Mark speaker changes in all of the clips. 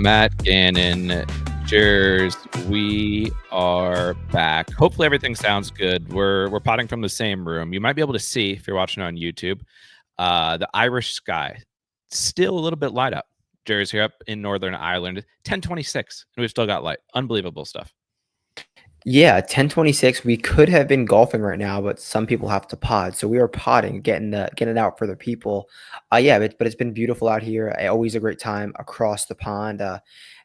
Speaker 1: Matt Gannon, Jers, we are back. Hopefully everything sounds good. We're potting from the same room. You might be able to see if you're watching on YouTube. The Irish sky still a little bit light up. Jers here up in Northern Ireland, 10:26, and we've still got light. Unbelievable stuff.
Speaker 2: Yeah, 10:26. We could have been golfing right now, but some people have to pod, so we are podding, getting it out for the people. Yeah, but it's been beautiful out here. Always a great time across the pond.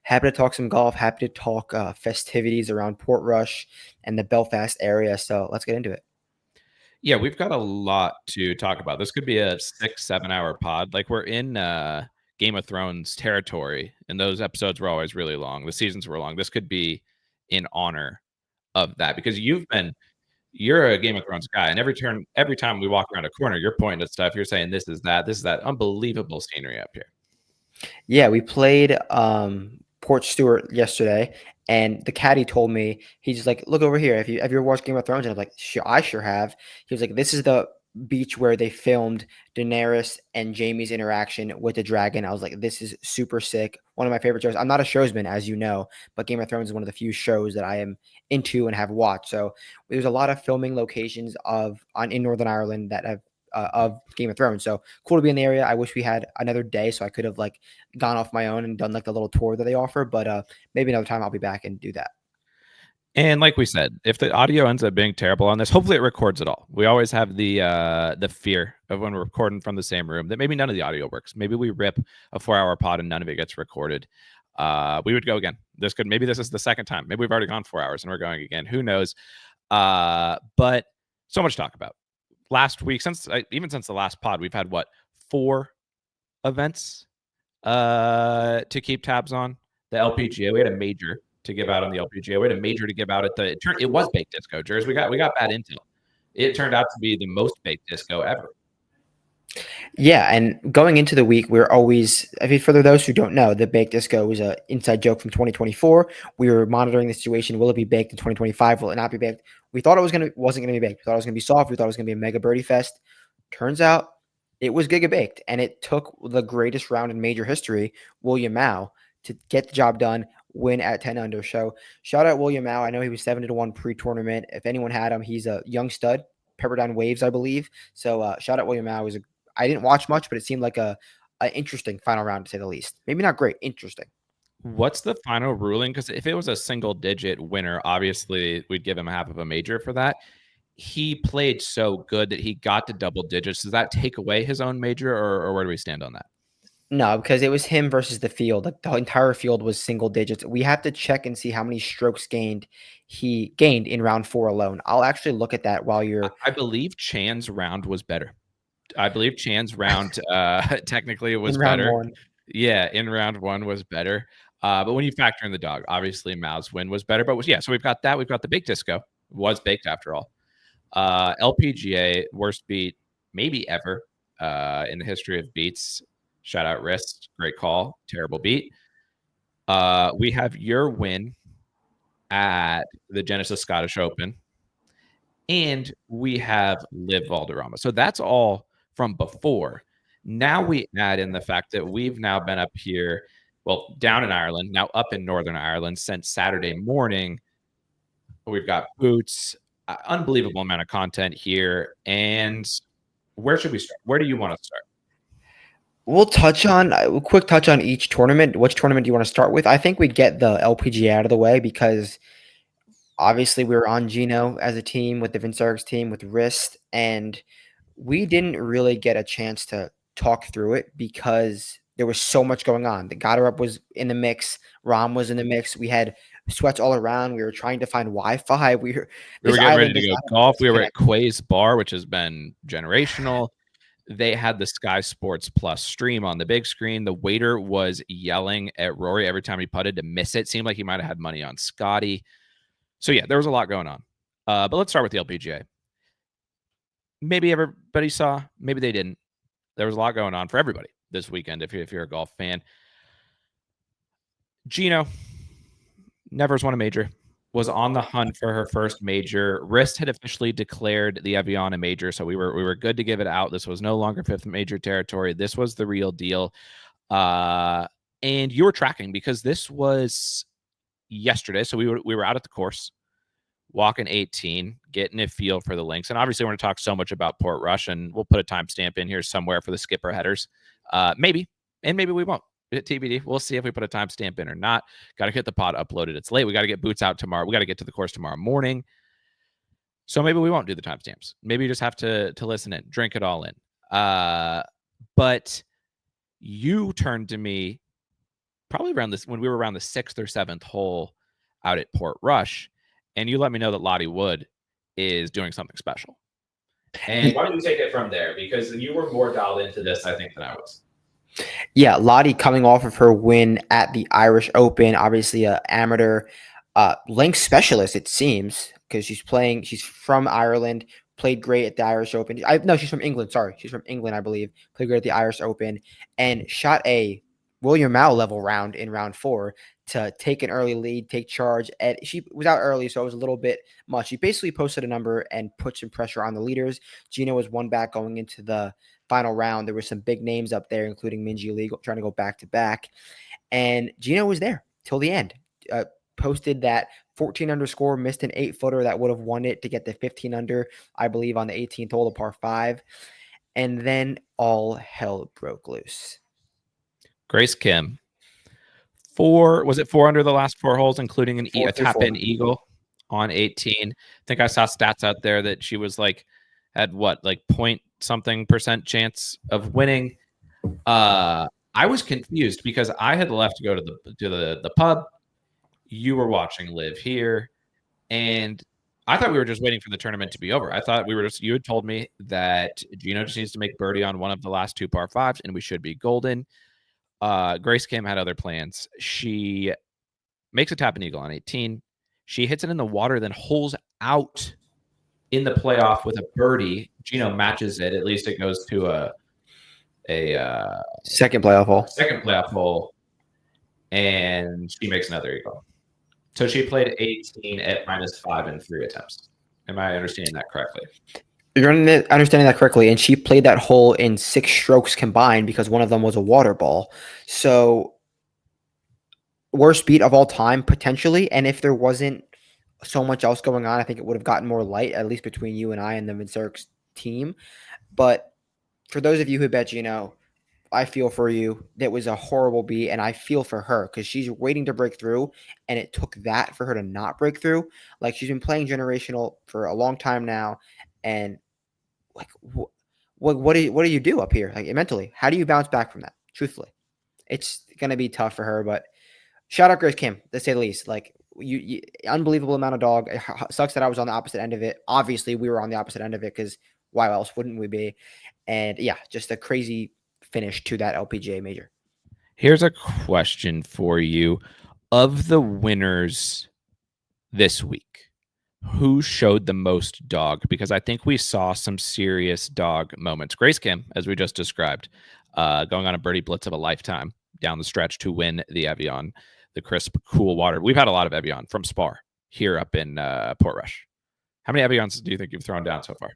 Speaker 2: Happy to talk some golf. Happy to talk festivities around Portrush and the Belfast area. So let's get into it.
Speaker 1: Yeah, we've got a lot to talk about. This could be a 6-7 hour pod. Like we're in Game of Thrones territory, and those episodes were always really long. The seasons were long. This could be in honor of that because you're a Game of Thrones guy, and every time we walk around a corner, you're pointing at stuff. You're saying this is that unbelievable scenery up here.
Speaker 2: Yeah, we played Port Stewart yesterday, and the caddy told me, he's just like, look over here. Have you ever watched Game of Thrones? And I'm like, sure, I sure have. He was like, this is the beach where they filmed Daenerys and Jaime's interaction with the dragon. I was like, this is super sick. One of my favorite shows. I'm not a showsman, as you know, but Game of Thrones is one of the few shows that I am into and have watched. So there's a lot of filming locations in Northern Ireland that have of Game of Thrones. So cool to be in the area. I wish we had another day so I could have like gone off my own and done like the little tour that they offer, but maybe another time I'll be back and do that.
Speaker 1: And like we said, if the audio ends up being terrible on this, hopefully it records it all. We always have the fear of when we're recording from the same room that maybe none of the audio works. Maybe we rip a 4-hour pod and none of it gets recorded. We would go again. Maybe this is the second time. Maybe we've already gone 4 hours and we're going again. Who knows? But so much to talk about. Last week, even since the last pod, we've had 4 events to keep tabs on. The LPGA, we had a major to give out on the LPGA. We had a major to give out at it was baked disco, Jers. We got bad intel. It turned out to be the most baked disco ever.
Speaker 2: Yeah, and going into the week, we're always, for those who don't know, the baked disco was an inside joke from 2024. We were monitoring the situation. Will it be baked in 2025? Will it not be baked? We thought wasn't gonna be baked. We thought it was gonna be soft. We thought it was gonna be a mega birdie fest. Turns out it was giga baked, and it took the greatest round in major history, William Mao, to get the job done, win at 10 under. So shout out William Mao. I know he was 7-1 pre-tournament. If anyone had him, he's a young stud, Pepperdine Waves, I believe. So shout out William Mao. I didn't watch much, but it seemed like a interesting final round, to say the least. Maybe not great, interesting.
Speaker 1: What's the final ruling? Because if it was a single-digit winner, obviously we'd give him half of a major for that. He played so good that he got to double digits. Does that take away his own major, or where do we stand on that?
Speaker 2: No, because it was him versus the field. Like the entire field was single digits. We have to check and see how many strokes he gained in round 4 alone. I'll actually look at that while you're.
Speaker 1: I believe Chan's round was better. I believe Chan's round technically was
Speaker 2: in round
Speaker 1: better.
Speaker 2: 1.
Speaker 1: Yeah, in round 1 was better. But when you factor in the dog, obviously Mao's win was better. But so we've got that. We've got the baked disco. Was baked after all. LPGA worst beat maybe ever in the history of beats. Shout out wrist, great call, terrible beat. We have your win at the Genesis Scottish Open, and we have Liv Valderrama. So that's all from before. Now we add in the fact that we've now been up here, down in Ireland, now up in Northern Ireland since Saturday morning. We've got boots, unbelievable amount of content here. And where should we start? Where do you want to start?
Speaker 2: We'll touch on a quick touch on each tournament. Which tournament do you want to start with? I think we get the LPGA out of the way because obviously we were on Gino as a team with the Vince Eric's team with wrist, and we didn't really get a chance to talk through it because there was so much going on. The Goddard was in the mix. Rom was in the mix. We had sweats all around. We were trying to find Wi-Fi.
Speaker 1: We were getting ready to go golf. We were at Quay's Bar, which has been generational. They had the Sky Sports Plus stream on the big screen. The waiter was yelling at Rory every time he putted to miss it. Seemed like he might have had money on Scotty. So yeah, there was a lot going on. But let's start with the LPGA. Maybe everybody saw, maybe they didn't. There was a lot going on for everybody this weekend if you're a golf fan. Gino never's won a major, was on the hunt for her first major. Wrist had officially declared the Evian a major, so we were good to give it out. This was no longer fifth major territory. This was the real deal. And you were tracking because this was yesterday. So we were out at the course, walking 18, getting a feel for the links. And obviously, we're going to talk so much about Portrush, and we'll put a timestamp in here somewhere for the skipper headers. Maybe, and maybe we won't. TBD. We'll see if we put a timestamp in or not. Got to get the pod uploaded. It's late. We got to get boots out tomorrow. We got to get to the course tomorrow morning. So maybe we won't do the timestamps. Maybe you just have to listen in, drink it all in. But you turned to me probably around this when we were around the 6th or 7th hole out at Portrush, and you let me know that Lottie Wood is doing something special. And why don't you take it from there? Because you were more dialed into this, I think, than I was.
Speaker 2: Yeah, Lottie coming off of her win at the Irish Open, obviously a amateur link specialist, it seems, because she's from Ireland, played great at the Irish Open. No, she's from England. Sorry, she's from England, I believe. Played great at the Irish Open and shot a William Mao level round in round 4 to take an early lead, take charge. And she was out early, so it was a little bit much. She basically posted a number and put some pressure on the leaders. Gina was one back going into the final round. There were some big names up there, including Minjee Lee trying to go back to back. And Gina was there till the end. Posted that 14 under score, missed an 8-footer that would have won it to get the 15 under, I believe, on the 18th hole of par 5. And then all hell broke loose.
Speaker 1: Grace Kim, was it 4 under the last 4 holes, including a tap-in eagle on 18? I think I saw stats out there that she was had what, point something % chance of winning. I was confused because I had left to go to the pub. You were watching live here, and I thought we were just waiting for the tournament to be over. I thought you had told me that Gino just needs to make birdie on one of the last 2 par 5s, and we should be golden. Grace Kim had other plans. She makes a tap-in eagle on 18. She hits it in the water, then holes out in the playoff with a birdie. Gino matches it. At least it goes to a
Speaker 2: second playoff
Speaker 1: hole, and she makes another eagle. So she played 18 at -5 in 3 attempts. Am I understanding that correctly?
Speaker 2: You're understanding that correctly, and she played that hole in 6 strokes combined because one of them was a water ball. So worst beat of all time, potentially, and if there wasn't so much else going on, I think it would have gotten more light, at least between you and I and the Vincirx team. But for those of you who bet Gino, I feel for you. That was a horrible beat, and I feel for her because she's waiting to break through, and it took that for her to not break through. She's been playing generational for a long time now, and what do you do up here? Mentally, how do you bounce back from that? Truthfully, it's gonna be tough for her. But shout out Grace Kim, to say the least. You unbelievable amount of dog. It sucks that I was on the opposite end of it. Obviously, we were on the opposite end of it because why else wouldn't we be? And yeah, just a crazy finish to that LPGA major.
Speaker 1: Here's a question for you. Of the winners this week, who showed the most dog? Because I think we saw some serious dog moments. Grace Kim, as we just described, going on a birdie blitz of a lifetime down the stretch to win the Evian, the crisp, cool water. We've had a lot of Evian from Spar here up in Portrush. How many Evians do you think you've thrown down so far?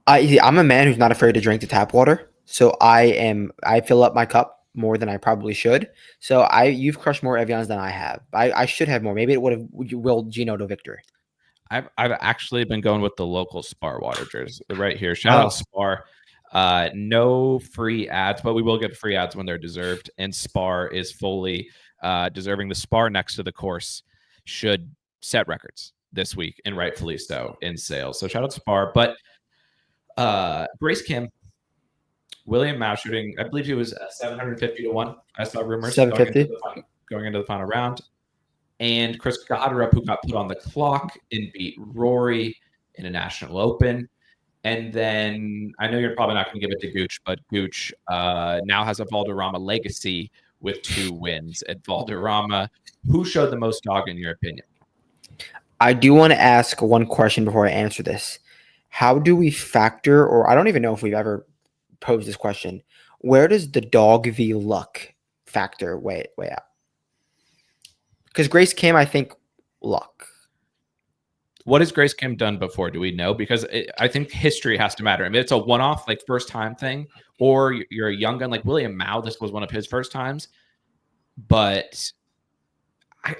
Speaker 2: I'm a man who's not afraid to drink the tap water. So I fill up my cup more than I probably should. So you've crushed more Evians than I have. I should have more. Maybe it would have willed Gino to victory.
Speaker 1: I've actually been going with the local Spar water jars right here. Shout out Spar. No free ads, but we will get free ads when they're deserved. And Spar is fully deserving. The Spar next to the course should set records this week, and rightfully so, in sales. So shout out Spar. But Grace Kim, William Mao shooting, I believe he was 750 to 1. I saw rumors
Speaker 2: 750
Speaker 1: going into the final round. And Chris Goddard, who got put on the clock and beat Rory in a National Open. And then I know you're probably not going to give it to Gooch, but Gooch now has a Valderrama legacy with 2 wins at Valderrama. Who showed the most dog in your opinion?
Speaker 2: I do want to ask one question before I answer this. How do we factor, or I don't even know if we've ever posed this question, where does the dog v luck factor way out? Because Grace Kim, I think, luck.
Speaker 1: What has Grace Kim done before? Do we know? Because I think history has to matter. I mean, it's a one-off, first-time thing, or you're a young gun like William Mao. This was one of his first times. but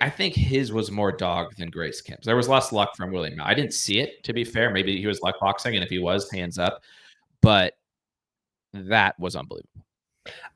Speaker 1: I think his was more dog than Grace Kim's. There was less luck from William. I didn't see it, to be fair. Maybe he was luck boxing, and if he was, hands up. But that was unbelievable.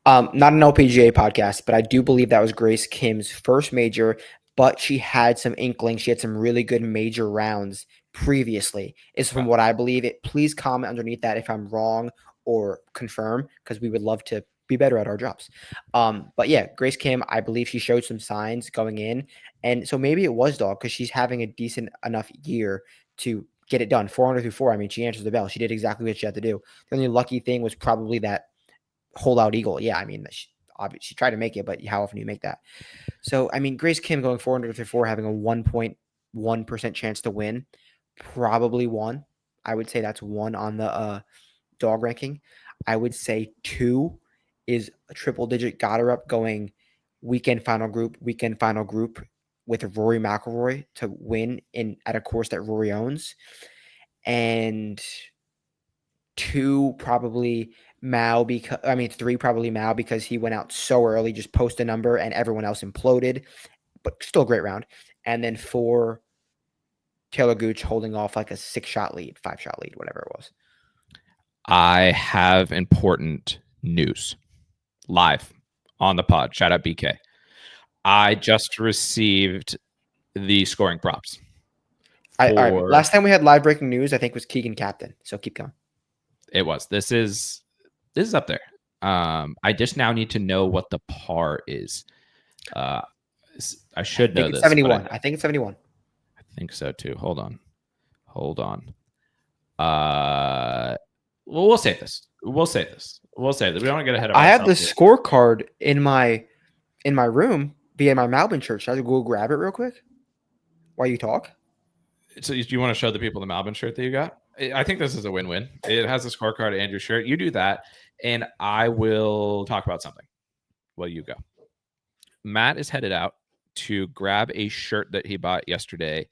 Speaker 2: Not an LPGA podcast, but I do believe that was Grace Kim's first major. But she had some inkling. She had some really good major rounds previously. Is from
Speaker 1: Okay.
Speaker 2: what I believe. It. Please comment underneath that if I'm wrong or confirm, because we would love to be better at our jobs. But yeah, Grace Kim, I believe she showed some signs going in, and so maybe it was dog because she's having a decent enough year to get it done. 400 through four. I mean, she answered the bell. She did exactly what she had to do. The only lucky thing was probably that hold out eagle. Yeah, I mean, she tried to make it, but how often do you make that? So, I mean, Grace Kim going 400 through four, having a 1.1% chance to win, probably one. I would say that's one on the dog ranking. I would say two is a triple digit got her up going weekend final group with Rory McIlroy to win in at a course that Rory owns, and two probably Mao because three probably Mao because he went out so early, just post a number and everyone else imploded, but still a great round. And then four Taylor Gooch holding off like a 6-shot lead, 5-shot lead, whatever it was.
Speaker 1: I have important news live on the pod. Shout out BK. I just received the scoring props.
Speaker 2: All right, last time we had live breaking news, I think was Keegan Captain. So keep going.
Speaker 1: It was. This is up there. I just now need to know what the par is. I should know this.
Speaker 2: 71. I think it's 71.
Speaker 1: I think so too. Hold on. Well, we'll save this. We don't want to get ahead of ourselves.
Speaker 2: I have the scorecard in my room via my Malbin shirt. Should I go grab it real quick while you talk?
Speaker 1: So do you want to show the people the Malbin shirt that you got? I think this is a win-win. It has the scorecard and your shirt. You do that, and I will talk about something. Well, you go. Matt is headed out to grab a shirt that he bought yesterday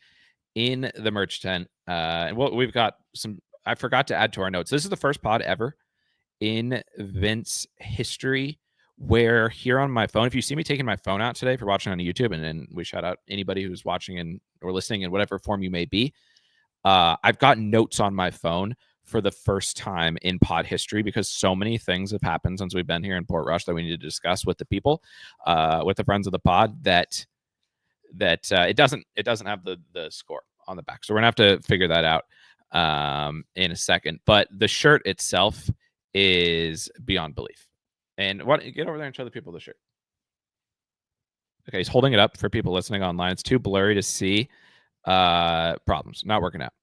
Speaker 1: in the merch tent. And we've got some. I forgot to add to our notes. This is the first pod ever in Vince history where here on my phone, if you see me taking my phone out today, if you're watching on YouTube, and then we shout out anybody who's watching or listening in whatever form you may be, I've got notes on my phone for the first time in pod history because so many things have happened since we've been here in Portrush that we need to discuss with the people, with the friends of the pod, that it doesn't have the score on the back. So we're gonna have to figure that out in a second. But the shirt itself is beyond belief. And get over there and show the people the shirt. Okay, he's holding it up for people listening online. It's too blurry to see. Problems not working out.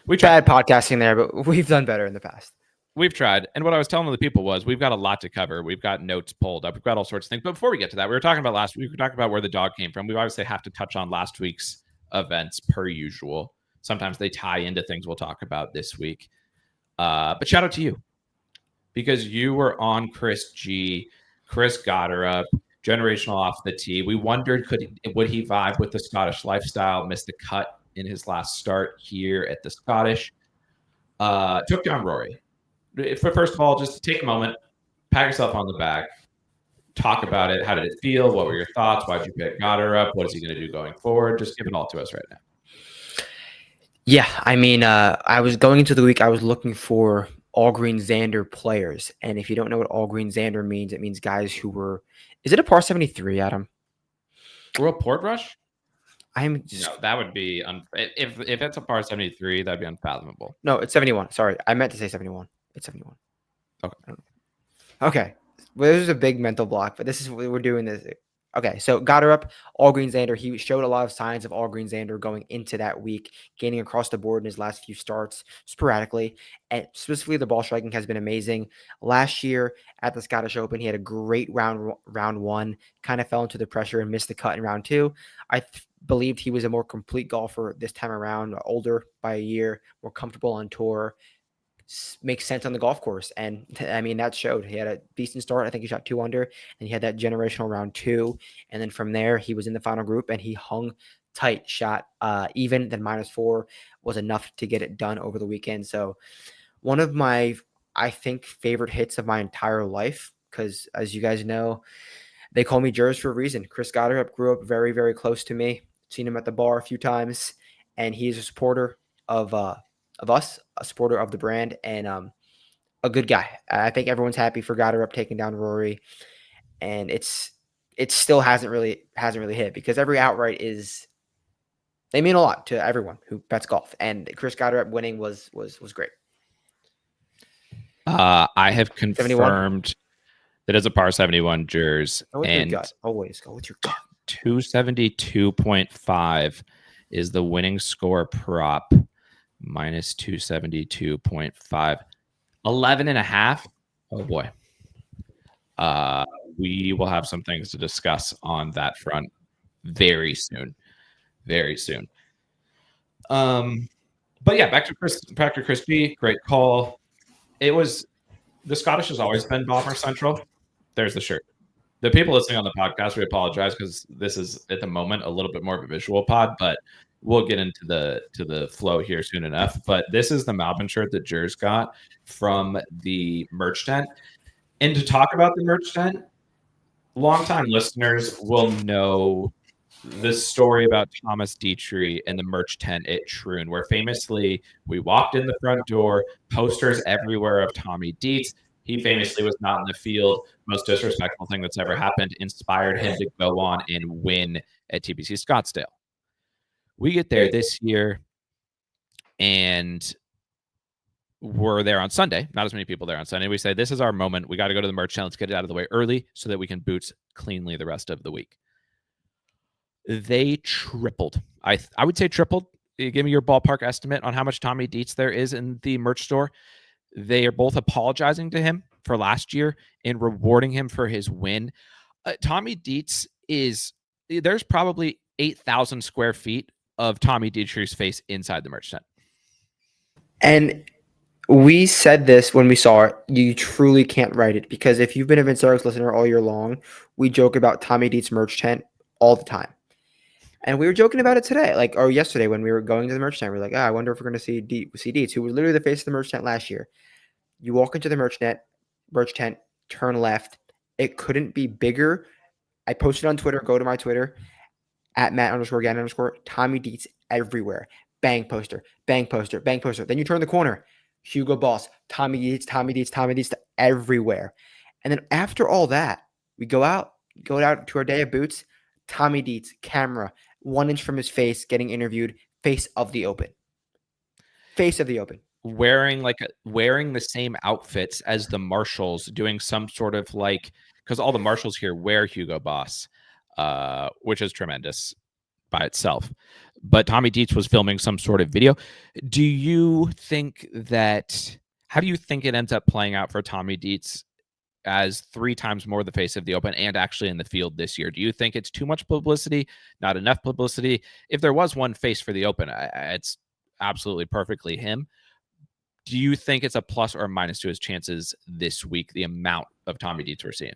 Speaker 2: We tried podcasting there, but we've done better in the past.
Speaker 1: We've tried. And what I was telling the people was we've got a lot to cover. We've got notes pulled up. We've got all sorts of things. But before we get to that, we were talking about last week. We were talking about where the dog came from. We obviously have to touch on last week's events per usual. Sometimes they tie into things we'll talk about this week. But shout out to you because you were on Chris G. Chris got her up. Generational off the tee. We wondered would he vibe with the Scottish lifestyle, miss the cut in his last start here at the Scottish. Took down Rory. First of all, just take a moment, pat yourself on the back, talk about it. How did it feel? What were your thoughts? Why'd you pick Goddard up? What is he going to do going forward? Just give it all to us right now.
Speaker 2: Yeah, I mean, I was going into the week, I was looking for all green Xander players. And if you don't know what all green Xander means, it means guys who were, is it a par 73, Adam?
Speaker 1: We're a Portrush?
Speaker 2: No,
Speaker 1: that would be, if it's a par 73, that'd be unfathomable.
Speaker 2: No, it's 71. Sorry, I meant to say 71. It's 71. Okay. Well, this is a big mental block, but this is what we're doing this. Okay, so got her up, all green Xander. He showed a lot of signs of all green Xander going into that week, gaining across the board in his last few starts sporadically. And specifically, the ball striking has been amazing. Last year at the Scottish Open, he had a great round one, kind of fell into the pressure and missed the cut in round two. I believed he was a more complete golfer this time around, older by a year, more comfortable on tour. Makes sense on the golf course. And I mean, that showed. He had a decent start. I think he shot 2 under, and he had that generational round 2. And then from there, he was in the final group and he hung tight, shot even, then -4 was enough to get it done over the weekend. So one of my, I think, favorite hits of my entire life, because as you guys know, They call me Jers for a reason. Chris Goddard grew up very, very close to me. Seen him at the bar a few times, and he's a supporter of us, a supporter of the brand, and a good guy. I think everyone's happy for Goddard taking down Rory, and it still hasn't really hit because every outright is they mean a lot to everyone who bets golf, and Chris Goddard winning was great.
Speaker 1: I have
Speaker 2: 71.
Speaker 1: confirmed that it's a par 71 Jers,
Speaker 2: Go with your
Speaker 1: and
Speaker 2: gut. Always go with your gut.
Speaker 1: 272.5 is the winning score prop, minus 272.5. 11 and a half. Oh boy. We will have some things to discuss on that front very soon. Very soon. But yeah, back to Chris B. Great call. It was the Scottish has always been Bomber Central. There's the shirt. The people listening on the podcast, we apologize because this is at the moment a little bit more of a visual pod, but we'll get into the flow here soon enough. But this is the Malvin shirt that Jers got from the merch tent. And to talk about the merch tent, longtime listeners will know the story about Thomas Dietrich and the merch tent at Troon, where famously we walked in the front door, posters everywhere of Tommy Dietz. He famously was not in the field. Most disrespectful thing that's ever happened, inspired him to go on and win at TPC Scottsdale. We get there this year, and we're there on Sunday. Not as many people there on Sunday. We say, this is our moment. We got to go to the merch tent. Let's get it out of the way early so that we can boots cleanly the rest of the week. They tripled. I would say tripled. Give me your ballpark estimate on how much Tommy Dietz there is in the merch store. They are both apologizing to him for last year and rewarding him for his win. Tommy Dietz there's probably 8,000 square feet of Tommy Dietrich's face inside the merch tent.
Speaker 2: And we said this when we saw it. You truly can't write it because if you've been a Vince Starks listener all year long, we joke about Tommy Dietz merch tent all the time. And we were joking about it today, or yesterday when we were going to the merch tent. We were like, I wonder if we're going to see Dietz, who was literally the face of the merch tent last year. You walk into the merch tent, turn left. It couldn't be bigger. I posted on Twitter. Go to my Twitter, @Matt_Gann_. Tommy Dietz everywhere. Bang poster, bang poster, bang poster. Then you turn the corner. Hugo Boss, Tommy Dietz everywhere. And then after all that, we go out to our day of boots. Tommy Dietz, camera, 1 inch from his face, getting interviewed, face of the Open.
Speaker 1: Wearing the same outfits as the marshals, doing some sort of because all the marshals here wear Hugo Boss, which is tremendous by itself. But Tommy Dietz was filming some sort of video. How do you think it ends up playing out for Tommy Dietz as 3 times more the face of the Open and actually in the field this year? Do you think it's too much publicity, not enough publicity? If there was one face for the Open, it's absolutely perfectly him. Do you think it's a plus or a minus to his chances this week, the amount of Tommy Dietz we're seeing?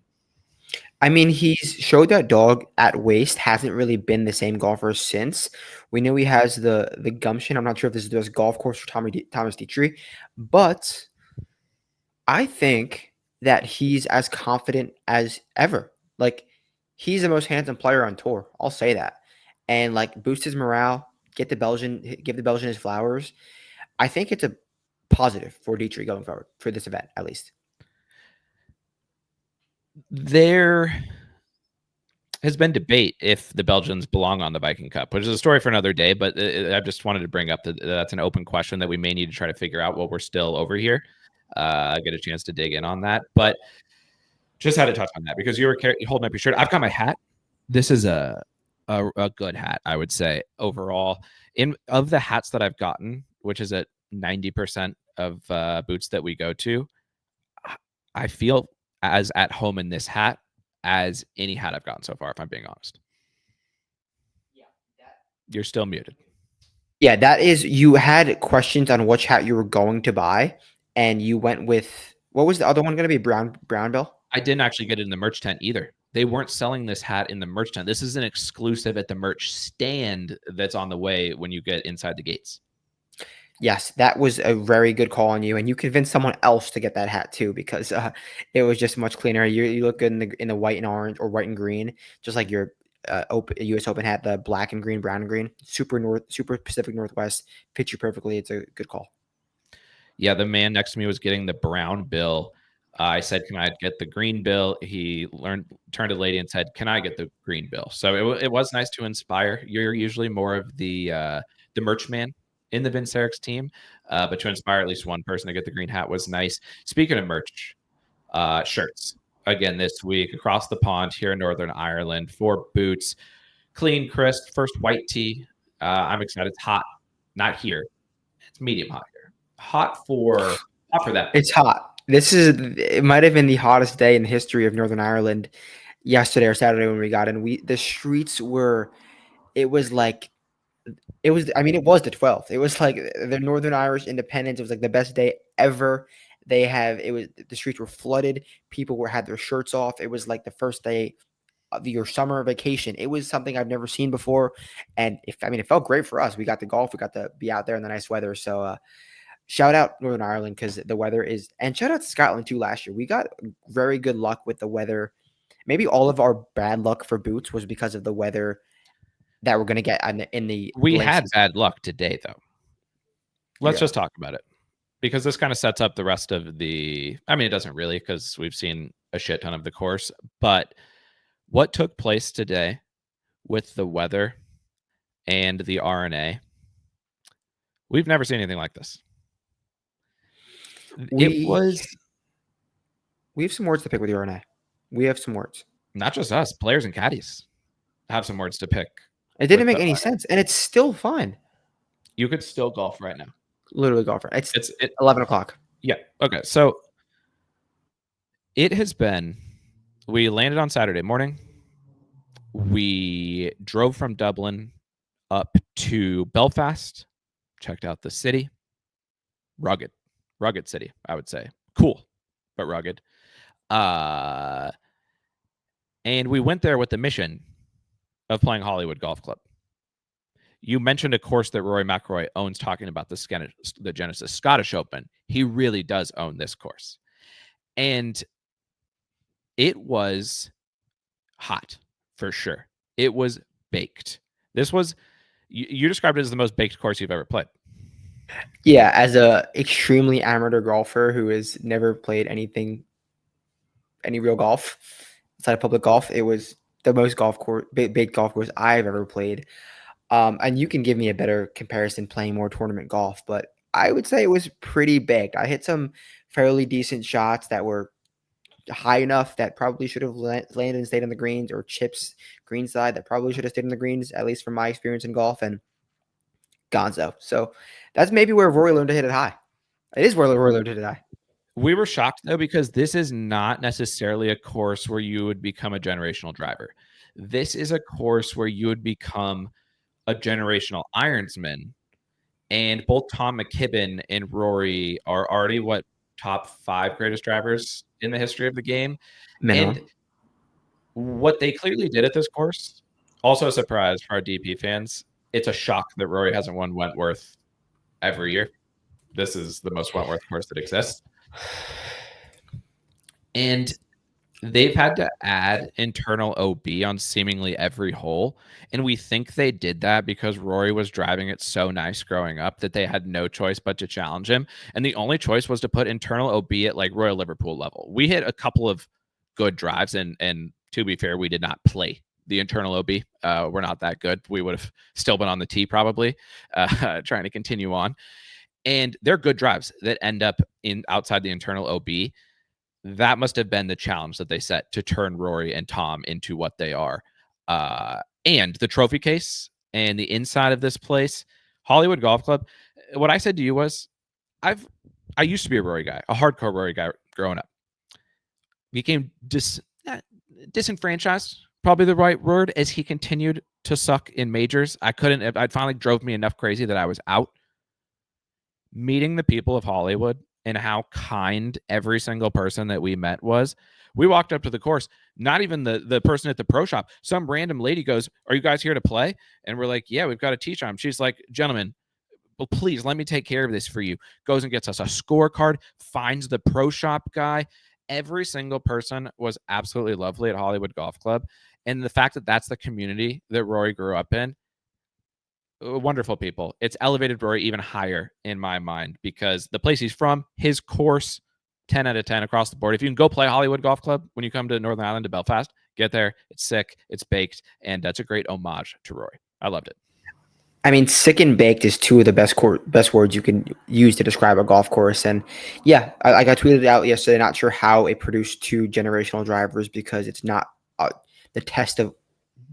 Speaker 2: I mean, he's showed that dog at waist, hasn't really been the same golfer since. We know he has the gumption. I'm not sure if this is the best golf course for Thomas Dietrich, but I think that he's as confident as ever. He's the most handsome player on tour. I'll say that. And boost his morale, give the Belgian his flowers. I think it's a positive for Dietrich going forward for this event, at least.
Speaker 1: There has been debate if the Belgians belong on the Viking Cup, which is a story for another day, but I just wanted to bring up that's an open question that we may need to try to figure out while we're still over here. Get a chance to dig in on that, but just had to touch on that because you were holding up your shirt. I've got my hat. This is a good hat, I would say, overall. Of the hats that I've gotten, which is at 90% of boots that we go to, I feel as at home in this hat as any hat I've gotten so far, if I'm being honest. Yeah, you're still muted.
Speaker 2: Yeah, that is. You had questions on which hat you were going to buy, and you went with what was the other one going to be? Brown Bell.
Speaker 1: I didn't actually get it in the merch tent either. They weren't selling this hat in the merch tent. This is an exclusive at the merch stand that's on the way when you get inside the gates.
Speaker 2: Yes, that was a very good call on you, and you convinced someone else to get that hat too because it was just much cleaner. You look good in the white and orange or white and green, just like your U.S. Open hat, the black and green, brown and green, super Pacific Northwest, fits you perfectly. It's a good call.
Speaker 1: Yeah, the man next to me was getting the brown bill. I said, "Can I get the green bill?" He turned to the lady and said, "Can I get the green bill?" So it was nice to inspire. You're usually more of the merch man in the Vince Eric's team, but to inspire at least one person to get the green hat was nice. Speaking of merch, shirts again this week across the pond here in Northern Ireland for boots, clean, crisp, first white tee. I'm excited. It's hot, not here. It's medium hot here. Hot for that.
Speaker 2: It's hot. It might have been the hottest day in the history of Northern Ireland yesterday or Saturday when we got in. The streets were it was like it was I mean it was the 12th. It was like the Northern Irish Independence. It was like the best day ever. The streets were flooded. People were had their shirts off. It was like the first day of your summer vacation. It was something I've never seen before, and it felt great for us. We got to golf. We got to be out there in the nice weather. So shout out Northern Ireland because the weather is, and shout out to Scotland too. Last year we got very good luck with the weather. Maybe all of our bad luck for boots was because of the weather that we're going to get in the
Speaker 1: We
Speaker 2: late
Speaker 1: had
Speaker 2: season.
Speaker 1: bad luck today, though. Let's
Speaker 2: Yeah.
Speaker 1: just talk about it because this kind of sets up the rest of the. I mean, it doesn't really because we've seen a shit ton of the course, but what took place today with the weather and the RNA, we've never seen anything like this. It
Speaker 2: We
Speaker 1: was
Speaker 2: we have some words to pick with your RNA. We have some words.
Speaker 1: not just us, players and caddies have some words to pick.
Speaker 2: It didn't
Speaker 1: With
Speaker 2: make
Speaker 1: the
Speaker 2: any sense, and it's still fun.
Speaker 1: You could still golf right now.
Speaker 2: Literally golfer. It's
Speaker 1: It
Speaker 2: 11 o'clock.
Speaker 1: Yeah. Okay. So it has been. We landed on Saturday morning. We drove from Dublin up to Belfast, checked out the city. Rugged city, I would say. Cool, but rugged. And we went there with the mission of playing Hollywood Golf Club. You mentioned a course that Rory McIlroy owns, talking about the Genesis Scottish Open. He really does own this course. And it was hot, for sure. It was baked. You described it as the most baked course you've ever played.
Speaker 2: Yeah, as a extremely amateur golfer who has never played any real golf outside of public golf, it was the most big golf course I've ever played. And you can give me a better comparison playing more tournament golf, but I would say it was pretty baked. I hit some fairly decent shots that were high enough that probably should have landed and stayed on the greens, or chips greenside that probably should have stayed on the greens, at least from my experience in golf, and gonzo. So that's maybe where Rory learned to hit it high. It is where Rory learned to hit it high.
Speaker 1: We were shocked, though, because this is not necessarily a course where you would become a generational driver. This is a course where you would become a generational ironsman. And both Tom McKibben and Rory are already top 5 greatest drivers in the history of the game.
Speaker 2: Minimum.
Speaker 1: And what they clearly did at this course, also a surprise for our DP fans, it's a shock that Rory hasn't won Wentworth every year. This is the most Wentworth course that exists. And they've had to add internal OB on seemingly every hole. And we think they did that because Rory was driving it so nice growing up that they had no choice but to challenge him. And the only choice was to put internal OB at like Royal Liverpool level. We hit a couple of good drives, and to be fair, we did not play the internal OB. We're not that good. We would have still been on the tee probably, trying to continue on. And they're good drives that end up in outside the internal OB. That must have been the challenge that they set to turn Rory and Tom into what they are. And the trophy case and the inside of this place, Hollywood Golf Club. What I said to you was, I used to be a Rory guy, a hardcore Rory guy growing up. Became disenfranchised, probably the right word, as he continued to suck in majors. I'd finally drove me enough crazy that I was out. Meeting the people of Hollywood and how kind every single person that we met was. We walked up to the course, not even the person at the pro shop. Some random lady goes, "Are you guys here to play?" And we're like, "Yeah, we've got a tee time." She's like, "Gentlemen, well, please let me take care of this for you. Goes and gets us a scorecard, finds the pro shop guy. Every single person was absolutely lovely at Hollywood Golf Club. And the fact that that's the community that Rory grew up in, wonderful people. It's elevated Rory even higher in my mind because the place he's from, his course, 10 out of 10 across the board. If you can go play Hollywood Golf Club when you come to Northern Ireland to Belfast, get there. It's sick, it's baked, and that's a great homage to Rory. I loved it.
Speaker 2: I mean, sick and baked is two of the best words you can use to describe a golf course. And yeah, I got tweeted out yesterday. Not sure how it produced two generational drivers because it's not the test of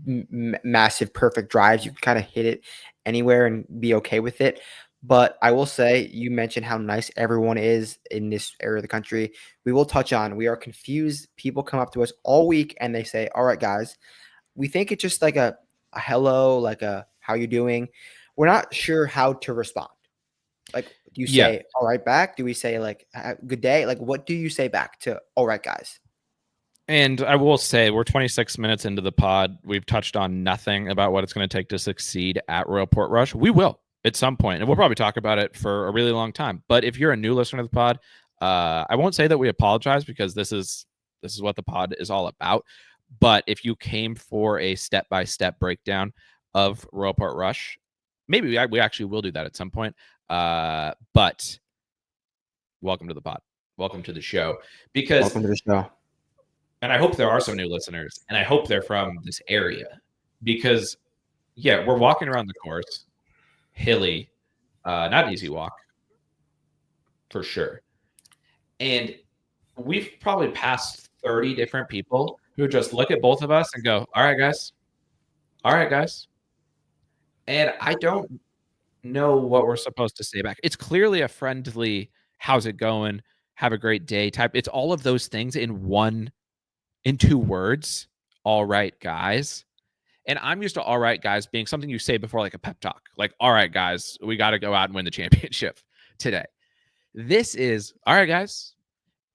Speaker 2: massive perfect drives. You can kind of hit it anywhere and be okay with it. But I will say, you mentioned how nice everyone is in this area of the country. We will touch on, we are confused. People come up to us all week and they say, all right, guys, we think it's just like a hello, like a how you doing. We're not sure how to respond. Like, do you
Speaker 1: Yeah.
Speaker 2: say all right back? Do we say like good day? Like, what do you say back to all right, guys?
Speaker 1: And I will say, we're 26 minutes into the pod. We've touched on nothing about what it's going to take to succeed at Royal Portrush. We will at some point, and we'll probably talk about it for a really long time. But if you're a new listener to the pod, I won't say that we apologize because this is what the pod is all about. But if you came for a step-by-step breakdown of Royal Portrush, maybe we actually will do that at some point. But welcome to the pod. Welcome to the show. Because
Speaker 2: welcome to the show.
Speaker 1: And I hope there are some new listeners, and I hope they're from this area because, yeah, we're walking around the course, hilly, not an easy walk, for sure. And we've probably passed 30 different people who just look at both of us and go, all right, guys. All right, guys. And I don't know what we're supposed to say back. It's clearly a friendly, how's it going? Have a great day type. It's all of those things in 2 words. All right, guys. And I'm used to all right, guys being something you say before like a pep talk. Like, all right, guys, we got to go out and win the championship today. This is all right, guys.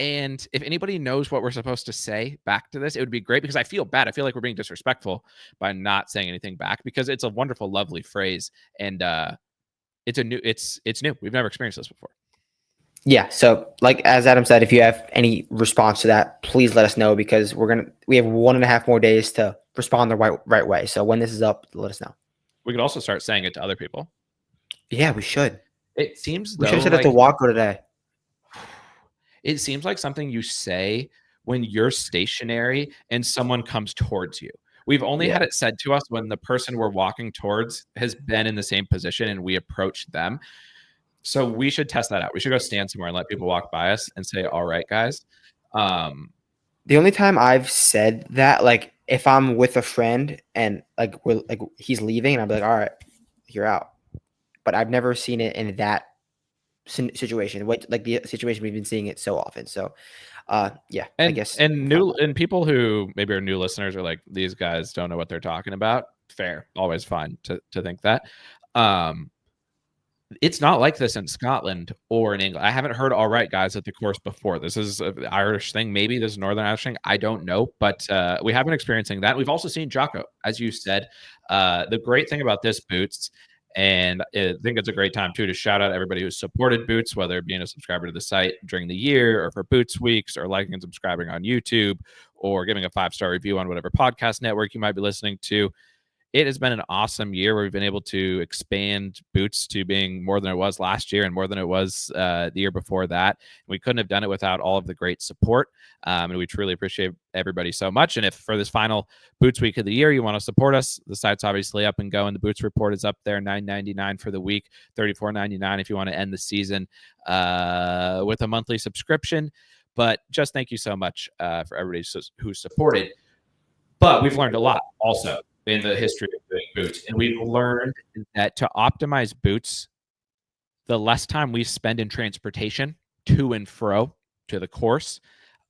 Speaker 1: And if anybody knows what we're supposed to say back to this, it would be great because I feel bad. I feel like we're being disrespectful by not saying anything back because it's a wonderful, lovely phrase. And it's new. We've never experienced this before.
Speaker 2: Yeah. So, like as Adam said, if you have any response to that, please let us know because we have 1.5 more days to respond the right way. So when this is up, let us know.
Speaker 1: We could also start saying it to other people.
Speaker 2: Yeah, we should.
Speaker 1: It seems
Speaker 2: we should have said it to Walker today.
Speaker 1: It seems like something you say when you're stationary and someone comes towards you. We've only had it said to us when the person we're walking towards has been in the same position and we approach them. So we should test that out. We should go stand somewhere and let people walk by us and say, all right, guys.
Speaker 2: The only time I've said that, like if I'm with a friend and like he's leaving and I'll be like, all right, you're out. But I've never seen it in that situation, like the situation we've been seeing it so often. So yeah,
Speaker 1: and,
Speaker 2: I guess.
Speaker 1: And people who maybe are new listeners are like, these guys don't know what they're talking about. Fair. Always fine to think that. It's not like this in Scotland or in England. I haven't heard all right, guys, at the course before. This is an Irish thing. Maybe this is Northern Irish thing. I don't know. But we have been experiencing that. We've also seen Jocko, as you said. The great thing about this, Boots, and I think it's a great time, too, to shout out everybody who's supported Boots, whether being a subscriber to the site during the year or for Boots Weeks or liking and subscribing on YouTube or giving a 5-star review on whatever podcast network you might be listening to. It has been an awesome year where we've been able to expand Boots to being more than it was last year and more than it was the year before that. We couldn't have done it without all of the great support. And we truly appreciate everybody so much. And if for this final Boots week of the year, you want to support us, the site's obviously up and going. The Boots report is up there, $9.99 for the week, $34.99 if you want to end the season with a monthly subscription. But just thank you so much for everybody who supported. But we've learned a lot also in the history of doing Boots. And we've learned that to optimize Boots, the less time we spend in transportation to and fro to the course,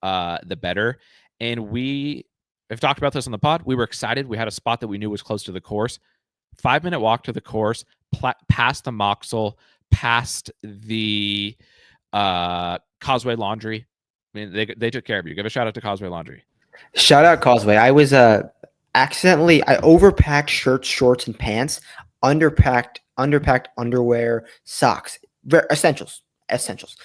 Speaker 1: the better. And we have talked about this on the pod. We were excited. We had a spot that we knew was close to the course. 5-minute walk to the course, past the Moxel, past the Causeway Laundry. I mean, they took care of you. Give a shout out to Causeway Laundry.
Speaker 2: Shout out Causeway. I was I overpacked shirts, shorts, and pants, underpacked underpacked underwear, socks, essentials, essentials.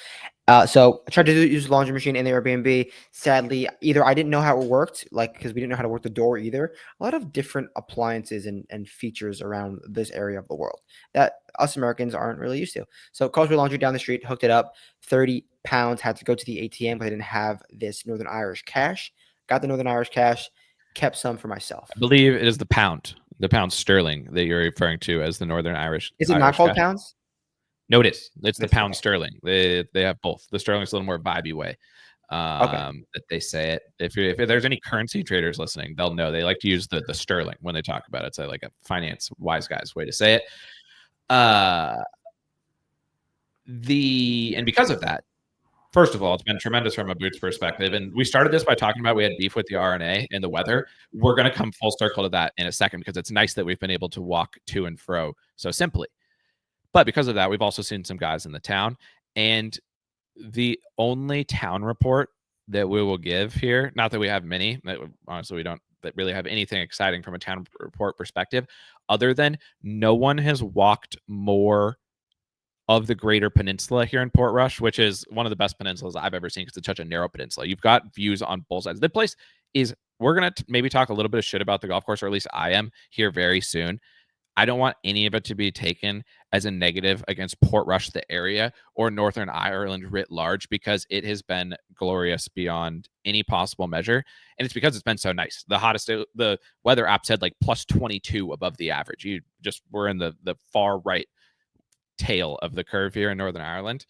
Speaker 2: So I tried to use the laundry machine in the Airbnb. Sadly, either I didn't know how it worked, like because we didn't know how to work the door either. A lot of different appliances and features around this area of the world that us Americans aren't really used to. So Cosby Laundry down the street hooked it up. 30 pounds, had to go to the ATM, but I didn't have this Northern Irish cash. Got the Northern Irish cash, kept some for myself.
Speaker 1: I believe it is the pound sterling that you're referring to as the Northern Irish.
Speaker 2: Is it not
Speaker 1: Irish
Speaker 2: called
Speaker 1: cash.
Speaker 2: pounds?
Speaker 1: No, it is. It's the
Speaker 2: This
Speaker 1: pound
Speaker 2: okay.
Speaker 1: sterling. They have both. The sterling's a little more vibey way
Speaker 2: Okay.
Speaker 1: that they say it. If there's any currency traders listening, they'll know. They like to use the sterling when they talk about it. It's like a finance wise guy's way to say it. And because of that, first of all, it's been tremendous from a Boots perspective. And we started this by talking about we had beef with the RNA and the weather. We're going to come full circle to that in a second because it's nice that we've been able to walk to and fro so simply. But because of that, we've also seen some guys in the town. And the only town report that we will give here, not that we have many, honestly, we don't really have anything exciting from a town report perspective, other than no one has walked more of the greater peninsula here in Portrush, which is one of the best peninsulas I've ever seen because it's such a narrow peninsula. You've got views on both sides. The place is, we're going to maybe talk a little bit of shit about the golf course, or at least I am here very soon. I don't want any of it to be taken as a negative against Portrush, the area, or Northern Ireland writ large, because it has been glorious beyond any possible measure. And it's because it's been so nice. The hottest, the weather app said like plus 22 above the average. We're in the far right tail of the curve here in Northern Ireland.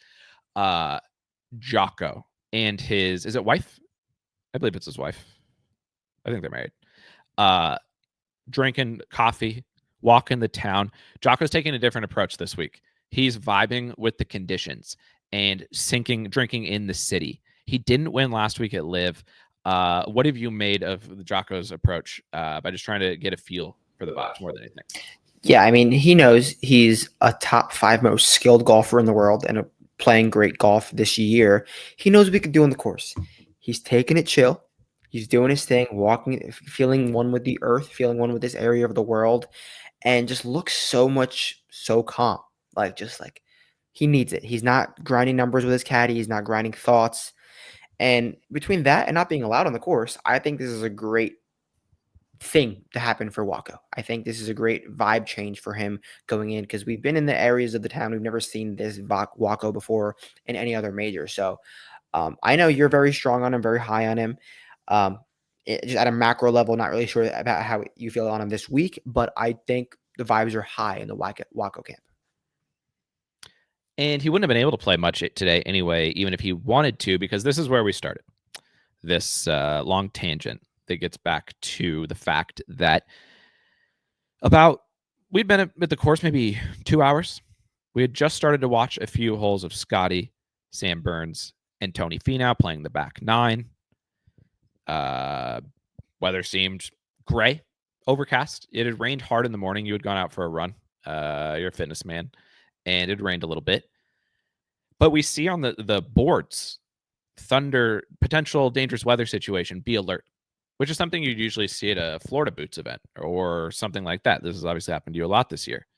Speaker 1: Jocko and his, is it wife? I believe it's his wife. I think they're married. Drinking coffee, walking the town. Jocko's taking a different approach this week. He's vibing with the conditions and drinking in the city. He didn't win last week at Live. What have you made of Jocko's approach by just trying to get a feel for the vibes more than anything?
Speaker 2: Yeah, I mean, he knows he's a top 5 most skilled golfer in the world and playing great golf this year. He knows what he can do on the course. He's taking it chill. He's doing his thing, walking, feeling one with the earth, feeling one with this area of the world, and just looks so calm. Like he needs it. He's not grinding numbers with his caddy. He's not grinding thoughts. And between that and not being allowed on the course, I think this is a great thing to happen for Wako. I think this is a great vibe change for him going in because we've been in the areas of the town. We've never seen this Wako before in any other major. So I know you're very strong on him, very high on him. Just at a macro level, not really sure about how you feel on him this week, but I think the vibes are high in the Wako camp.
Speaker 1: And he wouldn't have been able to play much today anyway, even if he wanted to, because this is where we started. This long tangent that gets back to the fact that we'd been at the course maybe 2 hours. We had just started to watch a few holes of Scotty, Sam Burns, and Tony Finau playing the back 9. Weather seemed gray, overcast. It had rained hard in the morning. You had gone out for a run. You're a fitness man. And it rained a little bit. But we see on the boards, thunder, potential dangerous weather situation, be alert, which is something you'd usually see at a Florida Boots event or something like that. This has obviously happened to you a lot this year.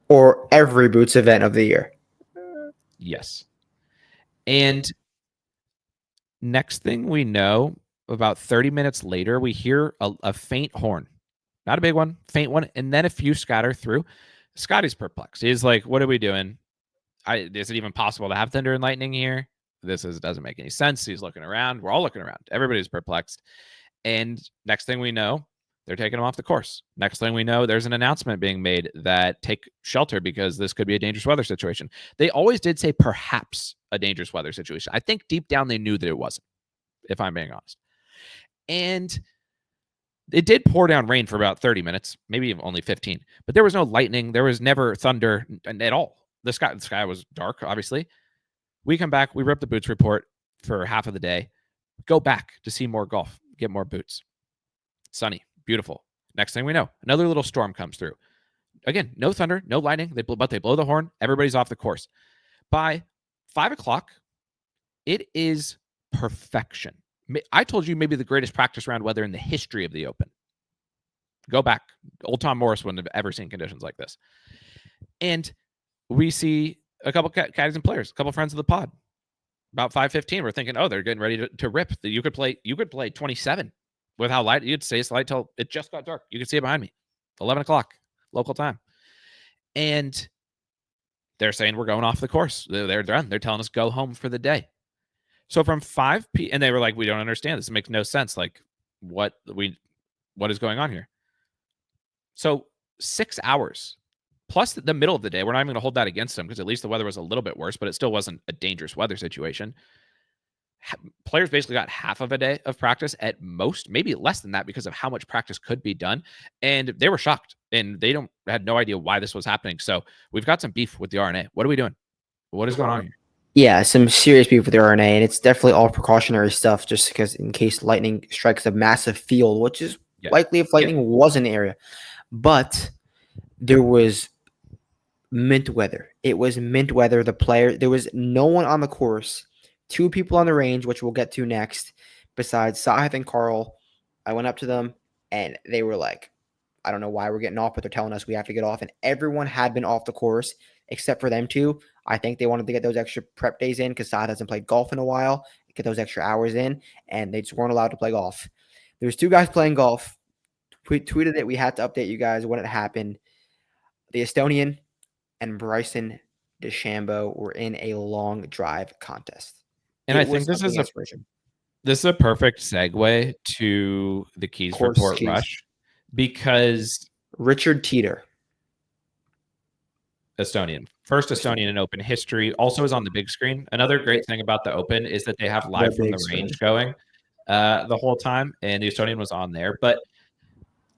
Speaker 2: Or every Boots event of the year.
Speaker 1: Yes. And next thing we know, about 30 minutes later, we hear a faint horn. Not a big one, faint one, and then a few scatter through. Scotty's perplexed. He's like, what are we doing? Is it even possible to have thunder and lightning here? Doesn't make any sense. He's looking around. We're all looking around. Everybody's perplexed. And next thing we know, they're taking him off the course. Next thing we know, there's an announcement being made that take shelter because this could be a dangerous weather situation. They always did say perhaps a dangerous weather situation. I think deep down they knew that it wasn't, if I'm being honest. And it did pour down rain for about 30 minutes, maybe only 15, but there was no lightning. There was never thunder at all. The sky was dark, obviously. We come back, we rip the Boots report for half of the day, go back to see more golf, get more Boots. Sunny, beautiful. Next thing we know, another little storm comes through. Again, no thunder, no lightning, but they blow the horn. Everybody's off the course. By 5 o'clock, it is perfection. I told you maybe the greatest practice round weather in the history of the Open. Go back. Old Tom Morris wouldn't have ever seen conditions like this. And we see a couple caddies and players, a couple friends of the pod. About 5:15, we're thinking, oh, they're getting ready to rip. You could play 27 with how light you'd stay light till it just got dark. You could see it behind me, 11 o'clock local time, and they're saying we're going off the course. They're done. They're telling us go home for the day. So from 5 p. and they were like, we don't understand this. It makes no sense. Like what is going on here? So 6 hours plus the middle of the day. We're not even going to hold that against them because at least the weather was a little bit worse, but it still wasn't a dangerous weather situation. Players basically got half of a day of practice at most, maybe less than that because of how much practice could be done. And they were shocked and they had no idea why this was happening. So we've got some beef with the RNA. What are we doing? What is going on here?
Speaker 2: Yeah, some serious beef with the RNA, and it's definitely all precautionary stuff just because in case lightning strikes a massive field, which is likely if lightning was in the area. But there was mint weather. It was mint weather. There was no one on the course. 2 people on the range, which we'll get to next, besides Sahith and Carl. I went up to them, and they were like, I don't know why we're getting off, but they're telling us we have to get off. And everyone had been off the course except for them two. I think they wanted to get those extra prep days in because Sahith hasn't played golf in a while, get those extra hours in, and they just weren't allowed to play golf. There's 2 guys playing golf. Tweeted it. We had to update you guys when it happened. The Estonian and Bryson DeChambeau were in a long drive contest.
Speaker 1: And I think this is a perfect segue to the keys for Portrush because
Speaker 2: Richard Teeter,
Speaker 1: Estonian, first Estonian in Open history, also is on the big screen. Another great thing about the Open is that they have live from the range going the whole time, and the Estonian was on there. But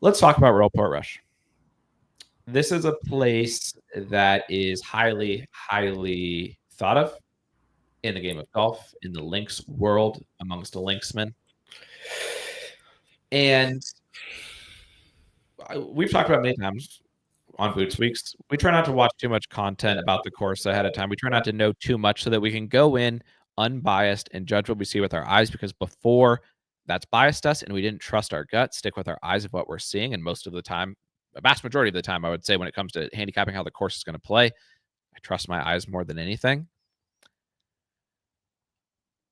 Speaker 1: let's talk about Royal Portrush. This is a place that is highly, highly thought of in the game of golf, in the links world, amongst the linksmen. And we've talked about many times on Boots Weeks, we try not to watch too much content about the course ahead of time. We try not to know too much so that we can go in unbiased and judge what we see with our eyes, because before that's biased us and we didn't trust our gut, stick with our eyes of what we're seeing. And most of the time, a vast majority of the time, I would say when it comes to handicapping how the course is going to play, I trust my eyes more than anything.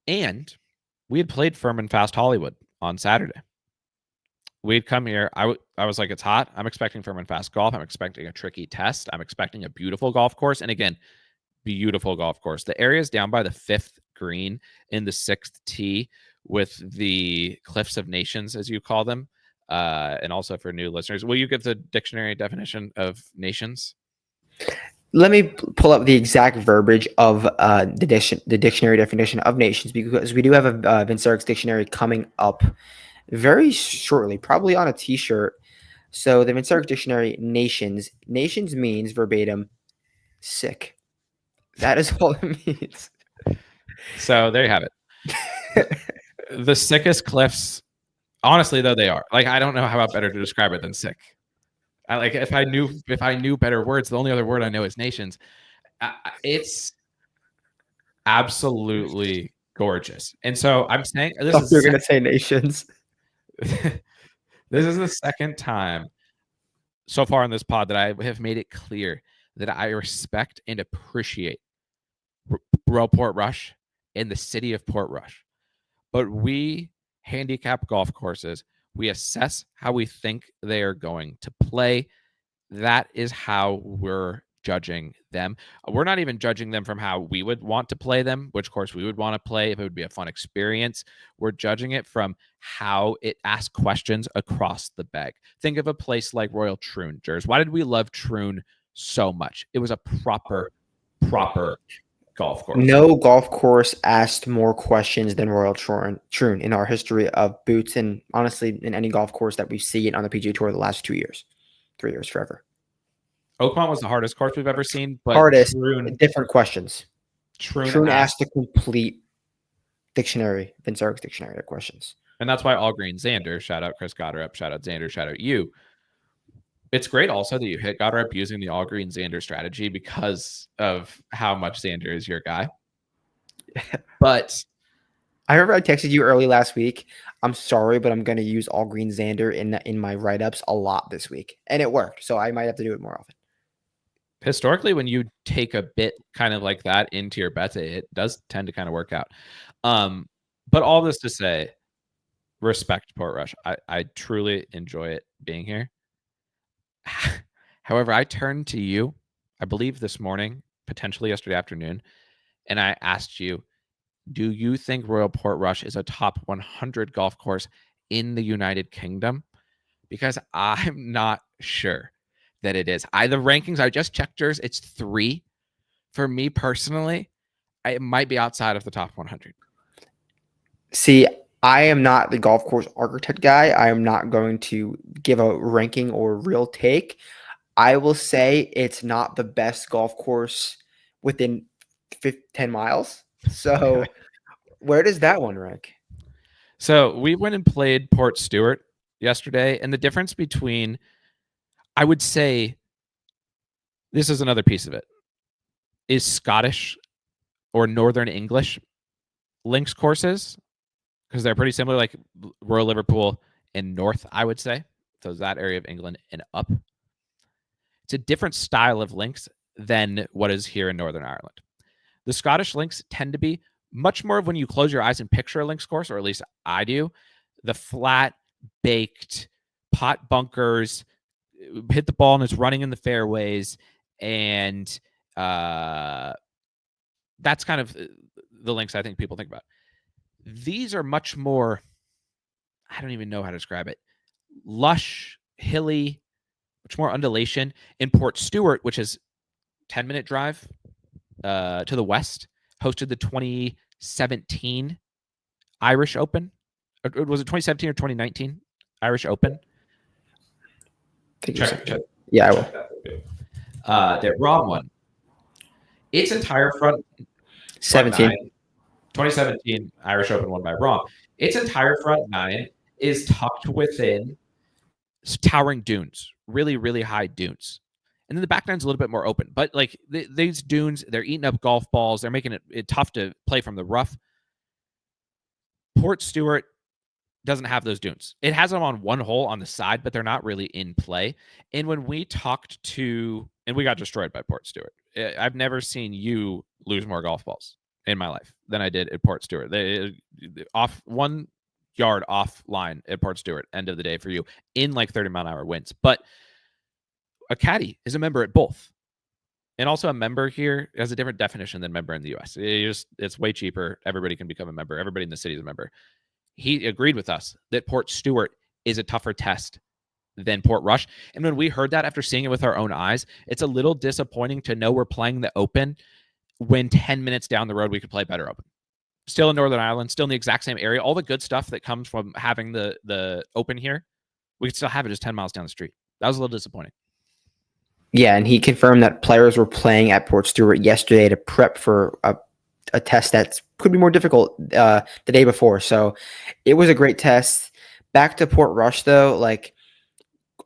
Speaker 1: And we had played Firm and Fast Hollywood on Saturday. We'd come here. I was like, it's hot. I'm expecting Firm and Fast golf. I'm expecting a tricky test. I'm expecting a beautiful golf course. And again, beautiful golf course. The area is down by the 5th green in the 6th tee with the Cliffs of Nations, as you call them. And also for new listeners, will you give the dictionary definition of nations?
Speaker 2: Let me pull up the exact verbiage of the dictionary definition of nations, because we do have a Vince Eric's dictionary coming up very shortly, probably on a t-shirt. So the Vince Eric dictionary, nations means verbatim sick. That is all it means.
Speaker 1: So there you have it. The sickest cliffs, honestly, though, they are. Like, I don't know how better to describe it than sick. If I knew better words, the only other word I know is nations. It's absolutely gorgeous. And so I'm saying
Speaker 2: you're going to say nations.
Speaker 1: This is the second time so far in this pod that I have made it clear that I respect and appreciate Royal Portrush and the city of Portrush. But we handicap golf courses. We assess how we think they are going to play. That is how we're judging them. We're not even judging them from how we would want to play them, which course we would want to play if it would be a fun experience. We're judging it from how it asks questions across the bag. Think of a place like Royal Troon, Jers. Why did we love Troon so much? It was a proper golf course.
Speaker 2: No golf course asked more questions than Royal Troon in our history of Boots, and honestly in any golf course that we've seen on the PGA Tour the last 2 years. 3 years, forever.
Speaker 1: Oakmont was the hardest course we've ever seen, but
Speaker 2: hardest, different questions.
Speaker 1: Troon
Speaker 2: asked a complete dictionary, Vince Eric's dictionary of questions.
Speaker 1: And that's why All Green Xander, shout out Chris Goddard, shout out Xander, shout out you. It's great also that you hit Goddard using the All Green Xander strategy because of how much Xander is your guy. But
Speaker 2: I remember I texted you early last week. I'm sorry, but I'm going to use All Green Xander in my write-ups a lot this week. And it worked, so I might have to do it more often.
Speaker 1: historically, when you take a bit kind of like that into your bets, it does tend to kind of work out. But all this to say, respect Portrush. I truly enjoy it being here. However, I turned to you, I believe this morning, potentially yesterday afternoon, and I asked you, do you think Royal Portrush is a top 100 golf course in the United Kingdom? Because I'm not sure that it is. The rankings, I just checked yours, it's 3. For me personally, it might be outside of the top 100.
Speaker 2: See, I am not the golf course architect guy. I am not going to give a ranking or real take. I will say it's not the best golf course within 10 miles.
Speaker 1: Okay.
Speaker 2: So where does that one rank?
Speaker 1: So we went and played Port Stewart yesterday, and the difference between, I would say, this is another piece of it, is Scottish or Northern English links courses, because they're pretty similar, like Royal Liverpool and North, I would say. So that area of England and up. It's a different style of links than what is here in Northern Ireland. The Scottish links tend to be much more of when you close your eyes and picture a links course, or at least I do, the flat, baked, pot bunkers, hit the ball and it's running in the fairways, and that's kind of the links I think people think about. These are much more, I don't even know how to describe it, lush, hilly, much more undulation. In Port Stewart, which is 10-minute drive to the west, hosted the 2017 Irish Open. Or was it 2017 or 2019 Irish Open?
Speaker 2: Check. Yeah, I will.
Speaker 1: That Rob won. Its entire front
Speaker 2: 17.
Speaker 1: 2017 Irish Open won by Rom. Its entire front 9 is tucked within towering dunes, really, really high dunes. And then the back nine's a little bit more open. But like these dunes, they're eating up golf balls. They're making it tough to play from the rough. Port Stewart doesn't have those dunes. It has them on one hole on the side, but they're not really in play. And when we talked to, and we got destroyed by Port Stewart. I've never seen you lose more golf balls in my life than I did at Port Stewart. They off 1 yard offline at Port Stewart, end of the day for you, in like 30-mile-an-hour winds. But a caddy is a member at both. And also a member here has a different definition than member in the US. It's way cheaper. Everybody can become a member. Everybody in the city is a member. He agreed with us that Port Stewart is a tougher test than Portrush. And when we heard that after seeing it with our own eyes, it's a little disappointing to know we're playing the Open when 10 minutes down the road we could play better Open. Still in Northern Ireland, still in the exact same area. All the good stuff that comes from having the Open here, we could still have it just 10 miles down the street. That was a little disappointing.
Speaker 2: Yeah, and he confirmed that players were playing at Port Stewart yesterday to prep for a test that could be more difficult the day before. So it was a great test. Back to Portrush, though, like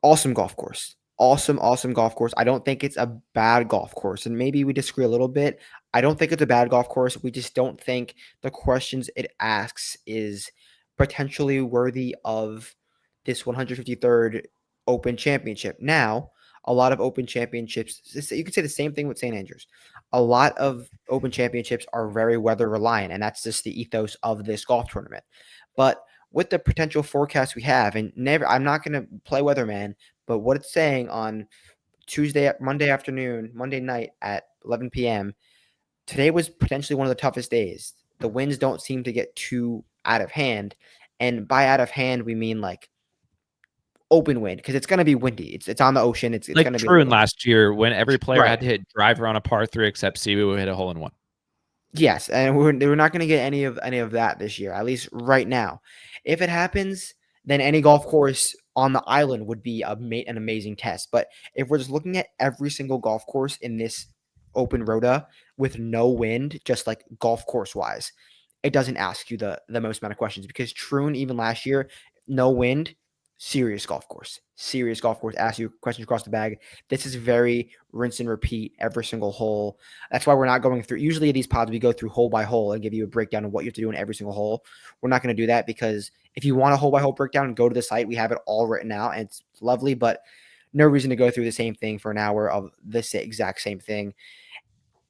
Speaker 2: awesome golf course. Awesome golf course. I don't think it's a bad golf course. And maybe we disagree a little bit. I don't think it's a bad golf course. We just don't think the questions it asks is potentially worthy of this 153rd Open Championship. Now, a lot of Open Championships, you could say the same thing with St. Andrews. A lot of Open Championships are very weather reliant, and that's just the ethos of this golf tournament. But with the potential forecast we have, and I'm not going to play weatherman, but what it's saying on Monday night at 11 p.m., today was potentially one of the toughest days. The winds don't seem to get too out of hand. And by out of hand, we mean like open wind, because it's going to be windy. It's on the ocean. It's
Speaker 1: like
Speaker 2: going to be
Speaker 1: Troon last year when every player
Speaker 2: right.
Speaker 1: had to hit driver on a par 3 except Siwoo, who hit a hole in 1.
Speaker 2: Yes, and we're not going to get any of that this year, at least right now. If it happens, then any golf course on the island would be an amazing test. But if we're just looking at every single golf course in this open rota with no wind, just like golf course wise, it doesn't ask you the most amount of questions, because Troon, even last year, no wind, serious golf course, ask you questions across the bag. This is very rinse and repeat every single hole. That's why we're not going through, usually these pods we go through hole by hole and give you a breakdown of what you have to do in every single hole. We're not going to do that, because if you want a hole by hole breakdown, go to the site. We have it all written out and it's lovely, but No reason to go through the same thing for an hour of this exact same thing.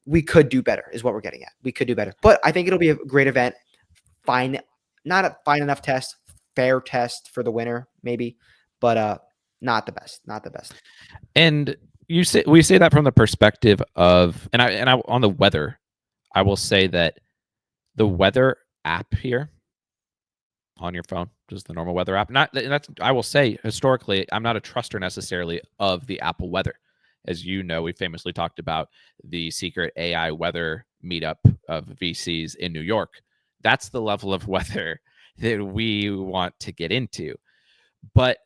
Speaker 2: We could do better, is what we're getting at. We could do better, but I think it'll be a great event. Fine, not a fine enough test, fair test for the winner, maybe, but not the best, not the best.
Speaker 1: And we say that from the perspective of, and I on the weather, I will say that the weather app here on your phone, just the normal weather app. Not that's I will say historically, I'm not a truster necessarily of the Apple weather. As you know, we famously talked about the secret AI weather meetup of VCs in New York. That's the level of weather that we want to get into. But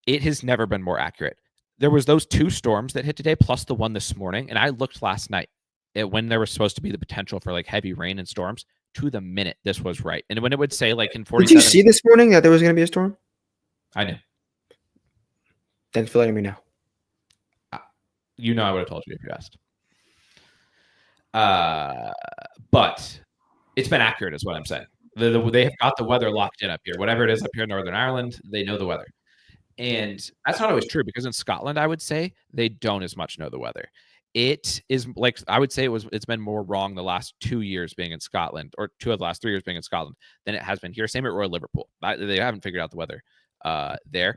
Speaker 1: it has never been more accurate. There was those 2 storms that hit today plus the one this morning, and I looked last night at when there was supposed to be the potential for like heavy rain and storms. To the minute, this was right. And when it would say like in
Speaker 2: Did you
Speaker 1: 47,
Speaker 2: see this morning that there was going to be a storm?
Speaker 1: I knew.
Speaker 2: Thanks for letting me know.
Speaker 1: You know, I would have told you if you asked. But it's been accurate, is what I'm saying. They have got the weather locked in up here. Whatever it is up here in Northern Ireland, they know the weather. And that's not always true because in Scotland, I would say they don't as much know the weather. It is like I would say it's been more wrong the last 2 years being in Scotland, or 2 of the last 3 years being in Scotland, than it has been here. Same at Royal Liverpool. They haven't figured out the weather there.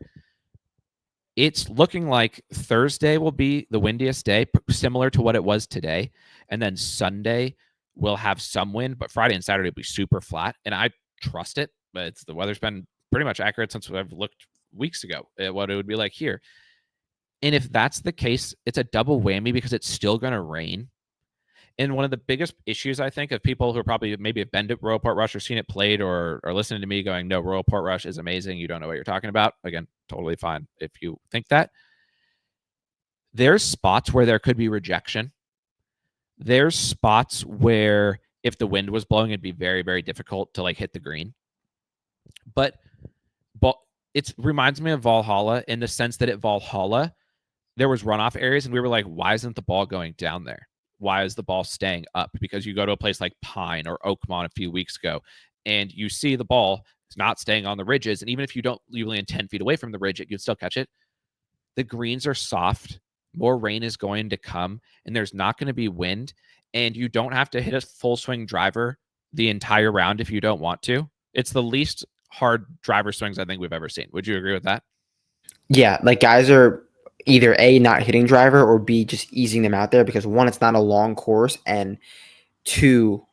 Speaker 1: It's looking like Thursday will be the windiest day, similar to what it was today. And then Sunday will have some wind, but Friday and Saturday will be super flat. And I trust it, but the weather's been pretty much accurate since I've looked weeks ago at what it would be like here. And if that's the case, it's a double whammy because it's still going to rain. And one of the biggest issues, I think, of people who are probably maybe have been to Royal Portrush or seen it played or listening to me going, no, Royal Portrush is amazing. You don't know what you're talking about. Again, totally fine if you think that. There's spots where there could be rejection. There's spots where if the wind was blowing, it'd be very, very difficult to like hit the green. But it reminds me of Valhalla in the sense that at Valhalla, there was runoff areas and we were like, why isn't the ball going down there? Why is the ball staying up? Because you go to a place like Pine or Oakmont a few weeks ago and you see the ball is not staying on the ridges. And even if you don't land 10 feet away from the ridge, you can still catch it. The greens are soft. More rain is going to come and there's not going to be wind. And you don't have to hit a full swing driver the entire round if you don't want to. It's the least hard driver swings I think we've ever seen. Would you agree with that?
Speaker 2: Yeah, like guys are either A, not hitting driver, or B, just easing them out there because one, it's not a long course, and two,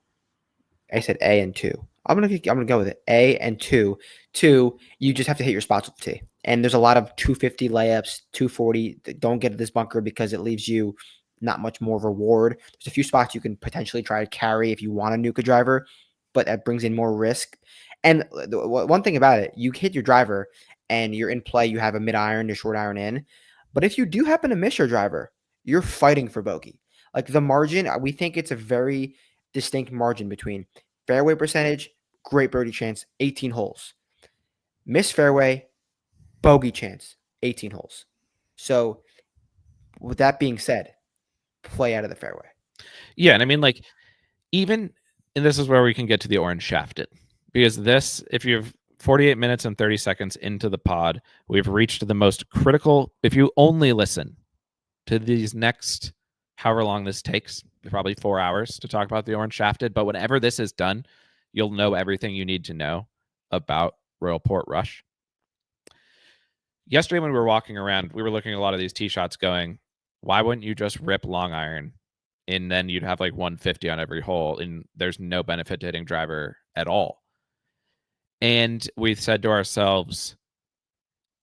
Speaker 2: I said A and two. I'm gonna go with it. A and two. Two, you just have to hit your spots with the tee. And there's a lot of 250 layups, 240. Don't get to this bunker because it leaves you not much more reward. There's a few spots you can potentially try to carry if you want to nuke a driver, but that brings in more risk. And one thing about it, you hit your driver and you're in play, you have a mid iron, your short iron in. But if you do happen to miss your driver, you're fighting for bogey. Like the margin, we think it's a very distinct margin between fairway percentage, great birdie chance, 18 holes. Miss fairway, bogey chance, 18 holes. So, with that being said, play out of the fairway.
Speaker 1: Yeah, and I mean, like, even, and this is where we can get to the orange shafted, because this, if you've 48 minutes and 30 seconds into the pod, we've reached the most critical. If you only listen to these next, however long this takes, probably 4 hours to talk about the orange shafted, but whenever this is done, you'll know everything you need to know about Royal Portrush. Yesterday when we were walking around, we were looking at a lot of these tee shots going, why wouldn't you just rip long iron and then you'd have like 150 on every hole and there's no benefit to hitting driver at all? And we said to ourselves,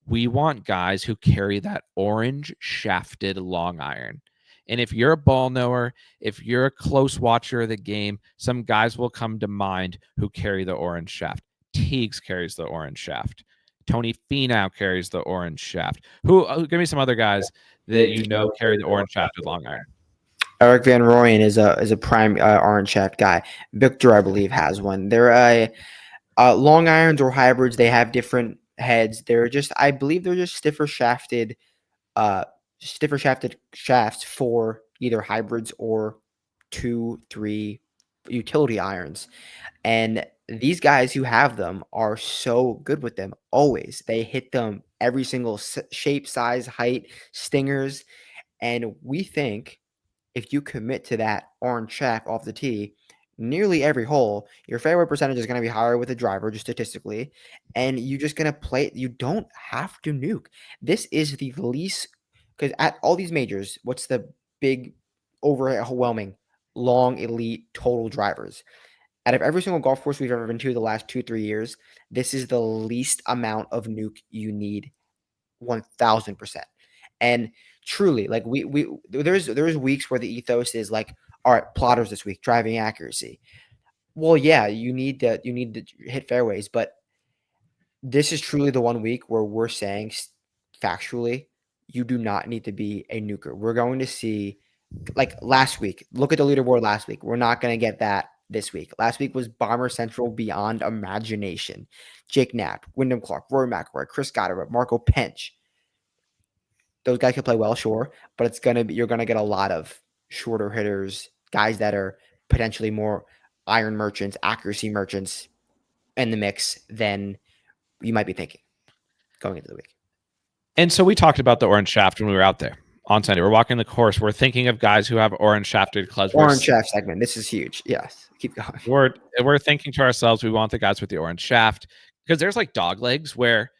Speaker 1: we want guys who carry that orange shafted long iron. And if you're a ball knower, if you're a close watcher of the game, some guys will come to mind who carry the orange shaft. Teagues carries the orange shaft. Tony Finau carries the orange shaft. Give me some other guys that you know carry the orange shaft with long iron.
Speaker 2: Eric Van Rooyen is a prime orange shaft guy. Victor, I believe, has one. They're long irons or hybrids. They have different heads. I believe they're just stiffer shafted shafts for either hybrids or 2, 3 utility irons. And these guys who have them are so good with them always. They hit them every single shape, size, height, stingers, and we think if you commit to that orange shaft off the tee, nearly every hole, your fairway percentage is going to be higher with the driver, just statistically, and you're just going to play. You don't have to nuke. This is the least, because at all these majors, what's the big, overwhelming, long, elite total drivers? Out of every single golf course we've ever been to the last 2-3 years, this is the least amount of nuke you need, 1000%. And truly, like there's weeks where the ethos is like, all right, plotters this week, driving accuracy. Well, yeah, you need to hit fairways, but this is truly the one week where we're saying factually, you do not need to be a nuker. We're going to see, like last week, look at the leaderboard last week. We're not going to get that this week. Last week was Bomber Central beyond imagination. Jake Knapp, Wyndham Clark, Rory McIlroy, Chris Goddard, Marco Pench. Those guys can play well, sure, but you're gonna get a lot of shorter hitters, guys that are potentially more iron merchants, accuracy merchants in the mix than you might be thinking going into the week.
Speaker 1: And so we talked about the orange shaft when we were out there on Sunday. We're walking the course. We're thinking of guys who have orange shafted clubs.
Speaker 2: Orange shaft segment. This is huge. Yes, keep going.
Speaker 1: We're thinking to ourselves, we want the guys with the orange shaft because there's like dog legs where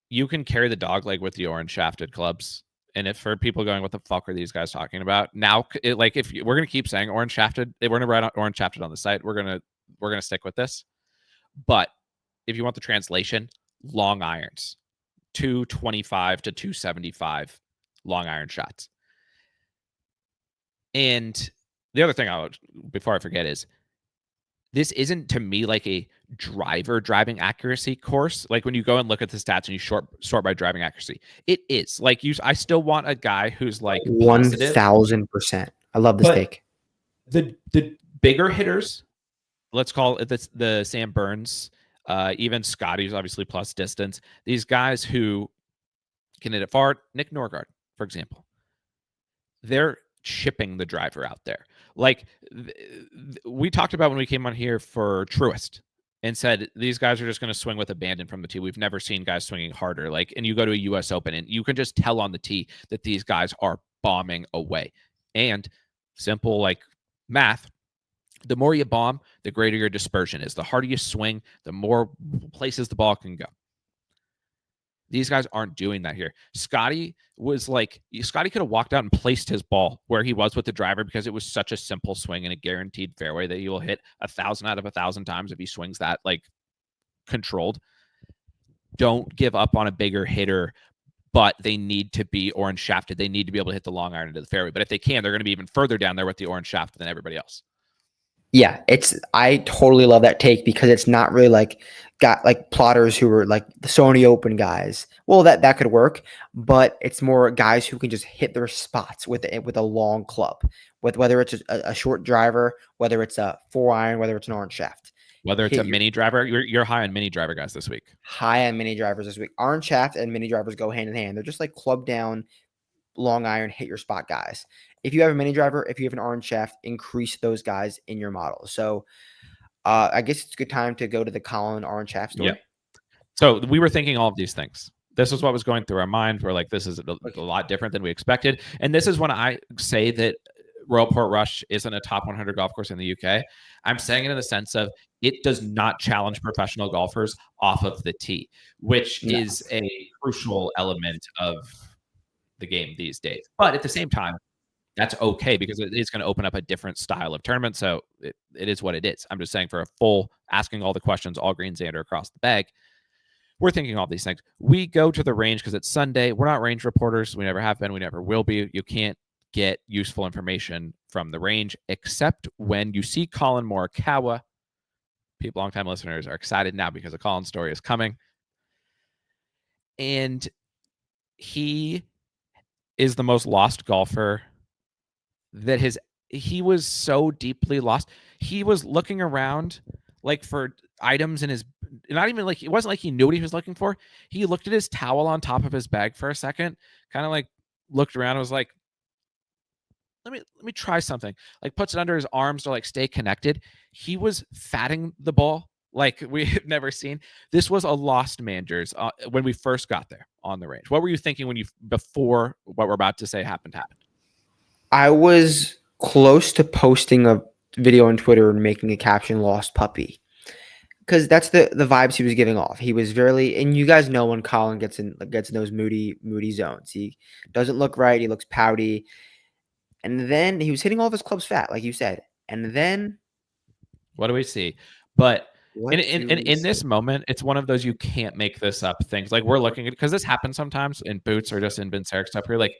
Speaker 1: you can carry the dog leg with the orange shafted clubs. And if for people going, what the fuck are these guys talking about? Now, if we're gonna keep saying orange shafted, we're gonna write orange shafted on the site. We're gonna stick with this. But if you want the translation, long irons, 225 to 275 long iron shots. And the other thing before I forget is this isn't to me like a driver driving accuracy course. Like when you go and look at the stats and you sort by driving accuracy, it is like I still want a guy who's like
Speaker 2: 1000%. I love this take.
Speaker 1: The bigger hitters, let's call it the Sam Burns, even Scotty's obviously plus distance. These guys who can hit it far, Nick Norgard, for example, they're chipping the driver out there. Like we talked about when we came on here for Truist and said these guys are just going to swing with abandon from the tee. We've never seen guys swinging harder. Like, and you go to a U.S. Open and you can just tell on the tee that these guys are bombing away. And simple like math, the more you bomb, the greater your dispersion is. The harder you swing, the more places the ball can go. These guys aren't doing that here. Scotty could have walked out and placed his ball where he was with the driver because it was such a simple swing and a guaranteed fairway that he will hit 1,000 out of 1,000 times if he swings that like controlled. Don't give up on a bigger hitter, but they need to be orange shafted. They need to be able to hit the long iron into the fairway. But if they can, they're going to be even further down there with the orange shaft than everybody else.
Speaker 2: Yeah, I totally love that take because it's not really like got like plotters who are like the Sony Open guys. Well, that could work, but it's more guys who can just hit their spots with a long club, with whether it's a short driver, whether it's a 4-iron, whether it's an orange shaft.
Speaker 1: Whether it's a mini driver, you're high on mini driver guys this week.
Speaker 2: High on mini drivers this week. Orange shaft and mini drivers go hand in hand. They're just like club down, long iron, hit your spot guys. If you have a mini driver, if you have an orange shaft, increase those guys in your model. So I guess it's a good time to go to the Colin orange shaft story.
Speaker 1: Yeah. So we were thinking all of these things. This is what was going through our mind. We're like, this is a lot different than we expected. And this is when I say that Royal Portrush isn't a top 100 golf course in the UK. I'm saying it in the sense of it does not challenge professional golfers off of the tee, which is a crucial element of the game these days. But at the same time, that's okay because it's going to open up a different style of tournament. So it is what it is. I'm just saying for a full asking all the questions, all green Xander across the bag. We're thinking all these things. We go to the range because it's Sunday. We're not range reporters. We never have been. We never will be. You can't get useful information from the range except when you see Colin Morikawa. People, longtime listeners, are excited now because a Colin story is coming. And he is the most lost golfer that he was so deeply lost. He was looking around like for items in his, not even like, it wasn't like he knew what he was looking for. He looked at his towel on top of his bag for a second, kind of like looked around and was like, let me try something. Like puts it under his arms to like stay connected. He was fatting the ball like we've never seen. This was a lost Manders when we first got there on the range. What were you thinking when you before what we're about to say happened?
Speaker 2: I was close to posting a video on Twitter and making a caption "Lost Puppy" because that's the vibes he was giving off. He was very, and you guys know when Colin gets in those moody zones. He doesn't look right. He looks pouty, and then he was hitting all of his clubs fat, like you said. And then
Speaker 1: What do we see? But
Speaker 2: what do we
Speaker 1: in
Speaker 2: see?
Speaker 1: this moment, it's one of those you can't make this up things. Like we're looking at because this happens sometimes in boots or just in Ben Sarek stuff. You're like,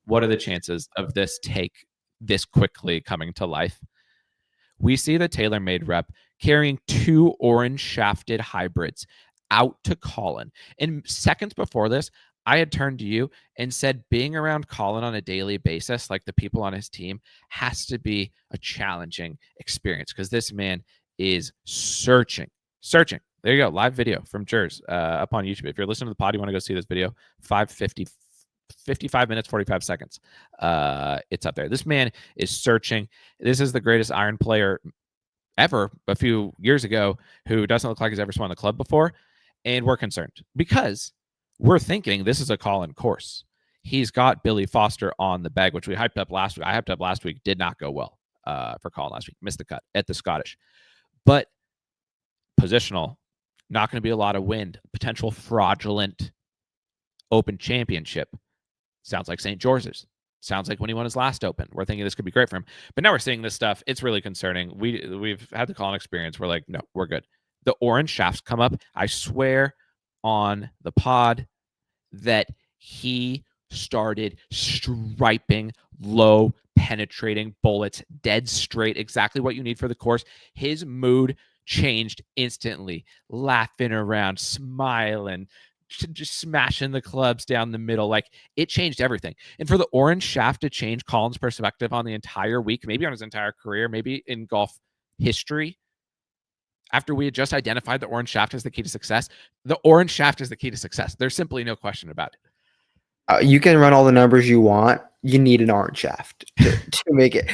Speaker 1: what are the chances of this take this quickly coming to life? We see the TaylorMade rep carrying two orange shafted hybrids out to Colin. And seconds before this, I had turned to you and said being around Colin on a daily basis, like the people on his team, has to be a challenging experience because this man is searching. There you go. Live video from Jers up on YouTube. If you're listening to the pod, you want to go see this video, 55 minutes, 45 seconds. It's up there. This man is searching. This is the greatest iron player ever a few years ago who doesn't look like he's ever swung the club before. And we're concerned because we're thinking this is a Colin course. He's got Billy Foster on the bag, which we hyped up last week. I hyped up last week, did not go well for Colin last week. Missed the cut at the Scottish. But positional, not going to be a lot of wind, potential fraudulent Open Championship. Sounds like St. George's. Sounds like when he won his last Open. We're thinking this could be great for him. But now we're seeing this stuff. It's really concerning. We've had the Colin experience. We're like, no, we're good. The orange shafts come up. I swear on the pod that he started striping low penetrating bullets dead straight, exactly what you need for the course. His mood changed instantly, laughing around, smiling, just smashing the clubs down the middle. Like it changed everything. And for the orange shaft to change Colin's perspective on the entire week, maybe on his entire career, maybe in golf history, after we had just identified the orange shaft as the key to success, the orange shaft is the key to success. There's simply no question about it.
Speaker 2: You can run all the numbers you want. You need an orange shaft to make it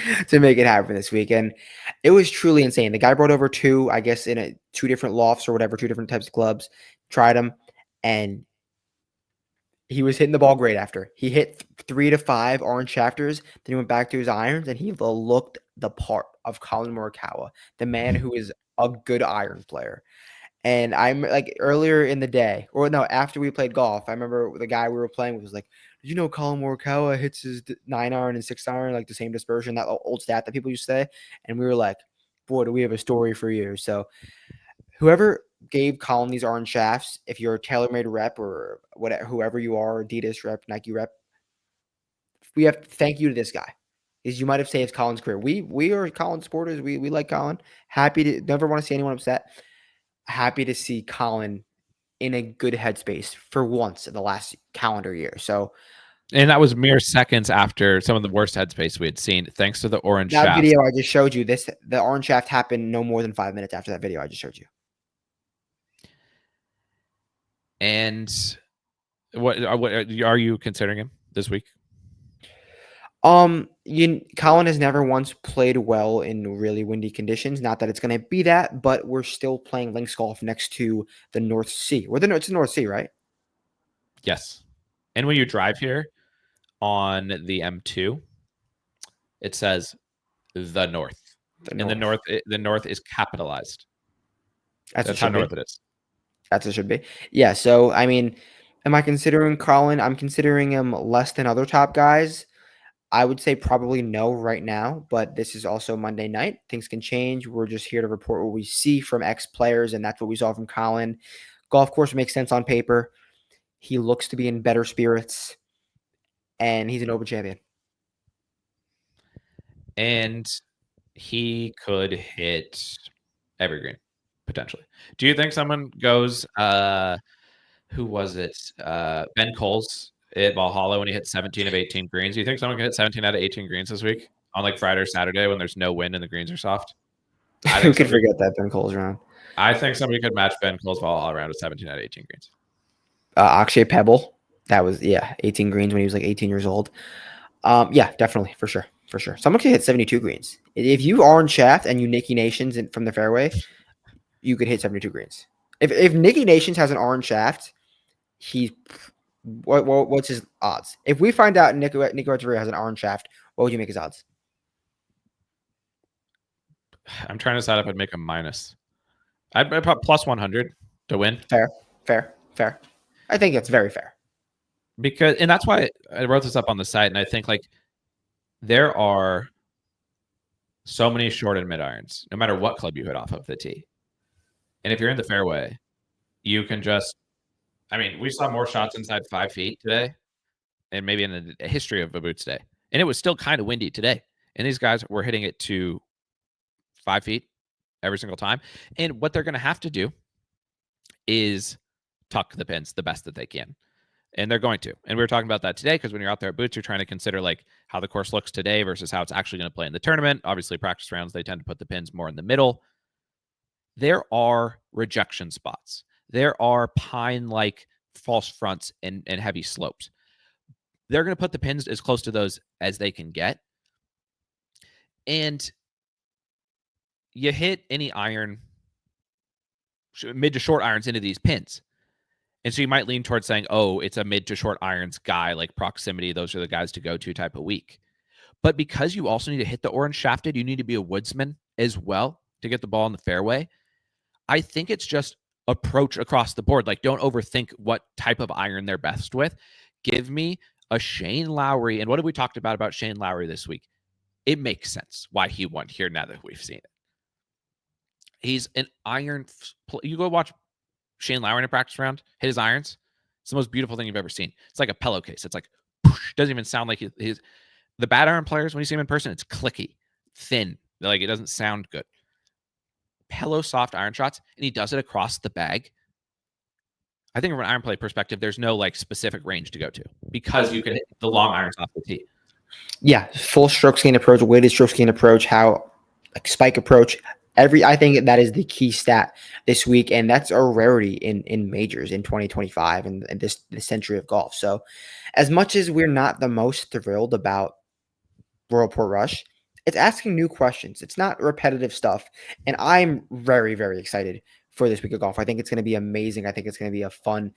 Speaker 2: happen this week, and it was truly insane. The guy brought over two, I guess, in two different lofts or whatever, two different types of clubs. Tried them, and he was hitting the ball great after. He hit 3 to 5 orange shafters. Then he went back to his irons, and he looked the part of Colin Morikawa, the man who is a good iron player. And I'm like earlier in the day, or no, after we played golf, I remember the guy we were playing with was like, "Did you know Colin Morikawa hits his 9 iron and 6 iron like the same dispersion?" That old stat that people used to say. And we were like, "Boy, do we have a story for you!" So whoever gave Colin these orange shafts, if you're a TaylorMade rep or whatever, whoever you are, Adidas rep, Nike rep, we have to thank you to this guy. Because you might have saved Colin's career. We are Colin supporters. We like Colin. Happy to never want to see anyone upset. Happy to see Colin in a good headspace for once in the last calendar year. So
Speaker 1: And that was mere seconds after some of the worst headspace we had seen, thanks to the orange
Speaker 2: that
Speaker 1: shafts.
Speaker 2: video I just showed you, the orange shaft happened no more than 5 minutes after that video I just showed you.
Speaker 1: And what are you considering him this week?
Speaker 2: Colin has never once played well in really windy conditions. Not that it's going to be that, but we're still playing links golf next to the North Sea. It's the North Sea, right?
Speaker 1: Yes. And when you drive here on the M2, it says the North. And the North is capitalized. That's how north it is.
Speaker 2: That's what it should be. Yeah. So, I mean, am I considering Colin? I'm considering him less than other top guys. I would say probably no right now, but this is also Monday night. Things can change. We're just here to report what we see from ex players, and that's what we saw from Colin. Golf course makes sense on paper. He looks to be in better spirits, and he's an Open champion.
Speaker 1: And he could hit every green, potentially. Do you think someone goes, who was it? Ben Coles at Valhalla when he hit 17 of 18 greens. Do you think someone can hit 17 out of 18 greens this week on like Friday or Saturday when there's no wind and the greens are soft?
Speaker 2: Who could forget that Ben Coles round?
Speaker 1: I think somebody could match Ben Coles Valhalla round with 17 out of 18 greens.
Speaker 2: Akshay Pebble. That was 18 greens when he was like 18 years old. Yeah, definitely, for sure. Someone could hit 72 greens. If you orange shaft and you Nicky Nations from the fairway, you could hit 72 greens. If Nicky Nations has an orange shaft, he's what's his odds? If we find out Nico Renteria has an orange shaft, what would you make his odds?
Speaker 1: I'm trying to decide if I'd make a minus. I'd put plus 100 to win.
Speaker 2: Fair. I think it's very fair.
Speaker 1: And that's why I wrote this up on the site, and I think like there are so many short and mid irons, no matter what club you hit off of the tee. And if you're in the fairway, you can just, I mean, we saw more shots inside 5 feet today, and maybe in the history of a Boots Day. And it was still kind of windy today. And these guys were hitting it to 5 feet every single time. And what they're going to have to do is tuck the pins the best that they can. And they're going to. And we were talking about that today because when you're out there at Boots, you're trying to consider like how the course looks today versus how it's actually going to play in the tournament. Obviously, practice rounds, they tend to put the pins more in the middle. There are rejection spots. There are pine-like false fronts and heavy slopes. They're going to put the pins as close to those as they can get. And you hit any iron, mid to short irons into these pins. And so you might lean towards saying, oh, it's a mid to short irons guy, like proximity. Those are the guys to go to type of week. But because you also need to hit the orange shafted, you need to be a woodsman as well to get the ball in the fairway. I think it's just approach across the board. Like, don't overthink what type of iron they're best with. Give me a Shane Lowry. And what have we talked about Shane Lowry this week? It makes sense why he won here now that we've seen it. He's an iron. You go watch Shane Lowry in a practice round, hit his irons. It's the most beautiful thing you've ever seen. It's like a pillowcase. It's like, whoosh, doesn't even sound like he's the bad iron players. When you see him in person, it's clicky, thin. Like, it doesn't sound good. Pillow soft iron shots, and he does it across the bag. I think from an iron play perspective, there's no like specific range to go to because you can hit the long irons off the tee.
Speaker 2: Yeah, full stroke gain approach, weighted stroke gain approach, how like spike approach. I think that is the key stat this week, and that's a rarity in majors in 2025 and this century of golf. So, as much as we're not the most thrilled about Royal Portrush, it's asking new questions. It's not repetitive stuff, and I'm very, very excited for this week of golf. I think it's going to be amazing. I think it's going to be a fun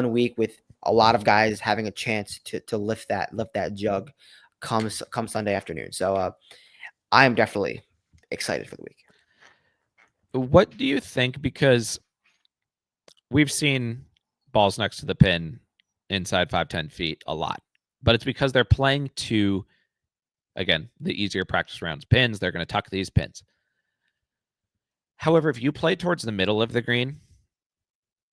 Speaker 2: week with a lot of guys having a chance to lift that jug come Sunday afternoon. So, I'm definitely excited for the week.
Speaker 1: What do you think? Because we've seen balls next to the pin inside 5-10 feet a lot, but it's because they're playing to, again, the easier practice rounds pins. They're going to tuck these pins. However, if you play towards the middle of the green,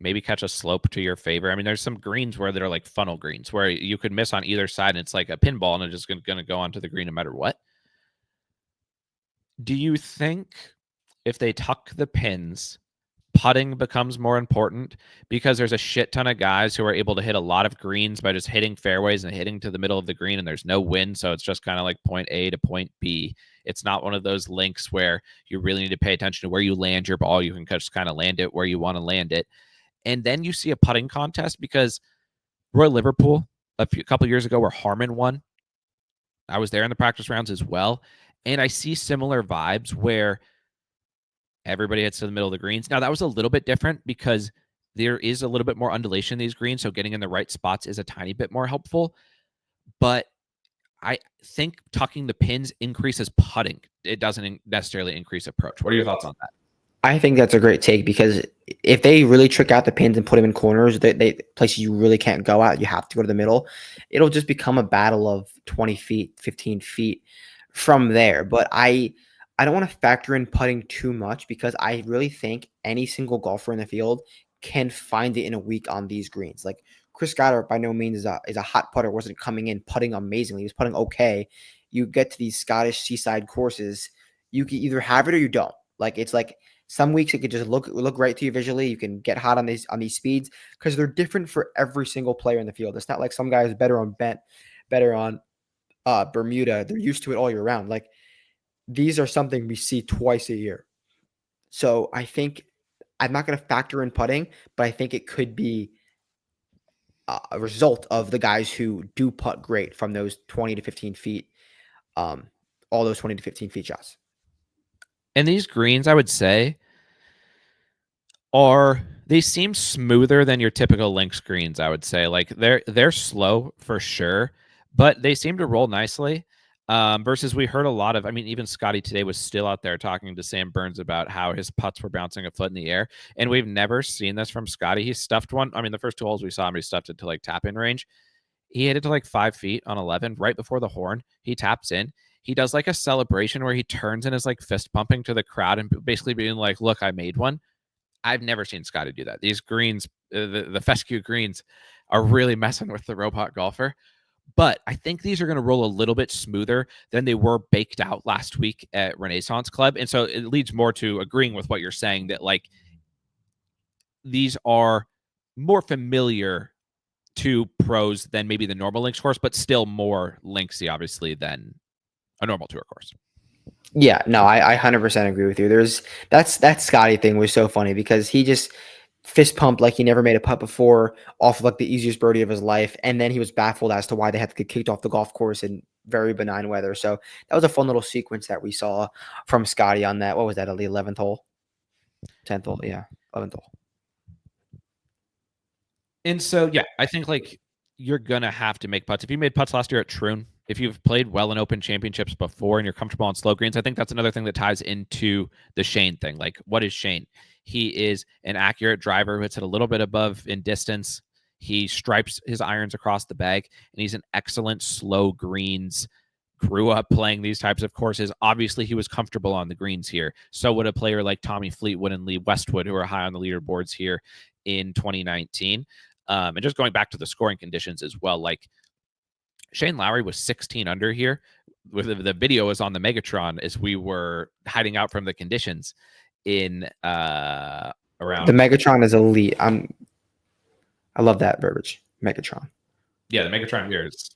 Speaker 1: maybe catch a slope to your favor. I mean, there's some greens where they're like funnel greens where you could miss on either side and it's like a pinball and it's just going to go onto the green no matter what. Do you think if they tuck the pins, putting becomes more important because there's a shit ton of guys who are able to hit a lot of greens by just hitting fairways and hitting to the middle of the green and there's no wind. So it's just kind of like point A to point B. It's not one of those links where you really need to pay attention to where you land your ball. You can just kind of land it where you want to land it. And then you see a putting contest because Roy Liverpool a couple years ago where Harmon won. I was there in the practice rounds as well. And I see similar vibes where everybody hits to the middle of the greens. Now, that was a little bit different because there is a little bit more undulation in these greens, so getting in the right spots is a tiny bit more helpful. But I think tucking the pins increases putting. It doesn't necessarily increase approach. What are your thoughts on that?
Speaker 2: I think that's a great take because if they really trick out the pins and put them in corners, they places you really can't go out, you have to go to the middle. It'll just become a battle of 20 feet, 15 feet from there. But I don't want to factor in putting too much because I really think any single golfer in the field can find it in a week on these greens. Like Chris Goddard by no means is a hot putter, wasn't coming in putting amazingly. He was putting okay. You get to these Scottish seaside courses, you can either have it or you don't. Like it's like some weeks it could just look right to you visually. You can get hot on these speeds because they're different for every single player in the field. It's not like some guys better on bent, better on Bermuda. They're used to it all year round. Like these are something we see twice a year. So I think I'm not going to factor in putting, but I think it could be a result of the guys who do putt great from those 20 to 15 feet, all those 20 to 15 feet shots.
Speaker 1: And these greens, I would say, are they seem smoother than your typical links greens, I would say. Like they're slow for sure, but they seem to roll nicely. Versus we heard a lot of, I mean, even Scotty today was still out there talking to Sam Burns about how his putts were bouncing a foot in the air. And we've never seen this from Scotty. He stuffed one. I mean, the first 2 holes we saw him, he stuffed it to like tap in range. He hit it to like 5 feet on 11 right before the horn. He taps in. He does like a celebration where he turns and is like fist pumping to the crowd and basically being like, look, I made one. I've never seen Scotty do that. These greens, the fescue greens, are really messing with the robot golfer. But I think these are going to roll a little bit smoother than they were baked out last week at Renaissance Club. And so it leads more to agreeing with what you're saying, that like these are more familiar to pros than maybe the normal links course, but still more linksy, obviously, than a normal tour course.
Speaker 2: Yeah, no, I 100% agree with you. That Scotty thing was so funny because he just fist pumped like he never made a putt before off of like the easiest birdie of his life, and then he was baffled as to why they had to get kicked off the golf course in very benign weather. So that was a fun little sequence that we saw from Scotty on that. What was that? The 11th hole, 10th hole, yeah, 11th hole.
Speaker 1: And so, yeah, I think like you're gonna have to make putts. If you made putts last year at Troon, if you've played well in Open Championships before and you're comfortable on slow greens, I think that's another thing that ties into the Shane thing. Like, what is Shane? He is an accurate driver who hits it a little bit above in distance. He stripes his irons across the bag, and he's an excellent slow greens. Grew up playing these types of courses. Obviously, he was comfortable on the greens here. So would a player like Tommy Fleetwood and Lee Westwood, who are high on the leaderboards here in 2019. And just going back to the scoring conditions as well, like Shane Lowry was 16 under here. With the video was on the Megatron as we were hiding out from the conditions in around
Speaker 2: The Megatron is elite. I love that verbiage, Megatron.
Speaker 1: Yeah, the Megatron here is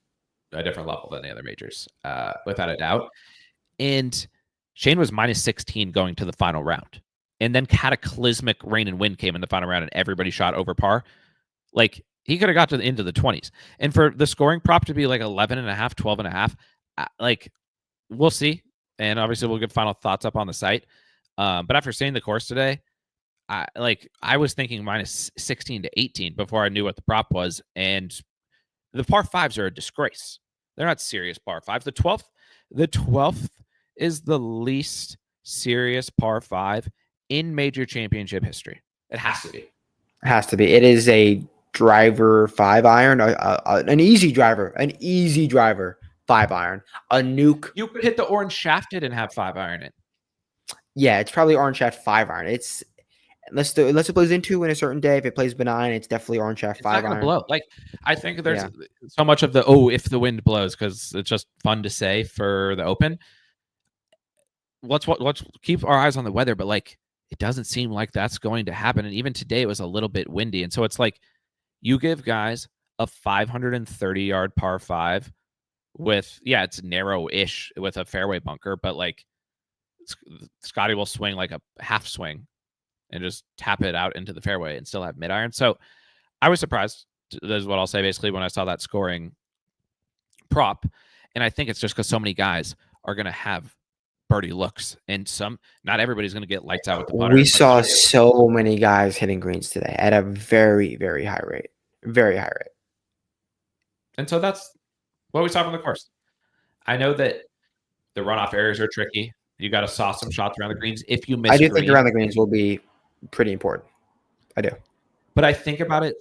Speaker 1: a different level than the other majors, without a doubt. And Shane was minus 16 going to the final round. And then cataclysmic rain and wind came in the final round and everybody shot over par. Like he could have got to into the 20s. And for the scoring prop to be like 11 and a half, 12 and a half, like we'll see. And obviously we'll get final thoughts up on the site. But after seeing the course today, I was thinking minus 16 to 18 before I knew what the prop was. And the par fives are a disgrace. They're not serious par fives. The 12th is the least serious par five in major championship history. It has to be.
Speaker 2: It has to be. It is a driver 5-iron, an easy driver 5-iron, a nuke.
Speaker 1: You could hit the orange shafted and have 5-iron it.
Speaker 2: Yeah, it's probably orange shaft 5-iron. It's unless it plays into in a certain day. If it plays benign, it's definitely orange shaft 5-iron.
Speaker 1: Blow. Like I think there's so much of the if the wind blows because it's just fun to say for the Open. Let's keep our eyes on the weather, but like it doesn't seem like that's going to happen. And even today it was a little bit windy, and so it's like you give guys a 530-yard par five with it's narrow-ish with a fairway bunker, but like Scotty will swing like a half swing and just tap it out into the fairway and still have mid iron. So I was surprised, is what I'll say basically, when I saw that scoring prop. And I think it's just because so many guys are going to have birdie looks, and not everybody's going to get lights out with the putter.
Speaker 2: We saw so many guys hitting greens today at a very, very high rate. Very high rate.
Speaker 1: And so that's what we saw from the course. I know that the runoff areas are tricky. You got to saw some shots around the greens. If you miss,
Speaker 2: I do think around the greens will be pretty important. I do.
Speaker 1: But I think about it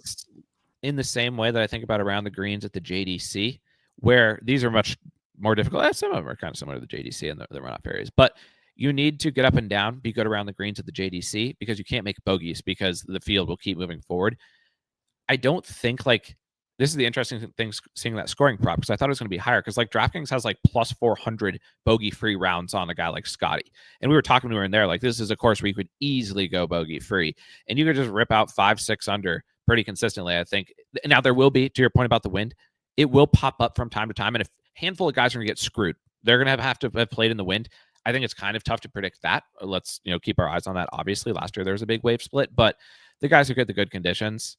Speaker 1: in the same way that I think about around the greens at the JDC, where these are much more difficult. Some of them are kind of similar to the JDC and the runoff areas. But you need to get up and down, be good around the greens at the JDC, because you can't make bogeys because the field will keep moving forward. I don't think like this is the interesting thing seeing that scoring prop, because I thought it was going to be higher, because like DraftKings has like plus 400 bogey free rounds on a guy like Scotty. And we were talking to her in there, like this is a course where you could easily go bogey free and you could just rip out 5-6 under pretty consistently. I think now there will be, to your point about the wind, it will pop up from time to time. And if a handful of guys are going to get screwed, they're going to have to have played in the wind. I think it's kind of tough to predict that. Let's keep our eyes on that. Obviously last year there was a big wave split, but the guys who get the good conditions,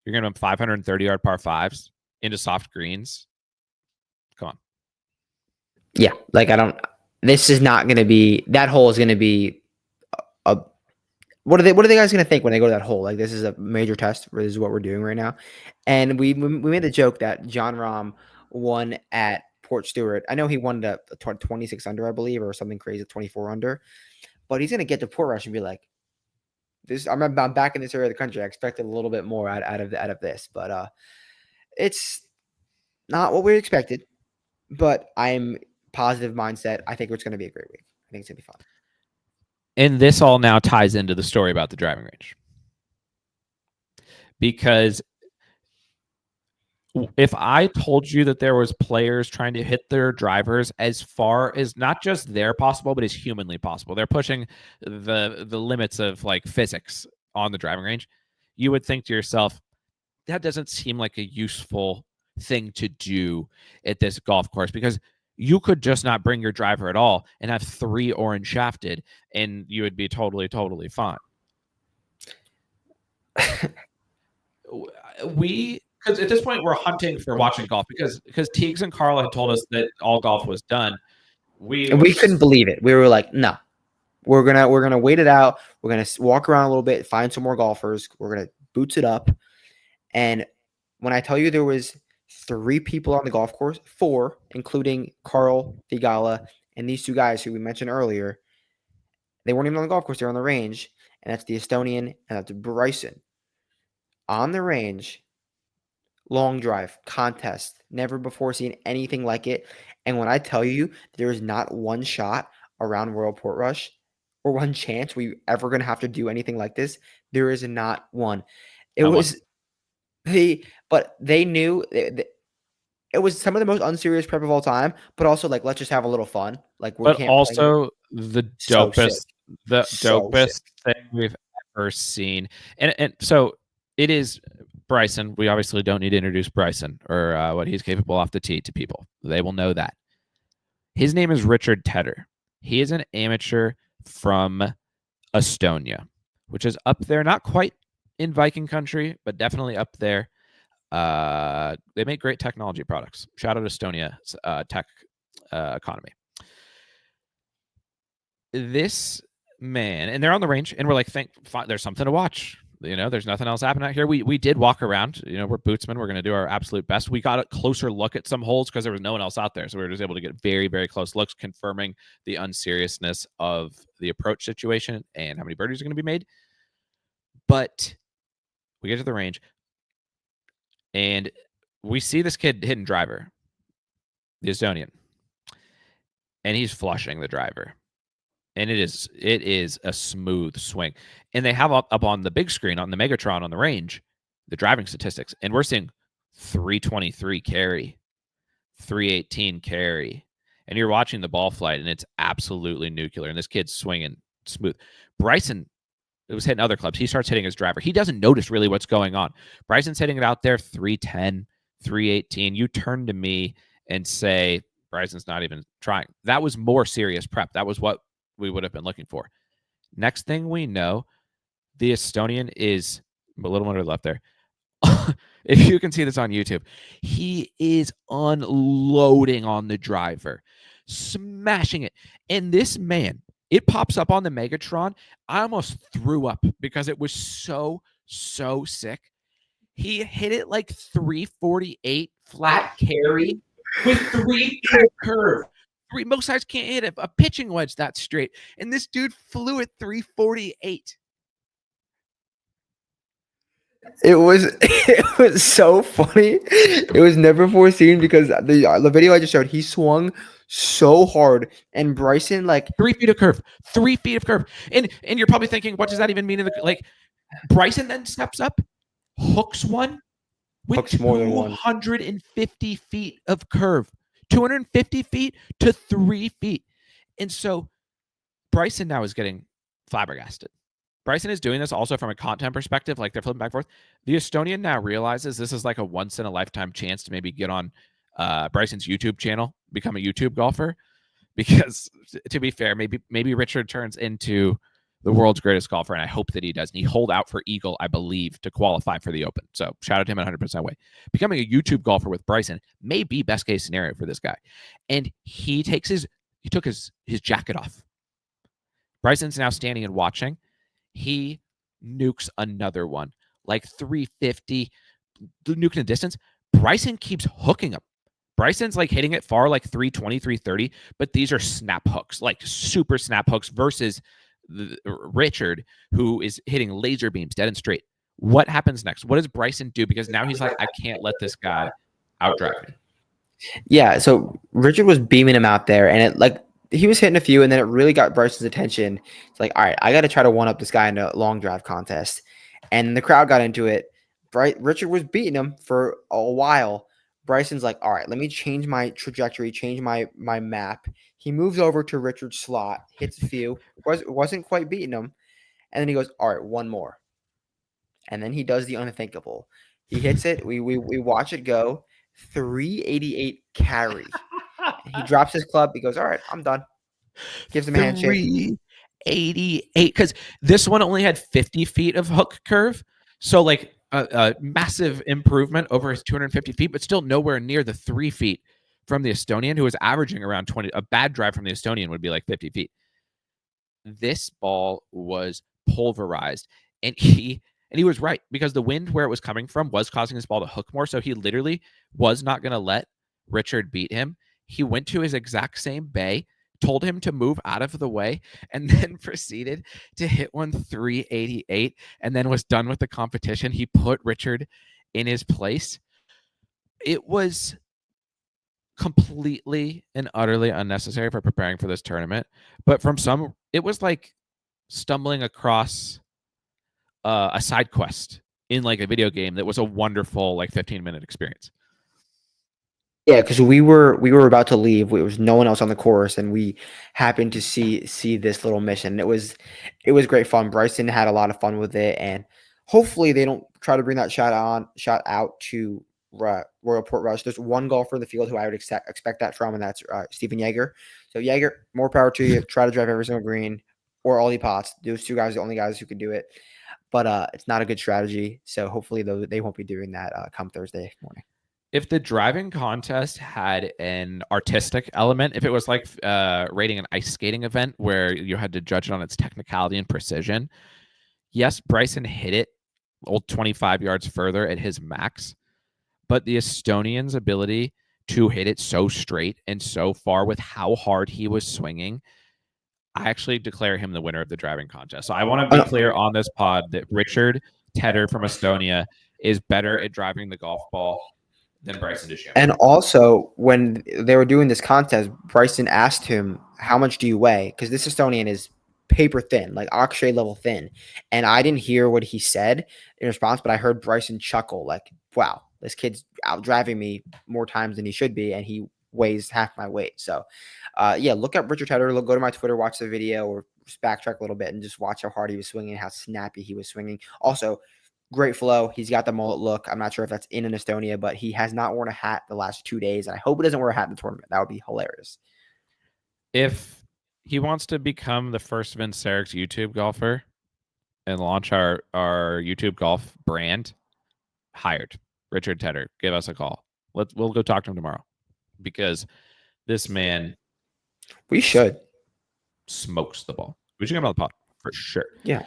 Speaker 1: you're going to have 530-yard par fives into soft greens. Come on.
Speaker 2: Yeah, like this is not going to be, that hole is going to be what are they guys gonna think when they go to that hole? Like, this is a major test. This is what we're doing right now. And we made the joke that John Rahm won at Port Stewart. I know he won the 26 under, I believe, or something crazy, 24 under. But he's gonna get to Portrush and be like, "This, I'm back in this area of the country. I expected a little bit more out of this, but it's not what we expected." But I'm positive mindset. I think it's gonna be a great week. I think it's gonna be fun.
Speaker 1: And this all now ties into the story about the driving range. Because if I told you that there was players trying to hit their drivers as far as not just they're possible, but as humanly possible, they're pushing the limits of like physics on the driving range, you would think to yourself, that doesn't seem like a useful thing to do at this golf course, because you could just not bring your driver at all and have 3 orange shafted and you would be totally fine. We because at this point we're hunting for watching golf, because Teagues and Carl had told us that all golf was done. We
Speaker 2: And
Speaker 1: were
Speaker 2: we couldn't believe it. We were like, no, we're gonna wait it out. We're gonna walk around a little bit, find some more golfers. We're gonna boots it up. And when I tell you there was 3 people on the golf course, 4, including Carl Figala and these 2 guys who we mentioned earlier, they weren't even on the golf course; they were on the range. And that's the Estonian and that's Bryson on the range. Long drive contest. Never before seen anything like it. And when I tell you there is not one shot around Royal Portrush or one chance we ever gonna have to do anything like this, there is not one. It
Speaker 1: not one.
Speaker 2: was but they knew it was some of the most unserious prep of all time, but also like let's just have a little fun. Like we
Speaker 1: But
Speaker 2: can't play here.
Speaker 1: also the
Speaker 2: So sick. So sick.
Speaker 1: dopest thing we've ever seen. And so it is Bryson. We obviously don't need to introduce Bryson or what he's capable off the tee to people. They will know that. His name is Richard Tedder. He is an amateur from Estonia, which is up there, not quite in Viking country, but definitely up there. They make great technology products. Shout out Estonia's tech economy. This man, and they're on the range, and we're like, there's something to watch. There's nothing else happening out here. We did walk around. We're bootsmen. We're going to do our absolute best. We got a closer look at some holes because there was no one else out there. So we were just able to get very, very close looks, confirming the unseriousness of the approach situation and how many birdies are going to be made. But we get to the range, and we see this kid hitting driver, the Estonian, and he's flushing the driver. And it is a smooth swing. And they have up on the big screen on the Megatron on the range the driving statistics, and we're seeing 323 carry, 318 carry, and you're watching the ball flight, and it's absolutely nuclear. And this kid's swinging smooth. Bryson was hitting other clubs. He starts hitting his driver. He doesn't notice really what's going on. Bryson's hitting it out there 310, 318. You turn to me and say Bryson's not even trying. That was more serious prep. That was what we would have been looking for. Next thing we know, the Estonian is a little under left there. If you can see this on YouTube, he is unloading on the driver, smashing it. And this man, it pops up on the Megatron. I almost threw up because it was so sick. He hit it like 348 flat carry with 3 curve. Most guys can't hit a pitching wedge that straight. And this dude flew at 348.
Speaker 2: It was so funny. It was never foreseen because the video I just showed, he swung so hard, and Bryson like
Speaker 1: 3 feet of curve, 3 feet of curve, and you're probably thinking, what does that even mean? Bryson then steps up, hooks one with
Speaker 2: hooks more than one.
Speaker 1: 250 feet of curve, 250 feet to 3 feet, and so Bryson now is getting flabbergasted. Bryson is doing this also from a content perspective, like they're flipping back and forth. The Estonian now realizes this is like a once in a lifetime chance to maybe get on Bryson's YouTube channel, become a YouTube golfer. Because to be fair, maybe Richard turns into the world's greatest golfer, and I hope that he does. And he holed out for Eagle, I believe, to qualify for the Open. So shout out to him in 100% way. Becoming a YouTube golfer with Bryson may be best case scenario for this guy. And he took his jacket off. Bryson's now standing and watching. He nukes another one, like 350, nuking a distance. Bryson keeps hooking him. Bryson's like hitting it far, like 320, 330, but these are snap hooks, like super snap hooks versus Richard, who is hitting laser beams dead and straight. What happens next? What does Bryson do? Because now he's like, I can't let this guy outdrive me.
Speaker 2: Yeah, so Richard was beaming him out there, and it like he was hitting a few, and then it really got Bryson's attention. It's like, all right, I got to try to one up this guy in a long drive contest, and the crowd got into it. Richard was beating him for a while. Bryson's like, all right, let me change my trajectory, change my map. He moves over to Richard's slot, hits a few, wasn't quite beating him, and then he goes, all right, one more, and then he does the unthinkable. He hits it. We watch it go. 388 carry. He drops his club. He goes, all right, I'm done. Gives him a handshake.
Speaker 1: 388. Because this one only had 50 feet of hook curve. So, like, a massive improvement over his 250 feet, but still nowhere near the 3 feet from the Estonian, who was averaging around 20. A bad drive from the Estonian would be like 50 feet. This ball was pulverized. And he was right, because the wind where it was coming from was causing his ball to hook more. So he literally was not going to let Richard beat him. He went to his exact same bay, told him to move out of the way, and then proceeded to hit one 388, and then was done with the competition. He put Richard in his place. It was completely and utterly unnecessary for preparing for this tournament. But from some, it was like stumbling across a side quest in like a video game that was a wonderful like 15-minute experience.
Speaker 2: Yeah, because we were about to leave. There was no one else on the course, and we happened to see this little mission. It was great fun. Bryson had a lot of fun with it, and hopefully they don't try to bring that shot out to Royal Portrush. There's one golfer in the field who I would expect that from, and that's Stephen Yeager. So Yeager, more power to you. Try to drive every single green or Ollie Potts. Those two guys are the only guys who can do it. But it's not a good strategy. So hopefully they won't be doing that come Thursday morning.
Speaker 1: If the driving contest had an artistic element, if it was like rating an ice skating event where you had to judge it on its technicality and precision, yes, Bryson hit it 25 yards further at his max, but the Estonian's ability to hit it so straight and so far with how hard he was swinging, I actually declare him the winner of the driving contest. So I want to be clear on this pod that Richard Tedder from Estonia is better at driving the golf ball than Bryson DeChambeau.
Speaker 2: And also, when they were doing this contest, Bryson asked him, "How much do you weigh?" Because this Estonian is paper thin, like Akshay level thin. And I didn't hear what he said in response, but I heard Bryson chuckle, like, "Wow, this kid's out driving me more times than he should be, and he weighs half my weight." So, yeah, look up Richard Tedder. Go to my Twitter, watch the video, or just backtrack a little bit and just watch how hard he was swinging, how snappy he was swinging. Also, great flow. He's got the mullet look. I'm not sure if that's in Estonia, but he has not worn a hat the last 2 days. And I hope he doesn't wear a hat in the tournament. That would be hilarious.
Speaker 1: If he wants to become the first Vince Sarik's YouTube golfer and launch our YouTube golf brand, hired. Richard Tedder. Give us a call. We'll go talk to him tomorrow, because this man,
Speaker 2: we should,
Speaker 1: smokes the ball. We should get him on the pod for sure.
Speaker 2: Yeah.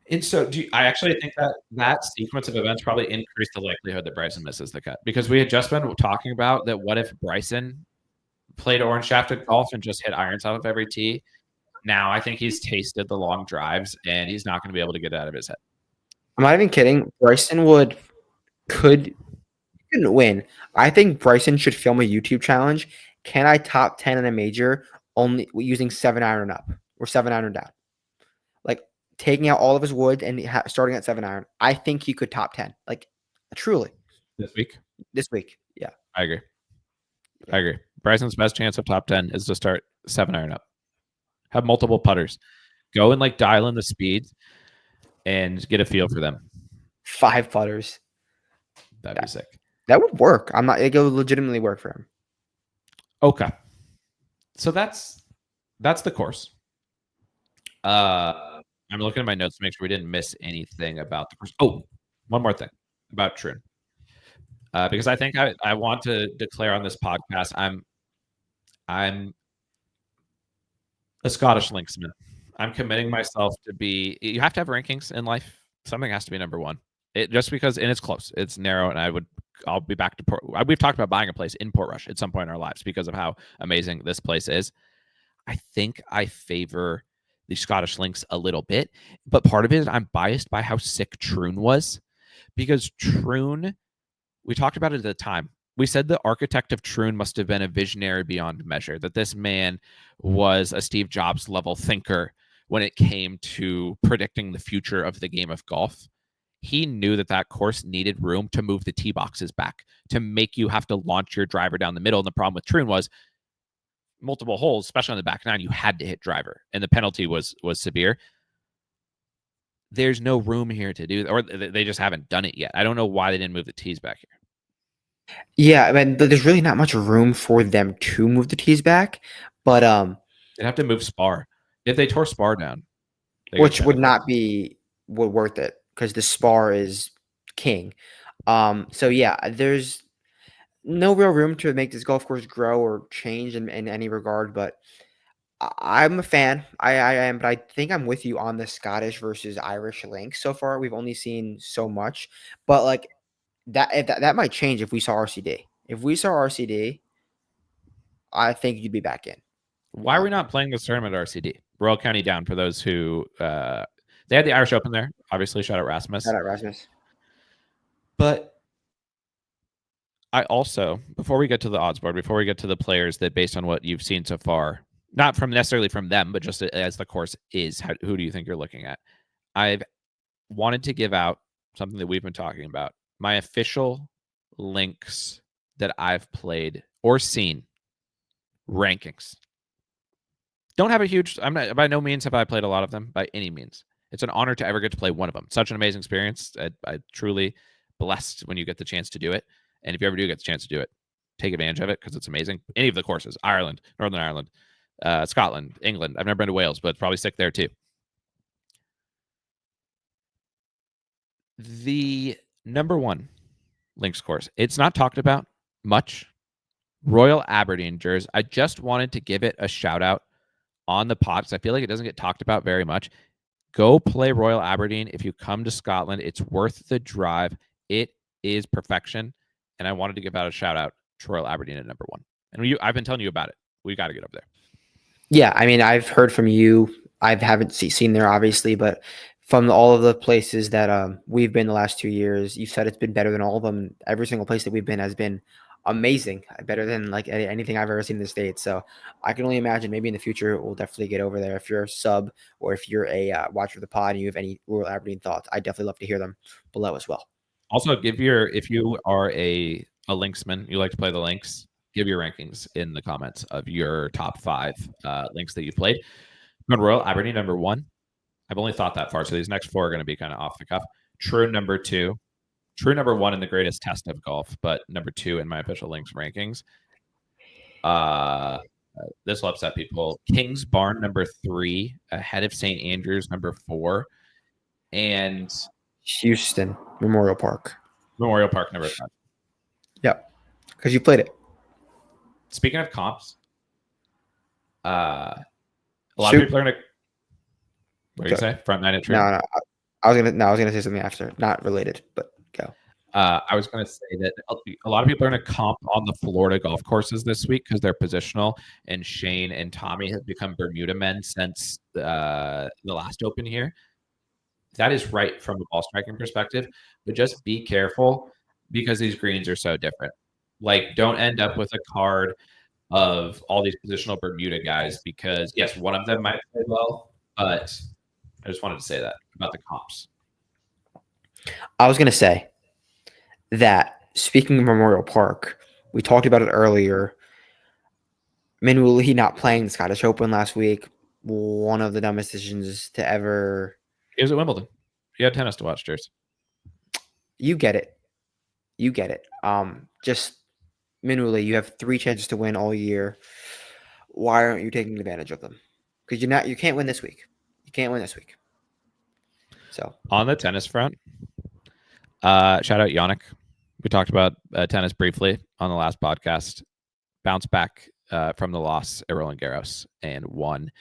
Speaker 1: And so I actually think that sequence of events probably increased the likelihood that Bryson misses the cut, because we had just been talking about that. What if Bryson played orange shafted golf and just hit irons off of every tee? Now I think he's tasted the long drives, and he's not going to be able to get it out of his head.
Speaker 2: I'm not even kidding. Bryson couldn't win. I think Bryson should film a YouTube challenge. Can I top 10 in a major only using 7-iron up or 7-iron down? Like, taking out all of his wood and starting at 7-iron. I think he could top 10. Like, truly.
Speaker 1: This week.
Speaker 2: Yeah.
Speaker 1: I agree. Bryson's best chance of top 10 is to start 7-iron up. Have multiple putters. Go and like dial in the speeds and get a feel for them.
Speaker 2: 5 putters.
Speaker 1: That'd be sick.
Speaker 2: That would work. It would legitimately work for him.
Speaker 1: Okay. So that's the course. I'm looking at my notes to make sure we didn't miss anything about the course. Oh, one more thing about Troon. Because I think I want to declare on this podcast I'm a Scottish linksman. I'm committing myself to be. You have to have rankings in life. Something has to be number one. Just because, and it's close, it's narrow, and I'll be back to Port. We've talked about buying a place in Portrush at some point in our lives because of how amazing this place is. I think I favor the Scottish Lynx a little bit, but part of it is I'm biased by how sick Troon was, because Troon, we talked about it at the time. We said the architect of Troon must have been a visionary beyond measure, that this man was a Steve Jobs level thinker when it came to predicting the future of the game of golf. He knew that that course needed room to move the tee boxes back, to make you have to launch your driver down the middle. And the problem with Troon was multiple holes, especially on the back nine, you had to hit driver, and the penalty was severe. There's no room here to do, or they just haven't done it yet. I don't know why they didn't move the tees back here.
Speaker 2: Yeah, I mean, there's really not much room for them to move the tees back, but
Speaker 1: They'd have to move spar. If they tore spar down, they
Speaker 2: which would
Speaker 1: benefit.
Speaker 2: not be worth it because the spar is king. So yeah, there's no real room to make this golf course grow or change in any regard, but I'm a fan. I am, but I think I'm with you on the Scottish versus Irish link. So far, we've only seen so much, but like that might change if we saw RCD. If we saw RCD, I think you'd be back in.
Speaker 1: Why are we not playing this tournament at RCD? Royal County Down, for those who they had the Irish Open there. Obviously, shout out Rasmus.
Speaker 2: Shout out Rasmus.
Speaker 1: But I also, before we get to the odds board, before we get to the players that, based on what you've seen so far, not from necessarily from them, but just as the course is, who do you think you're looking at? I've wanted to give out something that we've been talking about. My official links that I've played or seen rankings. Don't have a huge, I'm not, by no means have I played a lot of them, by any means. It's an honor to ever get to play one of them. Such an amazing experience. I truly blessed when you get the chance to do it. And if you ever do get the chance to do it, take advantage of it because it's amazing. Any of the courses, Ireland, Northern Ireland, Scotland, England. I've never been to Wales, but probably sick there too. The number one links course, it's not talked about much. Royal Aberdeen, Jers. I just wanted to give it a shout out on the pod because I feel like it doesn't get talked about very much. Go play Royal Aberdeen. If you come to Scotland, it's worth the drive. It is perfection. And I wanted to give out a shout out to Royal Aberdeen at number one. And I've been telling you about it. We got to get up there.
Speaker 2: Yeah, I mean, I've heard from you. I haven't seen there, obviously, but from all of the places that we've been the last 2 years, you've said it's been better than all of them. Every single place that we've been has been amazing, better than like anything I've ever seen in the States. So I can only imagine maybe in the future we'll definitely get over there. If you're a sub or if you're a watcher of the pod and you have any Royal Aberdeen thoughts, I'd definitely love to hear them below as well.
Speaker 1: Also, if you are a linksman, you like to play the links, give your rankings in the comments of your top 5 links that you played. Royal Aberdeen number 1. I've only thought that far, so these next 4 are going to be kind of off the cuff. True number 2. True number 1 in the greatest test of golf, but number 2 in my official links rankings. This will upset people. Kings Barn number 3, ahead of St. Andrews number 4, and
Speaker 2: Houston Memorial Park.
Speaker 1: Memorial Park number 5.
Speaker 2: Yep, because you played it.
Speaker 1: Speaking of comps, a lot of people are gonna. What do you say? Front 9 at True?
Speaker 2: No, I was gonna say something after, not related, but go.
Speaker 1: I was going to say that a lot of people are going to comp on the Florida golf courses this week because they're positional, and Shane and Tommy have become Bermuda men since the last Open here. That is right from a ball striking perspective, but just be careful because these greens are so different. Like, don't end up with a card of all these positional Bermuda guys because, yes, one of them might play well, but I just wanted to say that about the comps.
Speaker 2: I was going to say that, speaking of Memorial Park, we talked about it earlier. Minwoo Lee not playing the Scottish Open last week, one of the dumbest decisions to ever.
Speaker 1: It was at Wimbledon. You had tennis to watch, Jers.
Speaker 2: You get it. Just Minwoo Lee, you have 3 chances to win all year. Why aren't you taking advantage of them? Because you can't win this week. So
Speaker 1: on the tennis front, shout out Yannick. We talked about tennis briefly on the last podcast. Bounced back from the loss at Roland Garros and won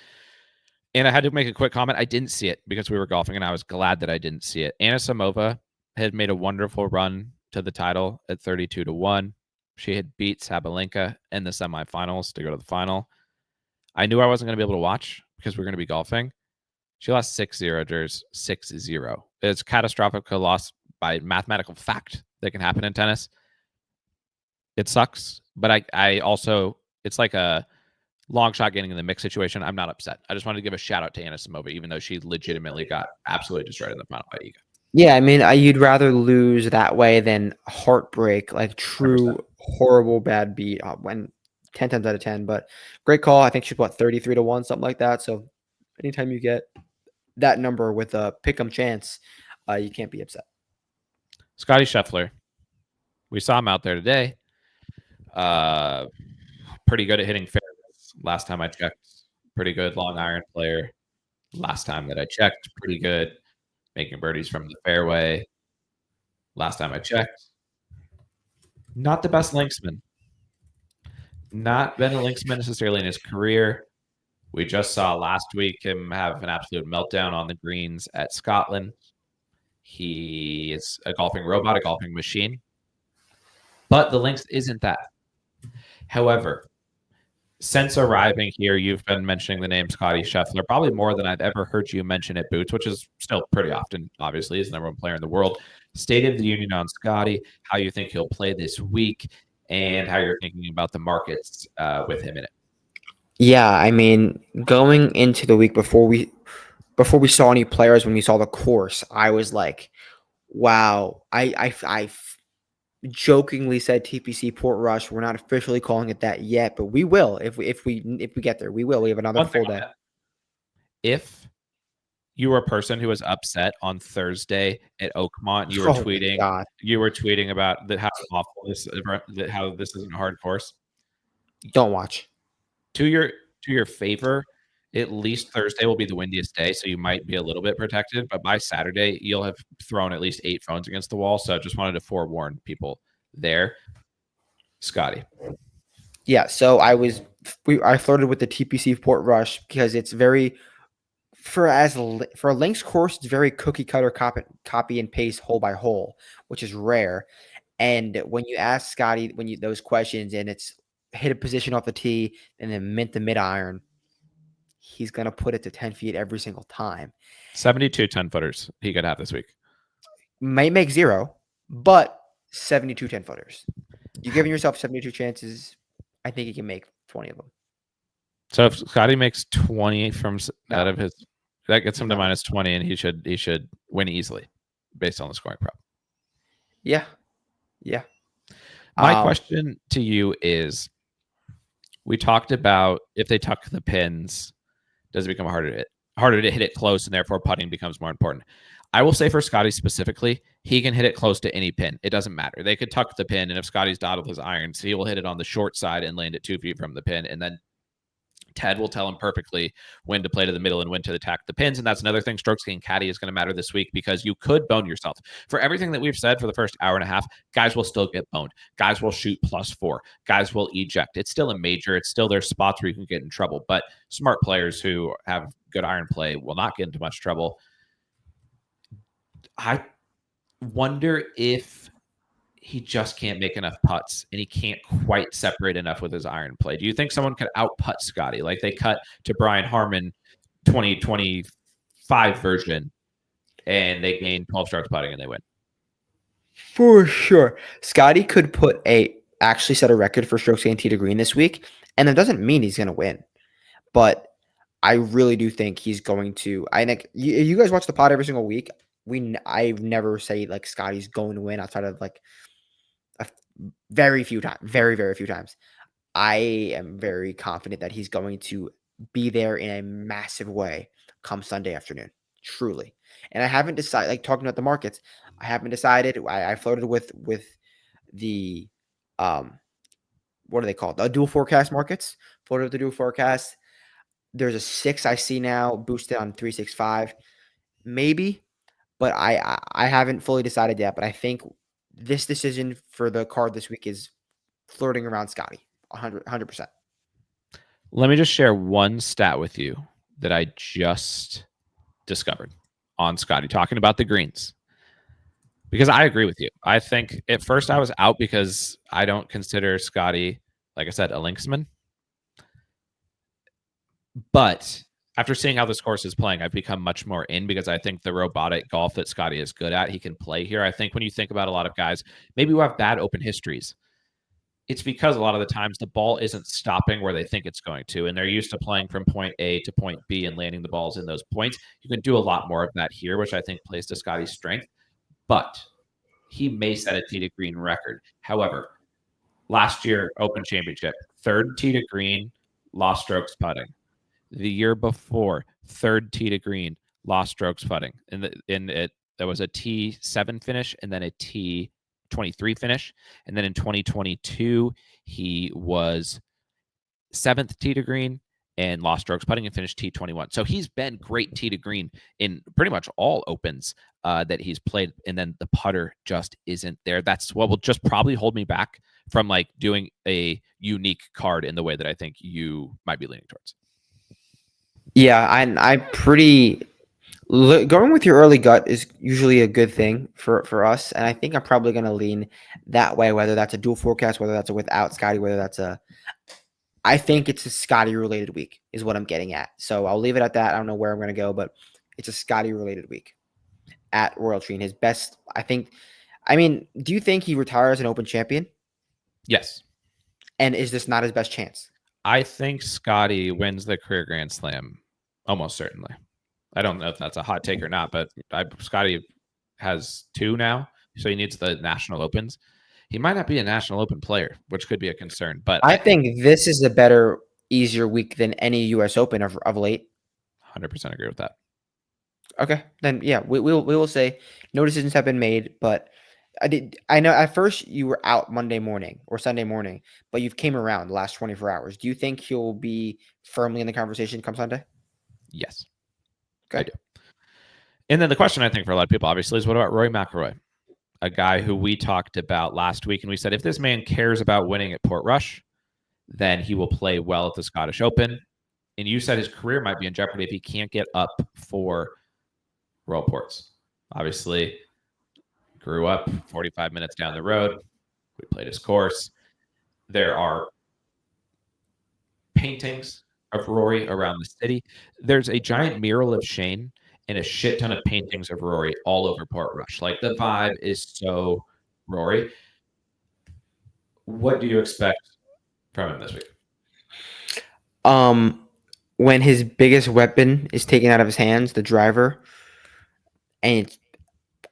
Speaker 1: And I had to make a quick comment. I didn't see it because we were golfing, and I was glad that I didn't see it. Anna Samova had made a wonderful run to the title at 32-1. She had beat Sabalenka in the semifinals to go to the final. I knew I wasn't going to be able to watch because we were going to be golfing. She lost 6-0, Durs, 6-0. It's catastrophic loss by mathematical fact that can happen in tennis. It sucks, but I also, it's like a long shot getting in the mix situation. I'm not upset. I just wanted to give a shout out to Anna Samova, even though she legitimately got absolutely destroyed in the final by Iga.
Speaker 2: Yeah, I mean, you'd rather lose that way than heartbreak, like
Speaker 1: 100%.
Speaker 2: true horrible bad beat when 10 times out of 10. But great call. I think she's what 33-1, something like that. So anytime you get that number with a pick'em chance, you can't be upset.
Speaker 1: Scotty Scheffler. We saw him out there today. Pretty good at hitting fairways. Last time I checked, pretty good long iron player. Last time that I checked, pretty good making birdies from the fairway. Last time I checked, not the best linksman. Not been a linksman necessarily in his career. We just saw last week him have an absolute meltdown on the greens at Scotland. He is a golfing robot, a golfing machine. But the links isn't that. However, since arriving here, you've been mentioning the name Scotty Scheffler probably more than I've ever heard you mention at Boots, which is still pretty often, obviously. He's the number one player in the world. State of the Union on Scotty, how you think he'll play this week, and how you're thinking about the markets with him in it.
Speaker 2: Yeah, I mean, going into the week before we saw any players, when we saw the course, I was like, wow. I jokingly said TPC Portrush. We're not officially calling it that yet, but we will if we get there. We will. We have another full day.
Speaker 1: If you were a person who was upset on Thursday at Oakmont, you were tweeting about how awful how this isn't a hard course.
Speaker 2: Don't watch.
Speaker 1: To your favor, at least Thursday will be the windiest day, so you might be a little bit protected. But by Saturday, you'll have thrown at least 8 phones against the wall. So I just wanted to forewarn people there. Scotty.
Speaker 2: Yeah, so I flirted with the TPC Portrush because it's very for a links course, it's very cookie cutter copy and paste hole by hole, which is rare. And when you ask Scotty those questions and it's hit a position off the tee and then mint the mid iron, he's gonna put it to 10 feet every single time.
Speaker 1: 72 10-footers he could have this week.
Speaker 2: May make 0, but 72 10-footers. You're giving yourself 72 chances. I think you can make 20 of them.
Speaker 1: So if Scotty makes 20 out of his, that gets him to minus 20, and he should win easily based on the scoring prop.
Speaker 2: Yeah.
Speaker 1: My question to you is, we talked about if they tuck the pins, does it become harder to hit it close, and therefore putting becomes more important? I will say for Scotty specifically, he can hit it close to any pin. It doesn't matter. They could tuck the pin, and if Scotty's dotted his irons, he will hit it on the short side and land it 2 feet from the pin, and then Ted will tell him perfectly when to play to the middle and when to attack the pins. And that's another thing. Strokes gained caddy is going to matter this week because you could bone yourself. For everything that we've said for the first hour and a half, guys will still get boned. Guys will shoot +4. Guys will eject. It's still a major. It's still their spots where you can get in trouble. But smart players who have good iron play will not get into much trouble. I wonder if he just can't make enough putts and he can't quite separate enough with his iron play. Do you think someone could out-putt Scotty? Like they cut to Brian Harman 2025 version and they gain 12 strokes putting and they win?
Speaker 2: For sure. Scotty could actually set a record for strokes gained tee to green this week, and that doesn't mean he's going to win. But I really do think he's going to. I think you guys watch the pod every single week. I never say like Scotty's going to win outside of like very few times, very, very few times. I am very confident that he's going to be there in a massive way come Sunday afternoon, truly. And I haven't decided, like talking about the markets, I haven't decided. I floated with the, what are they called? The dual forecast markets. Floated with the dual forecast. There's a 6 I see now boosted on 365, maybe, but I haven't fully decided yet. But I think this decision for the card this week is flirting around Scotty 100%.
Speaker 1: Let me just share one stat with you that I just discovered on Scotty talking about the greens. Because I agree with you. I think at first I was out because I don't consider Scotty, like I said, a linksman. But after seeing how this course is playing, I've become much more in because I think the robotic golf that Scotty is good at, he can play here. I think when you think about a lot of guys, maybe who have bad open histories, it's because a lot of the times the ball isn't stopping where they think it's going to, and they're used to playing from point A to point B and landing the balls in those points. You can do a lot more of that here, which I think plays to Scotty's strength. But he may set a tee to green record. However, last year, Open Championship, third tee to green, lost strokes putting. The year before, third tee to green, lost strokes putting. There was a T7 finish and then a T23 finish. And then in 2022, he was seventh tee to green and lost strokes putting and finished T21. So he's been great tee to green in pretty much all opens that he's played. And then the putter just isn't there. That's what will just probably hold me back from like doing a unique card in the way that I think you might be leaning towards.
Speaker 2: Yeah, I pretty going with your early gut is usually a good thing for us, and I think I'm probably going to lean that way. Whether that's a dual forecast, whether that's a without Scotty, whether that's a, I think it's a Scotty related week is what I'm getting at. So I'll leave it at that. I don't know where I'm going to go, but it's a Scotty related week at Royal Tree. And his best, I think. I mean, do you think he retires an Open champion?
Speaker 1: Yes.
Speaker 2: And is this not his best chance?
Speaker 1: I think Scotty wins the career Grand Slam almost certainly. I don't know if that's a hot take or not, but Scotty has 2 now, so he needs the National Opens. He might not be a National Open player, which could be a concern. But
Speaker 2: I think this is a better, easier week than any U.S. Open of late.
Speaker 1: 100% agree with that.
Speaker 2: Okay, then yeah, we will say no decisions have been made, but I know at first you were out Monday morning or Sunday morning, but you've came around the last 24 hours. Do you think he'll be firmly in the conversation come Sunday?
Speaker 1: Yes,
Speaker 2: Okay.
Speaker 1: I do. And then the question I think for a lot of people obviously is what about Rory McIlroy, a guy who we talked about last week, and we said if this man cares about winning at Portrush, then he will play well at the Scottish Open. And you said his career might be in jeopardy if he can't get up for Royal Ports. Obviously, grew up 45 minutes down the road. We played his course. There are paintings of Rory around the city. There's a giant mural of Shane and a shit ton of paintings of Rory all over Portrush. Like the vibe is so Rory. What do you expect from him this week?
Speaker 2: When his biggest weapon is taken out of his hands, the driver, and it's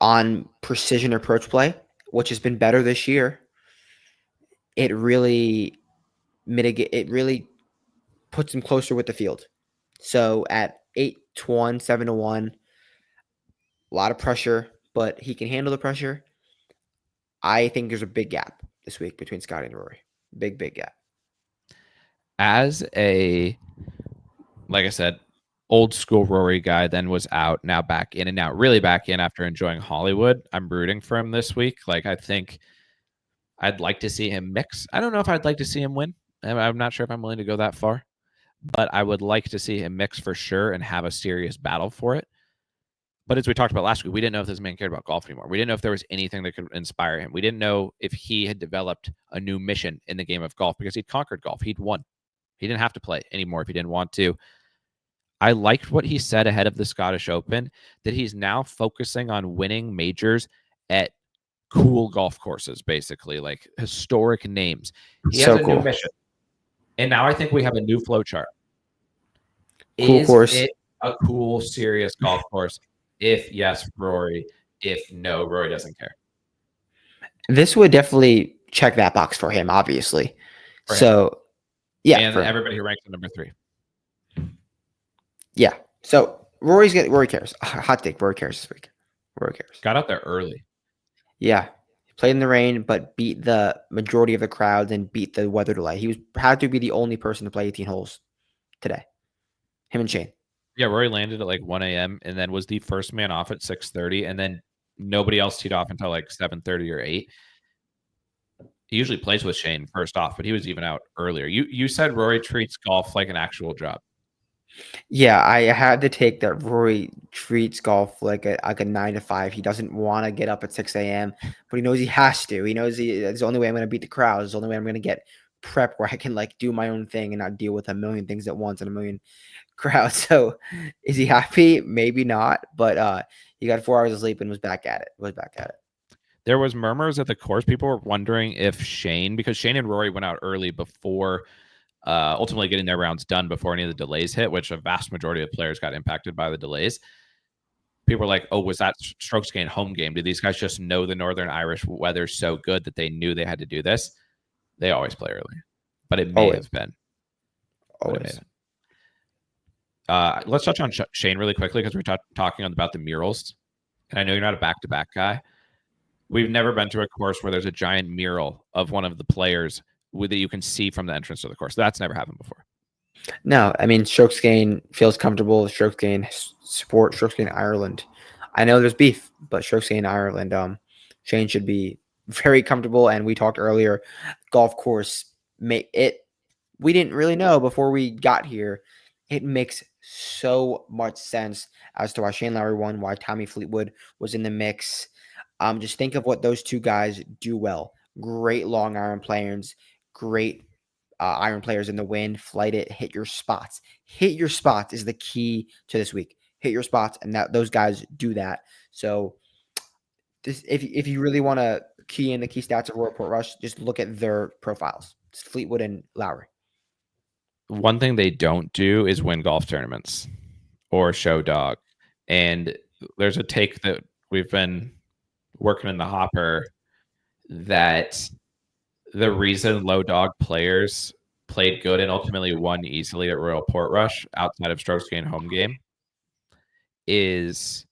Speaker 2: on precision approach play, which has been better this year, it really puts him closer with the field. So at 8-1, 7-1, a lot of pressure, but he can handle the pressure. I think there's a big gap this week between Scotty and Rory. Big gap.
Speaker 1: As a, like I said, old school Rory guy, then was out, now back in, and now really back in after enjoying Hollywood. I'm rooting for him this week. Like, I think I'd like to see him mix. I don't know if I'd like to see him win. I'm not sure if I'm willing to go that far, but I would like to see him mix for sure and have a serious battle for it. But as we talked about last week, we didn't know if this man cared about golf anymore. We didn't know if there was anything that could inspire him. We didn't know if he had developed a new mission in the game of golf because he'd conquered golf. He'd won. He didn't have to play anymore if he didn't want to. I liked what he said ahead of the Scottish Open, that he's now focusing on winning majors at cool golf courses, basically, like historic names. He has a new mission. And now I think we have a new flow chart.
Speaker 2: Cool course.
Speaker 1: It a cool, serious golf course? If yes, Rory. If no, Rory doesn't care.
Speaker 2: This would definitely check that box for him, obviously. So, yeah.
Speaker 1: And everybody who ranks at number 3.
Speaker 2: Yeah. So Rory cares. Hot take. Rory cares this week. Rory cares.
Speaker 1: Got out there early.
Speaker 2: Yeah. Played in the rain, but beat the majority of the crowds and beat the weather delay. He had to be the only person to play 18 holes today. Him and Shane.
Speaker 1: Yeah, Rory landed at like 1 a.m. and then was the first man off at 6:30, and then nobody else teed off until like 7:30 or 8. He usually plays with Shane first off, but he was even out earlier. You said Rory treats golf like an actual job.
Speaker 2: Yeah, I had to take that Rory treats golf like a 9 to 5. He doesn't wanna get up at 6 AM, but he knows he has to. He knows it's the only way I'm gonna beat the crowd. It's the only way I'm gonna get prep where I can, like, do my own thing and not deal with a million things at once and a million crowds. So, is he happy? Maybe not, but, he got 4 hours of sleep and was back at it.
Speaker 1: There was murmurs at the course. People were wondering if Shane, because Shane and Rory went out early before ultimately getting their rounds done before any of the delays hit, which a vast majority of players got impacted by the delays. People were like, oh, was that strokes gain home game? Did these guys just know the Northern Irish weather so good that they knew they had to do this? They always play early, but it may
Speaker 2: Always,
Speaker 1: have been. But it may have
Speaker 2: always.
Speaker 1: been. Let's touch on Shane really quickly because we're talking about the murals. And I know you're not a back-to-back guy. We've never been to a course where there's a giant mural of one of the players that you can see from the entrance to the course. That's never happened before.
Speaker 2: No, I mean, strokes gain feels comfortable. Strokes gain support. Strokes gain Ireland. I know there's beef, but strokes gain Ireland. Shane should be very comfortable. And we talked earlier, golf course make it. We didn't really know before we got here. It makes so much sense as to why Shane Lowry won, why Tommy Fleetwood was in the mix. Just think of what those two guys do well. Great long iron players, great iron players in the wind, flight it, hit your spots. Hit your spots is the key to this week. Hit your spots, and that those guys do that. So, if you really want to key in the key stats of Royal Portrush, just look at their profiles. It's Fleetwood and Lowry.
Speaker 1: One thing they don't do is win golf tournaments or show dog. And there's a take that we've been working in the hopper that the reason low dog players played good and ultimately won easily at Royal Portrush outside of strokes gained home game is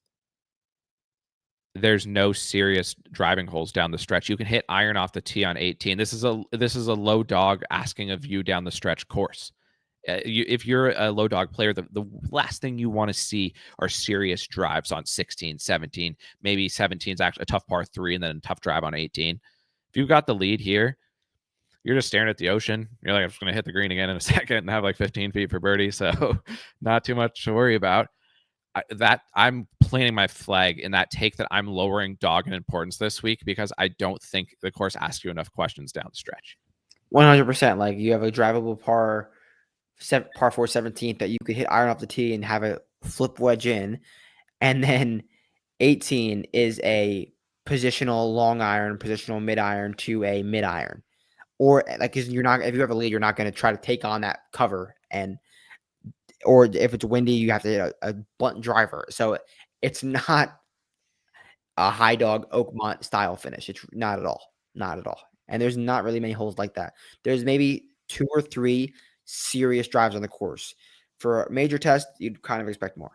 Speaker 1: there's no serious driving holes down the stretch. You can hit iron off the tee on 18. This is a low dog asking of you down the stretch course. If you're a low dog player, the last thing you want to see are serious drives on 16, 17, maybe 17 is actually a tough par 3 and then a tough drive on 18. If you've got the lead here, you're just staring at the ocean. You're like, I'm just going to hit the green again in a second and have like 15 feet for birdie. So not too much to worry about. I'm planting my flag in that take that I'm lowering dog in importance this week because I don't think the course asks you enough questions down the stretch.
Speaker 2: 100%. Like you have a drivable par 4 17th that you could hit iron off the tee and have a flip wedge in, and then 18 is a positional long iron, positional mid iron to a mid iron, or like you're not if you have a lead, you're not going to try to take on that cover, and or if it's windy, you have to hit a blunt driver. So it's not a high dog Oakmont style finish. It's not at all, not at all. And there's not really many holes like that. There's maybe 2 or 3 serious drives on the course. For a major test, you'd kind of expect more.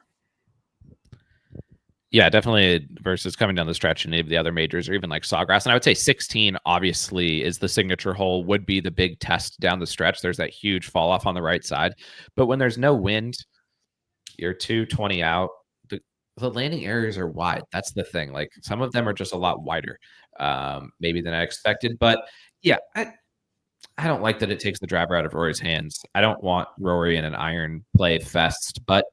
Speaker 1: Yeah, definitely versus coming down the stretch and any of the other majors or even like Sawgrass. And I would say 16 obviously is the signature hole, would be the big test down the stretch. There's that huge fall off on the right side. But when there's no wind, you're 220 out. The landing areas are wide. That's the thing. Like some of them are just a lot wider, maybe than I expected. But yeah, I don't like that it takes the driver out of Rory's hands. I don't want Rory in an iron play fest, but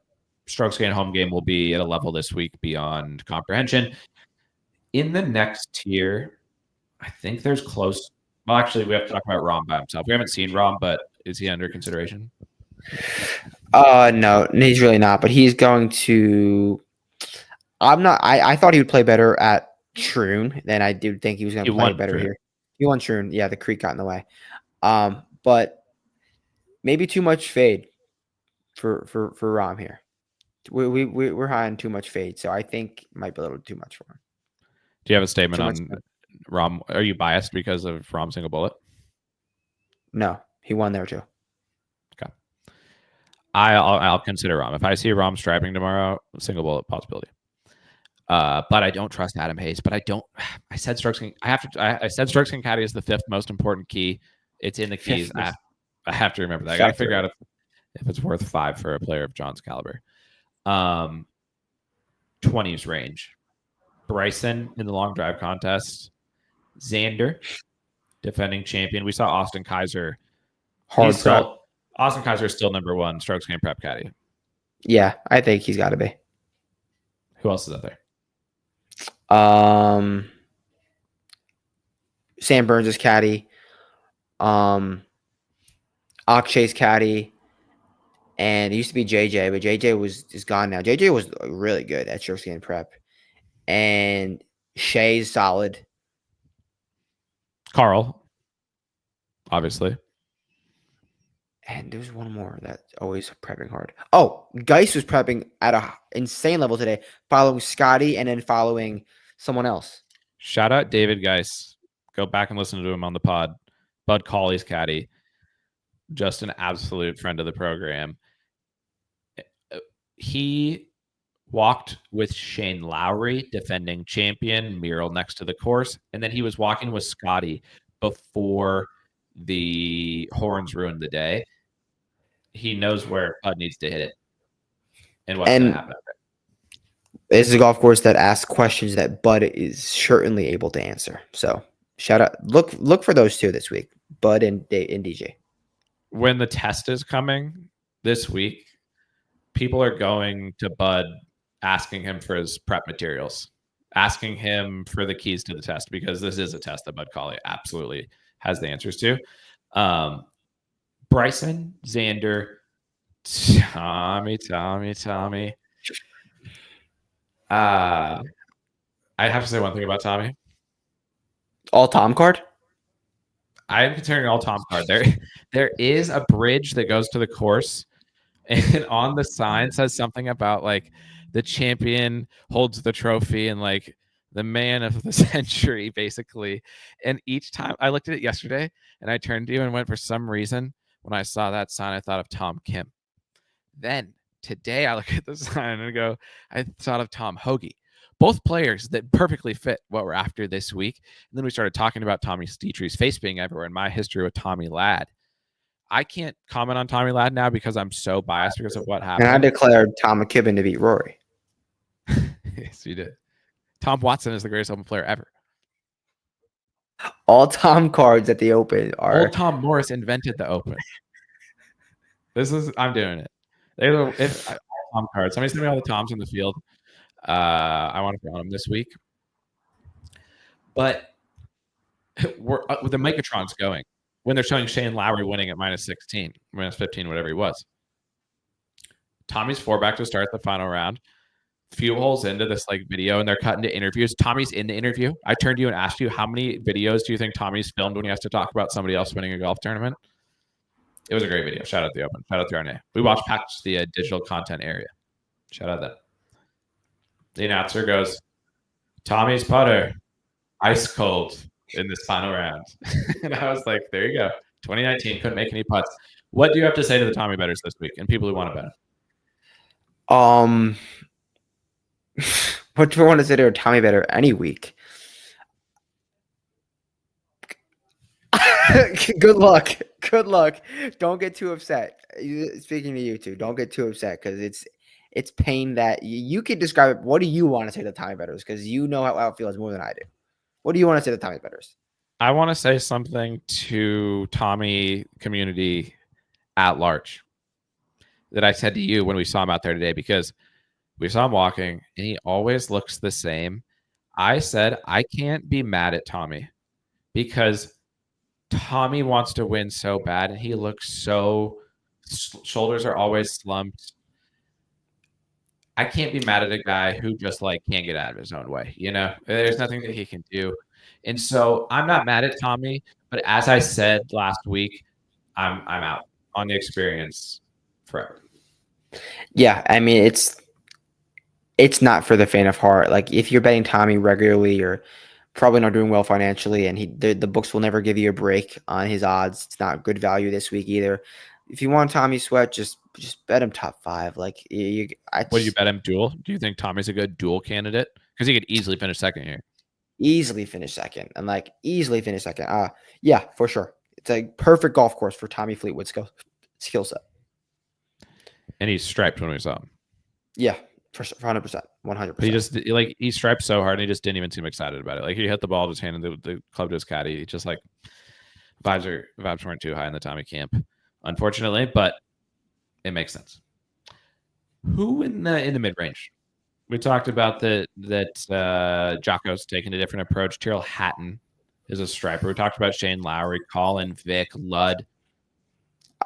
Speaker 1: strokes gained home game will be at a level this week beyond comprehension. In the next tier, I think there's close. Well, actually, we have to talk about Rom by himself. We haven't seen Rom, but is he under consideration?
Speaker 2: No, he's really not. But he's going to. I'm not. I thought he would play better at Troon than I did think he was going to play better here. He won Troon. Yeah, the creek got in the way. But maybe too much fade for Rom here. We're high on too much fade, so I think it might be a little too much for him.
Speaker 1: Do you have a statement on Rom? Are you biased because of Rom single bullet?
Speaker 2: No, he won there too.
Speaker 1: Okay. I'll consider Rom. If I see Rom striping tomorrow, single bullet possibility. But I don't trust Adam Hayes. But I don't. I said strokes. I said strokes and caddy is the 5th most important key. It's in the keys. I have to remember that. I got to figure out if it's worth 5 for a player of John's caliber. 20s range. Bryson in the long drive contest. Xander, defending champion. We saw Austin Kaiser. Austin Kaiser is still number 1 strokes gained prep caddy.
Speaker 2: Yeah, I think he's got to be.
Speaker 1: Who else is out there?
Speaker 2: Um, Sam Burns is caddy. Um, Akshay's caddy. And it used to be JJ, but JJ is gone now. JJ was really good at stroke scan prep. And Shay's solid.
Speaker 1: Carl, obviously.
Speaker 2: And there's one more that's always prepping hard. Oh, Geist was prepping at a insane level today, following Scotty and then following someone else.
Speaker 1: Shout out David Geis. Go back and listen to him on the pod. Bud Colley's caddy. Just an absolute friend of the program. He walked with Shane Lowry, defending champion, mural next to the course. And then he was walking with Scotty before the horns ruined the day. He knows where Bud needs to hit it and what's going to happen.
Speaker 2: This is a golf course that asks questions that Bud is certainly able to answer. So shout out, look for those two this week, Bud and DJ.
Speaker 1: When the test is coming this week, people are going to Bud asking him for his prep materials, asking him for the keys to the test, because this is a test that Bud Colley absolutely has the answers to. Bryson, Xander, Tommy. I have to say one thing about Tommy.
Speaker 2: All Tom card?
Speaker 1: I am considering all Tom card. There is a bridge that goes to the course, and on the sign says something about like the champion holds the trophy and like the man of the century, basically. And each time I looked at it yesterday and I turned to you and went, for some reason, when I saw that sign, I thought of Tom Kim. Then today I look at the sign and I go, I thought of Tom Hoagie. Both players that perfectly fit what we're after this week. And then we started talking about Tommy Dietrich's face being everywhere and my history with Tommy Ladd. I can't comment on Tommy Ladd now because I'm so biased because of what happened.
Speaker 2: And I declared Tom McKibben to beat Rory.
Speaker 1: Yes, you did. Tom Watson is the greatest Open player ever.
Speaker 2: All Tom cards at the Open are.
Speaker 1: Old Tom Morris invented the Open. I'm doing it. If Tom cards, somebody send me all the Toms in the field. I want to put on them this week. But with the Megatron's going, when they're showing Shane Lowry winning at minus 16, minus 15, whatever he was. Tommy's 4-back to start the final round. Few holes into this like video, and they're cut into interviews. Tommy's in the interview. I turned to you and asked you, how many videos do you think Tommy's filmed when he has to talk about somebody else winning a golf tournament? It was a great video. Shout out the Open. Shout out the RNA. We watched Patch the digital content area. Shout out that. The announcer goes, Tommy's putter, ice cold in this final round. And I was like, there you go. 2019, couldn't make any putts. What do you have to say to the Tommy bettors this week and people who want to bet?
Speaker 2: What do you want to say to a Tommy better any week? Good luck. Good luck. Don't get too upset. Speaking to you two, don't get too upset because it's pain that you can describe it. What do you want to say to the Tommy bettors? Because you know how it feels more than I do. What do you want to say to the Tommy bettors?
Speaker 1: I want to say something to Tommy community at large that I said to you when we saw him out there today, because we saw him walking and he always looks the same. I said, I can't be mad at Tommy because Tommy wants to win so bad and he looks so, shoulders are always slumped. I can't be mad at a guy who just like can't get out of his own way. You know, there's nothing that he can do. And so I'm not mad at Tommy, but as I said last week, I'm out on the experience forever.
Speaker 2: Yeah, I mean it's not for the faint of heart. Like if you're betting Tommy regularly, you're probably not doing well financially, and the books will never give you a break on his odds. It's not good value this week either. If you want Tommy Sweat, just bet him top 5. Like
Speaker 1: what do you bet him dual? Do you think Tommy's a good dual candidate? Because he could easily finish second here.
Speaker 2: Easily finish second. Yeah, for sure. It's a perfect golf course for Tommy Fleetwood's skill set.
Speaker 1: And he's striped when we saw him.
Speaker 2: Yeah, for 100%, 100%.
Speaker 1: He just he striped so hard and he just didn't even seem excited about it. Like he hit the ball, just handed the club to his caddy. He just like vibes weren't too high in the Tommy camp, unfortunately, but it makes sense. Who in the mid range? We talked about that Jocko's taking a different approach. Tyrrell Hatton is a striper. We talked about Shane Lowry, Colin, Vic, Ludd,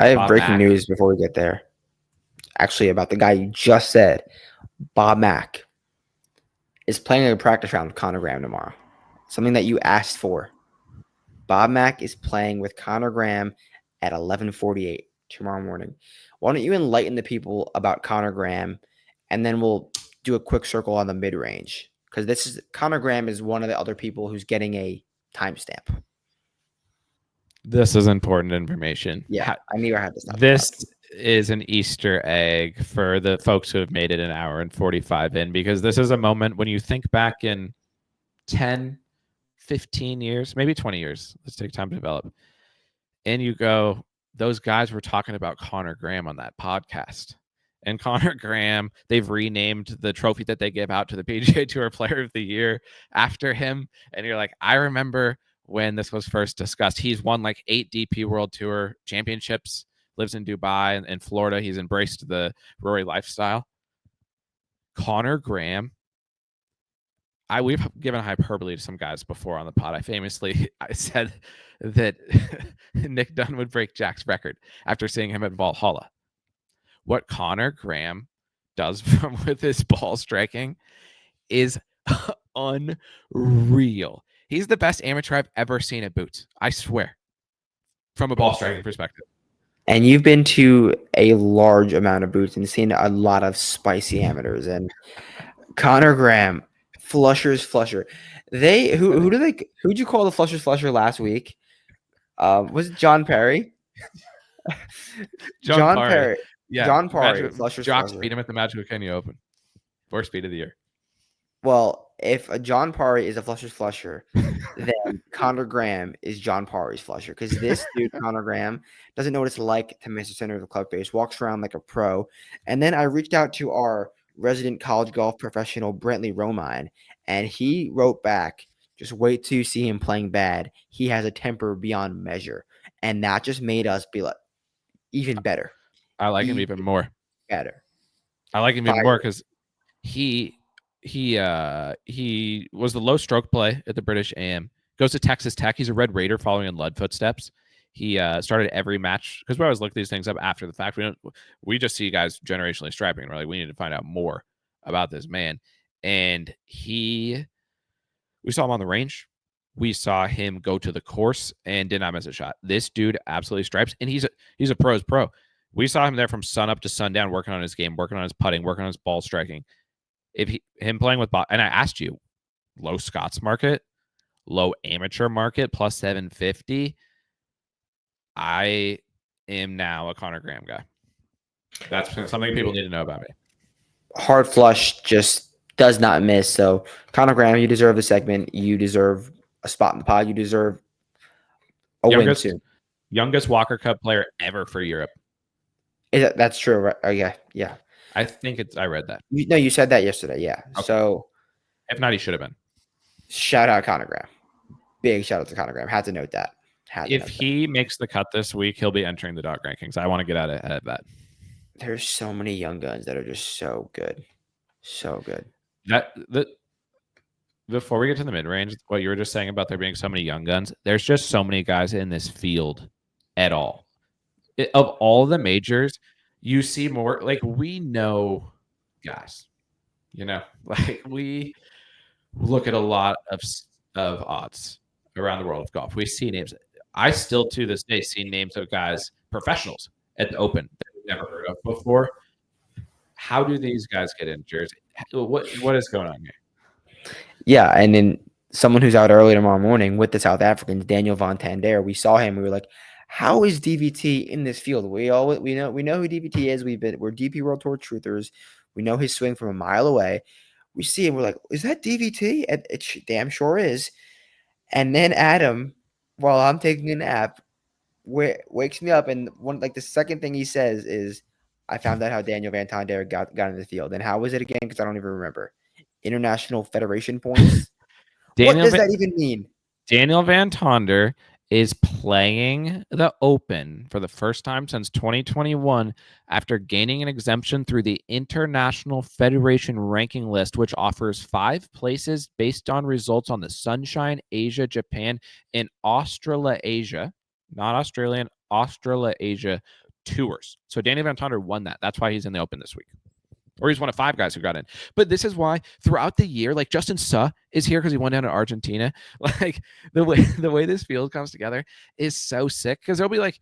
Speaker 2: I have
Speaker 1: Bob
Speaker 2: breaking
Speaker 1: Mack.
Speaker 2: news before we get there. Actually, about the guy you just said, Bob Mack, is playing a practice round with Connor Graham tomorrow. Something that you asked for. Bob Mack is playing with Connor Graham at 11:48 tomorrow morning. Why don't you enlighten the people about Connor Graham, and then we'll do a quick circle on the mid range, because this is Connor Graham is one of the other people who's getting a timestamp.
Speaker 1: This is important information.
Speaker 2: Yeah, I knew I had to stop.
Speaker 1: This is an Easter egg for the folks who have made it an hour and 45 in, because this is a moment when you think back in 10, 15 years, maybe 20 years. Let's take time to develop. And you go, those guys were talking about Connor Graham on that podcast. And Connor Graham, they've renamed the trophy that they give out to the PGA Tour Player of the Year after him. And you're like, I remember when this was first discussed. He's won like 8 DP World Tour championships, lives in Dubai and in Florida. He's embraced the Rory lifestyle. Connor Graham, we've given hyperbole to some guys before on the pod. I said that Nick Dunn would break Jack's record after seeing him at Valhalla. What Connor Graham does with his ball striking is unreal. He's the best amateur I've ever seen at Boots. I swear, from a ball striking perspective.
Speaker 2: And you've been to a large amount of Boots and seen a lot of spicy amateurs. And Connor Graham, Flusher's Flusher. Who'd you call the Flusher's Flusher last week? Was it John Perry?
Speaker 1: John Perry.
Speaker 2: Yeah, John Parry.
Speaker 1: Jocks beat him at the Magical Kenya Open. 4th speed of the year.
Speaker 2: Well, if a John Parry is a Flusher's Flusher, then Connor Graham is John Parry's Flusher. Because this dude, Connor Graham, doesn't know what it's like to miss the center of the club face, walks around like a pro. And then I reached out to our resident college golf professional, Brantley Romine, and he wrote back, just wait till you see him playing bad. He has a temper beyond measure. And that just made us be like, even better.
Speaker 1: I like him even more.
Speaker 2: Better.
Speaker 1: I like him even more because he was the low stroke play at the British AM. Goes to Texas Tech. He's a Red Raider following in Ludd footsteps. He started every match because we always look these things up after the fact. We just see guys generationally striping, and we're like, we need to find out more about this man. And we saw him on the range. We saw him go to the course and did not miss a shot. This dude absolutely stripes, and he's a pro's pro. We saw him there from sun up to sundown, working on his game, working on his putting, working on his ball striking. Him playing with Bob, and I asked you, low Scots market, low amateur market, plus 750. I am now a Connor Graham guy. That's something people need to know about me.
Speaker 2: Hard flush just does not miss. So Connor Graham, you deserve the segment. You deserve a spot in the pod. You deserve a win soon.
Speaker 1: Youngest Walker Cup player ever for Europe.
Speaker 2: That's true, right? Oh, yeah.
Speaker 1: I think I read that.
Speaker 2: You said that yesterday, yeah. Okay. So
Speaker 1: if not, he should have been.
Speaker 2: Shout out Connor Graham. Big shout out to Connor Graham. Had to note that.
Speaker 1: If he makes the cut this week, he'll be entering the dog rankings. I want to get out ahead of that.
Speaker 2: There's so many young guns that are just so good. So good.
Speaker 1: Before we get to the mid-range, what you were just saying about there being so many young guns, there's just so many guys in this field at all. Of all the majors, you see more, like, we know guys, like we look at a lot of odds around the world of golf. We see names. I still to this day see names of guys, professionals at the Open that we've never heard of before. How do these guys get in Jersey? What is going on here?
Speaker 2: Yeah, and then someone who's out early tomorrow morning with the South Africans, Daniel Van Tander. We saw him. We were like, how is DVT in this field? We know who DVT is. We're DP World Tour truthers. We know his swing from a mile away. We see him. We're like, is that DVT? It damn sure is. And then Adam, while I'm taking a nap, wakes me up, and the second thing he says is, I found out how Daniel Van Tander got in the field. And how was it again? Because I don't even remember. International Federation points. What does that even mean?
Speaker 1: Daniel Van Tander is playing the Open for the first time since 2021 after gaining an exemption through the International Federation ranking list, which offers 5 places based on results on the Sunshine, Asia, Japan, and Australasia, not Australian, Australasia tours. So Danny Van Tonder won that. That's why he's in the Open this week. Or he's one of 5 guys who got in. But this is why throughout the year, like Justin Suh is here because he went down to Argentina. Like the way this field comes together is so sick because it'll be like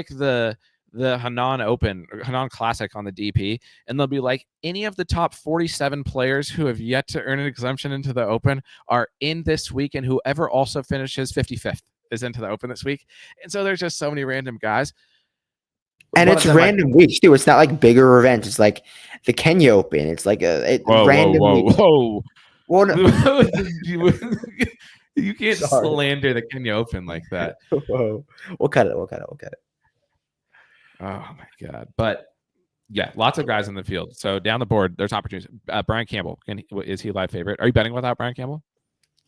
Speaker 1: the Hanan Open, Hanan Classic on the DP, and they'll be like any of the top 47 players who have yet to earn an exemption into the Open are in this week, and whoever also finishes 55th is into the Open this week. And so there's just so many random guys.
Speaker 2: And it's random weeks too. It's not like bigger events. It's like the Kenya Open. It's like random weeks.
Speaker 1: Whoa.
Speaker 2: Well, no.
Speaker 1: You can't slander the Kenya Open like that.
Speaker 2: Whoa. We'll cut it.
Speaker 1: Oh my God. But yeah, lots of guys in the field. So down the board, there's opportunities. Brian Campbell, is he live favorite? Are you betting without Brian Campbell?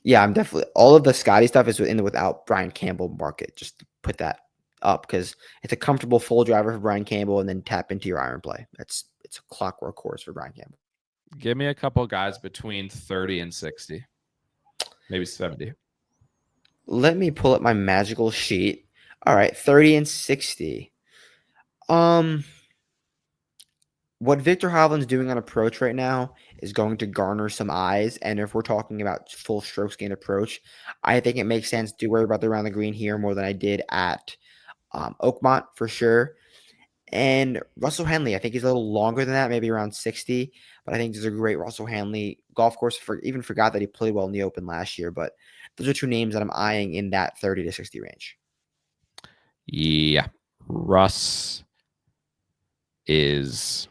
Speaker 2: Yeah, I'm definitely. All of the Scotty stuff is in the without Brian Campbell market. Just to put that up because it's a comfortable full driver for Brian Campbell, and then tap into your iron play. It's a clockwork horse for Brian Campbell.
Speaker 1: Give me a couple guys between 30 and 60, maybe 70.
Speaker 2: Let me pull up my magical sheet. All right, 30 and 60. What Victor Hovland's doing on approach right now is going to garner some eyes. And if we're talking about full strokes gain approach, I think it makes sense to worry about the around the green here more than I did at Oakmont for sure. And Russell Henley, I think he's a little longer than that, maybe around 60. But I think there's a great Russell Henley golf course. Even forgot that he played well in the Open last year. But those are 2 names that I'm eyeing in that 30 to 60 range.
Speaker 1: Yeah. Russ is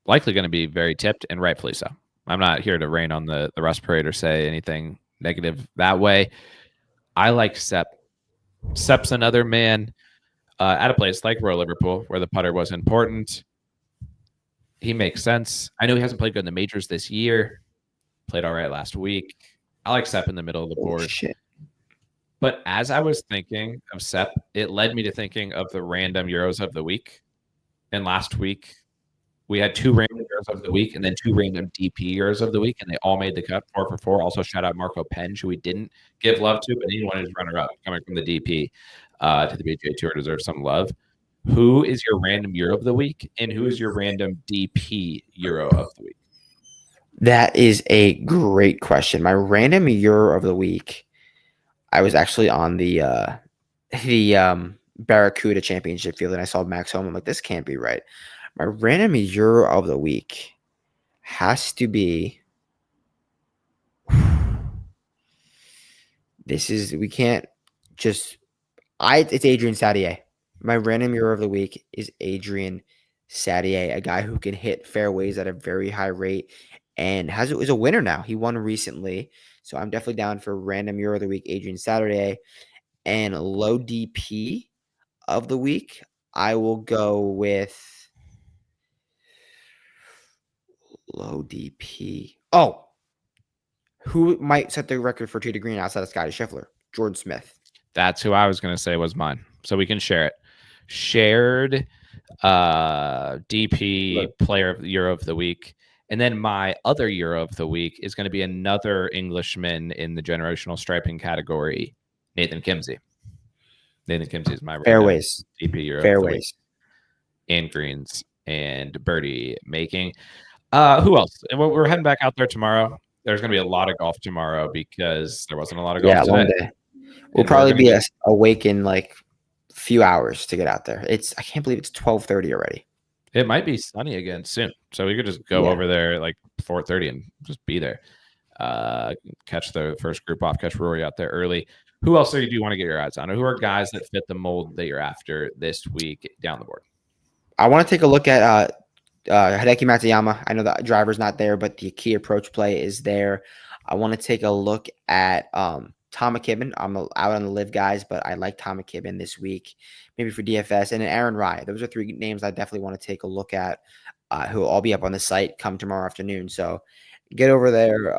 Speaker 1: likely going to be very tipped, and rightfully so. I'm not here to rain on the Russ parade or say anything negative that way. I like Sepp. Sepp's another man at a place like Royal Liverpool where the putter was important. He makes sense. I know he hasn't played good in the majors this year. Played all right last week. I like Sepp in the middle of the board.
Speaker 2: Shit.
Speaker 1: But as I was thinking of Sepp, it led me to thinking of the random Euros of the week. And last week, we had 2 random Euros of the week and then 2 random DP Euros of the week, and they all made the cut 4 for 4. Also, shout out Marco Penge, who we didn't give love to, but anyone who's runner-up coming from the DP to the PGA Tour deserves some love. Who is your random Euro of the week, and who is your random DP Euro of the week?
Speaker 2: That is a great question. My random Euro of the week, I was actually on the Barracuda Championship field, and I saw Max Homa. I'm like, this can't be right. My random Euro of the week has to be. We can't just. It's Adrian Sadier. My random Euro of the week is Adrian Sadier, a guy who can hit fairways at a very high rate and is a winner now. He won recently. So I'm definitely down for random Euro of the week, Adrian Saturday. And low DP of the week, I will go with low DP. Oh, who might set the record for tee to green outside of Scotty Scheffler? Jordan Smith.
Speaker 1: That's who I was going to say was mine. So we can share it. Shared DP player of the Euro of the week. And then my other Euro of the week is going to be another Englishman in the generational striping category, Nathan Kimsey. Nathan Kimsey is my
Speaker 2: fairways
Speaker 1: DP Euro
Speaker 2: fairways
Speaker 1: of the week. And greens and birdie making. Who else? And we're heading back out there tomorrow. There's going to be a lot of golf tomorrow because there wasn't a lot of golf today.
Speaker 2: Long day. We'll probably be awake in like a few hours to get out there. I can't believe it's 12:30 already.
Speaker 1: It might be sunny again soon, so we could just go over there like 4:30 and just be there. Catch the first group off, catch Rory out there early. Who else do you want to get your eyes on? Who are guys that fit the mold that you're after this week down the board?
Speaker 2: I want to take a look at Hideki Matsuyama. I know the driver's not there, but the key approach play is there. I want to take a look at Tom McKibben. I'm out on the live guys, but I like Tom McKibben this week, maybe for DFS. And then Aaron Rai. Those are 3 names I definitely want to take a look at, who will all be up on the site come tomorrow afternoon. So get over there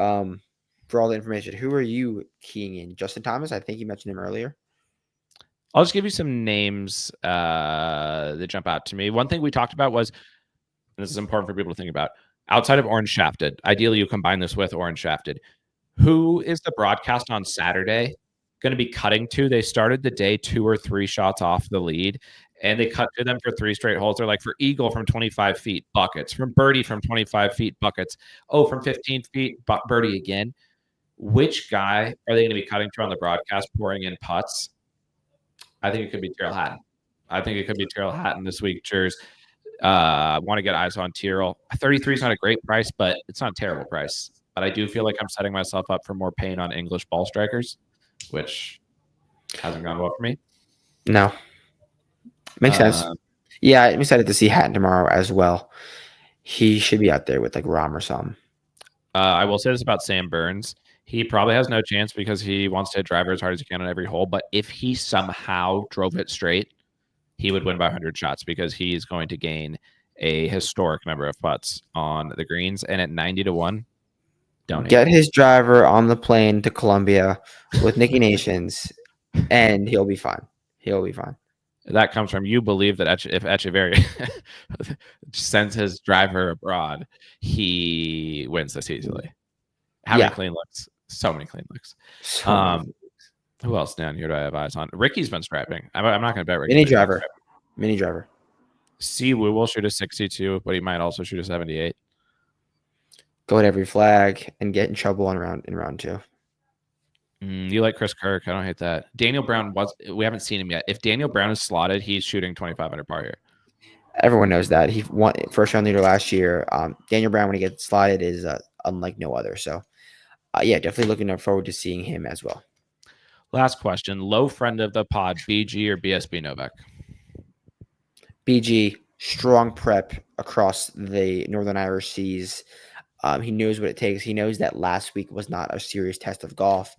Speaker 2: for all the information. Who are you keying in? Justin Thomas? I think you mentioned him earlier.
Speaker 1: I'll just give you some names that jump out to me. One thing we talked about was, and this is important for people to think about, outside of Orange Shafted, ideally you combine this with Orange Shafted. Who is the broadcast on Saturday going to be cutting to? They started the day 2 or 3 shots off the lead, and they cut to them for 3 straight holes. They're like, for eagle from 25 feet, buckets. From birdie from 25 feet, buckets. Oh, from 15 feet, birdie again. Which guy are they going to be cutting to on the broadcast pouring in putts? I think it could be Tyrrell Hatton. I think it could be Tyrrell Hatton this week. Cheers. Want to get eyes on Tyrrell. 33 is not a great price, but it's not a terrible price. But I do feel like I'm setting myself up for more pain on English ball strikers, which hasn't gone well for me.
Speaker 2: No. Makes sense. Yeah, I'm excited to see Hatton tomorrow as well. He should be out there with like Rom or something.
Speaker 1: I will say this about Sam Burns. He probably has no chance because he wants to hit driver as hard as he can on every hole. But if he somehow drove it straight, he would win by 100 shots because he's going to gain a historic number of putts on the greens. And at 90-1, don't
Speaker 2: get his driver on the plane to Colombia with Nicky Nations, and he'll be fine. He'll be fine.
Speaker 1: That comes from you believe that if Echeverry sends his driver abroad, he wins this easily. How many clean looks? So many clean looks. Who else down here do I have eyes on? Ricky's been strapping. I'm not going to bet Ricky.
Speaker 2: Mini driver.
Speaker 1: Si Woo will shoot a 62, but he might also shoot a 78.
Speaker 2: Go at every flag and get in trouble in round 2.
Speaker 1: You like Chris Kirk? I don't hate that. Daniel Brown we haven't seen him yet. If Daniel Brown is slotted, he's shooting 2,500 par here.
Speaker 2: Everyone knows that. He won first round leader last year. Daniel Brown, when he gets slotted, is unlike no other. So, yeah, definitely looking forward to seeing him as well.
Speaker 1: Last question. Low friend of the pod, BG or BSB Novak?
Speaker 2: BG, strong prep across the Northern Irish seas. He knows what it takes. He knows that last week was not a serious test of golf.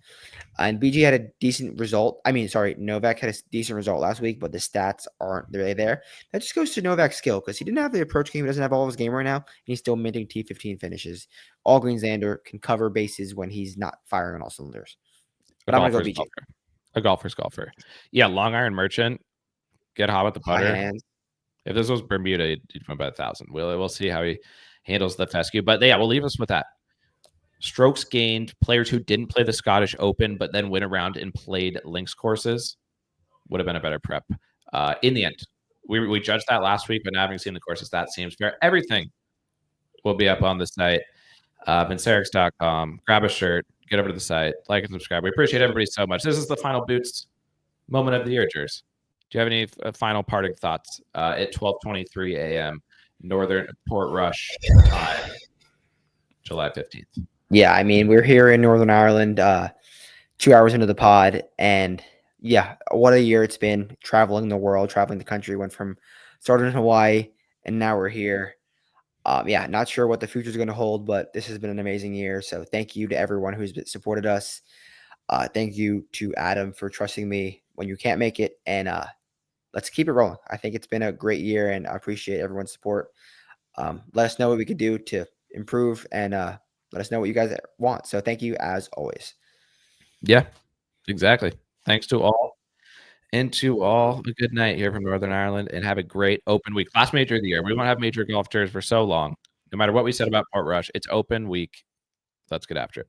Speaker 2: And BG had a decent result. Novak had a decent result last week, but the stats aren't really there. That just goes to Novak's skill because he didn't have the approach game. He doesn't have all of his game right now. And he's still minting T15 finishes. All Greenslander can cover bases when he's not firing on all cylinders. But I'm going to go BG.
Speaker 1: A golfer's golfer. Yeah, long iron merchant. Get hot with the putter. If this was Bermuda, he'd win by 1,000. We'll see how he handles the fescue. But yeah, we'll leave us with that. Strokes gained, players who didn't play the Scottish Open but then went around and played links courses would have been a better prep. In the end, we judged that last week, but now having seen the courses, that seems fair. Everything will be up on the site, vincerix.com. Grab a shirt, get over to the site, like and subscribe. We appreciate everybody so much. This is the final Boots moment of the year, Jers. Do you have any final parting thoughts at 12:23 a.m. Northern Portrush time, July 15th?
Speaker 2: Yeah, I mean, we're here in Northern Ireland, 2 hours into the pod, and yeah, what a year it's been, traveling the world, traveling the country, started in Hawaii, and now we're here. Yeah, not sure what the future is going to hold, but this has been an amazing year, so thank you to everyone who's supported us. Thank you to Adam for trusting me when you can't make it, and let's keep it rolling. I think it's been a great year, and I appreciate everyone's support. Let us know what we could do to improve, and let us know what you guys want. So thank you as always.
Speaker 1: Yeah, exactly. Thanks to all. And to all, a good night here from Northern Ireland, and have a great open week. Last major of the year. We won't have major golf tours for so long. No matter what we said about Portrush, it's open week. Let's get after it.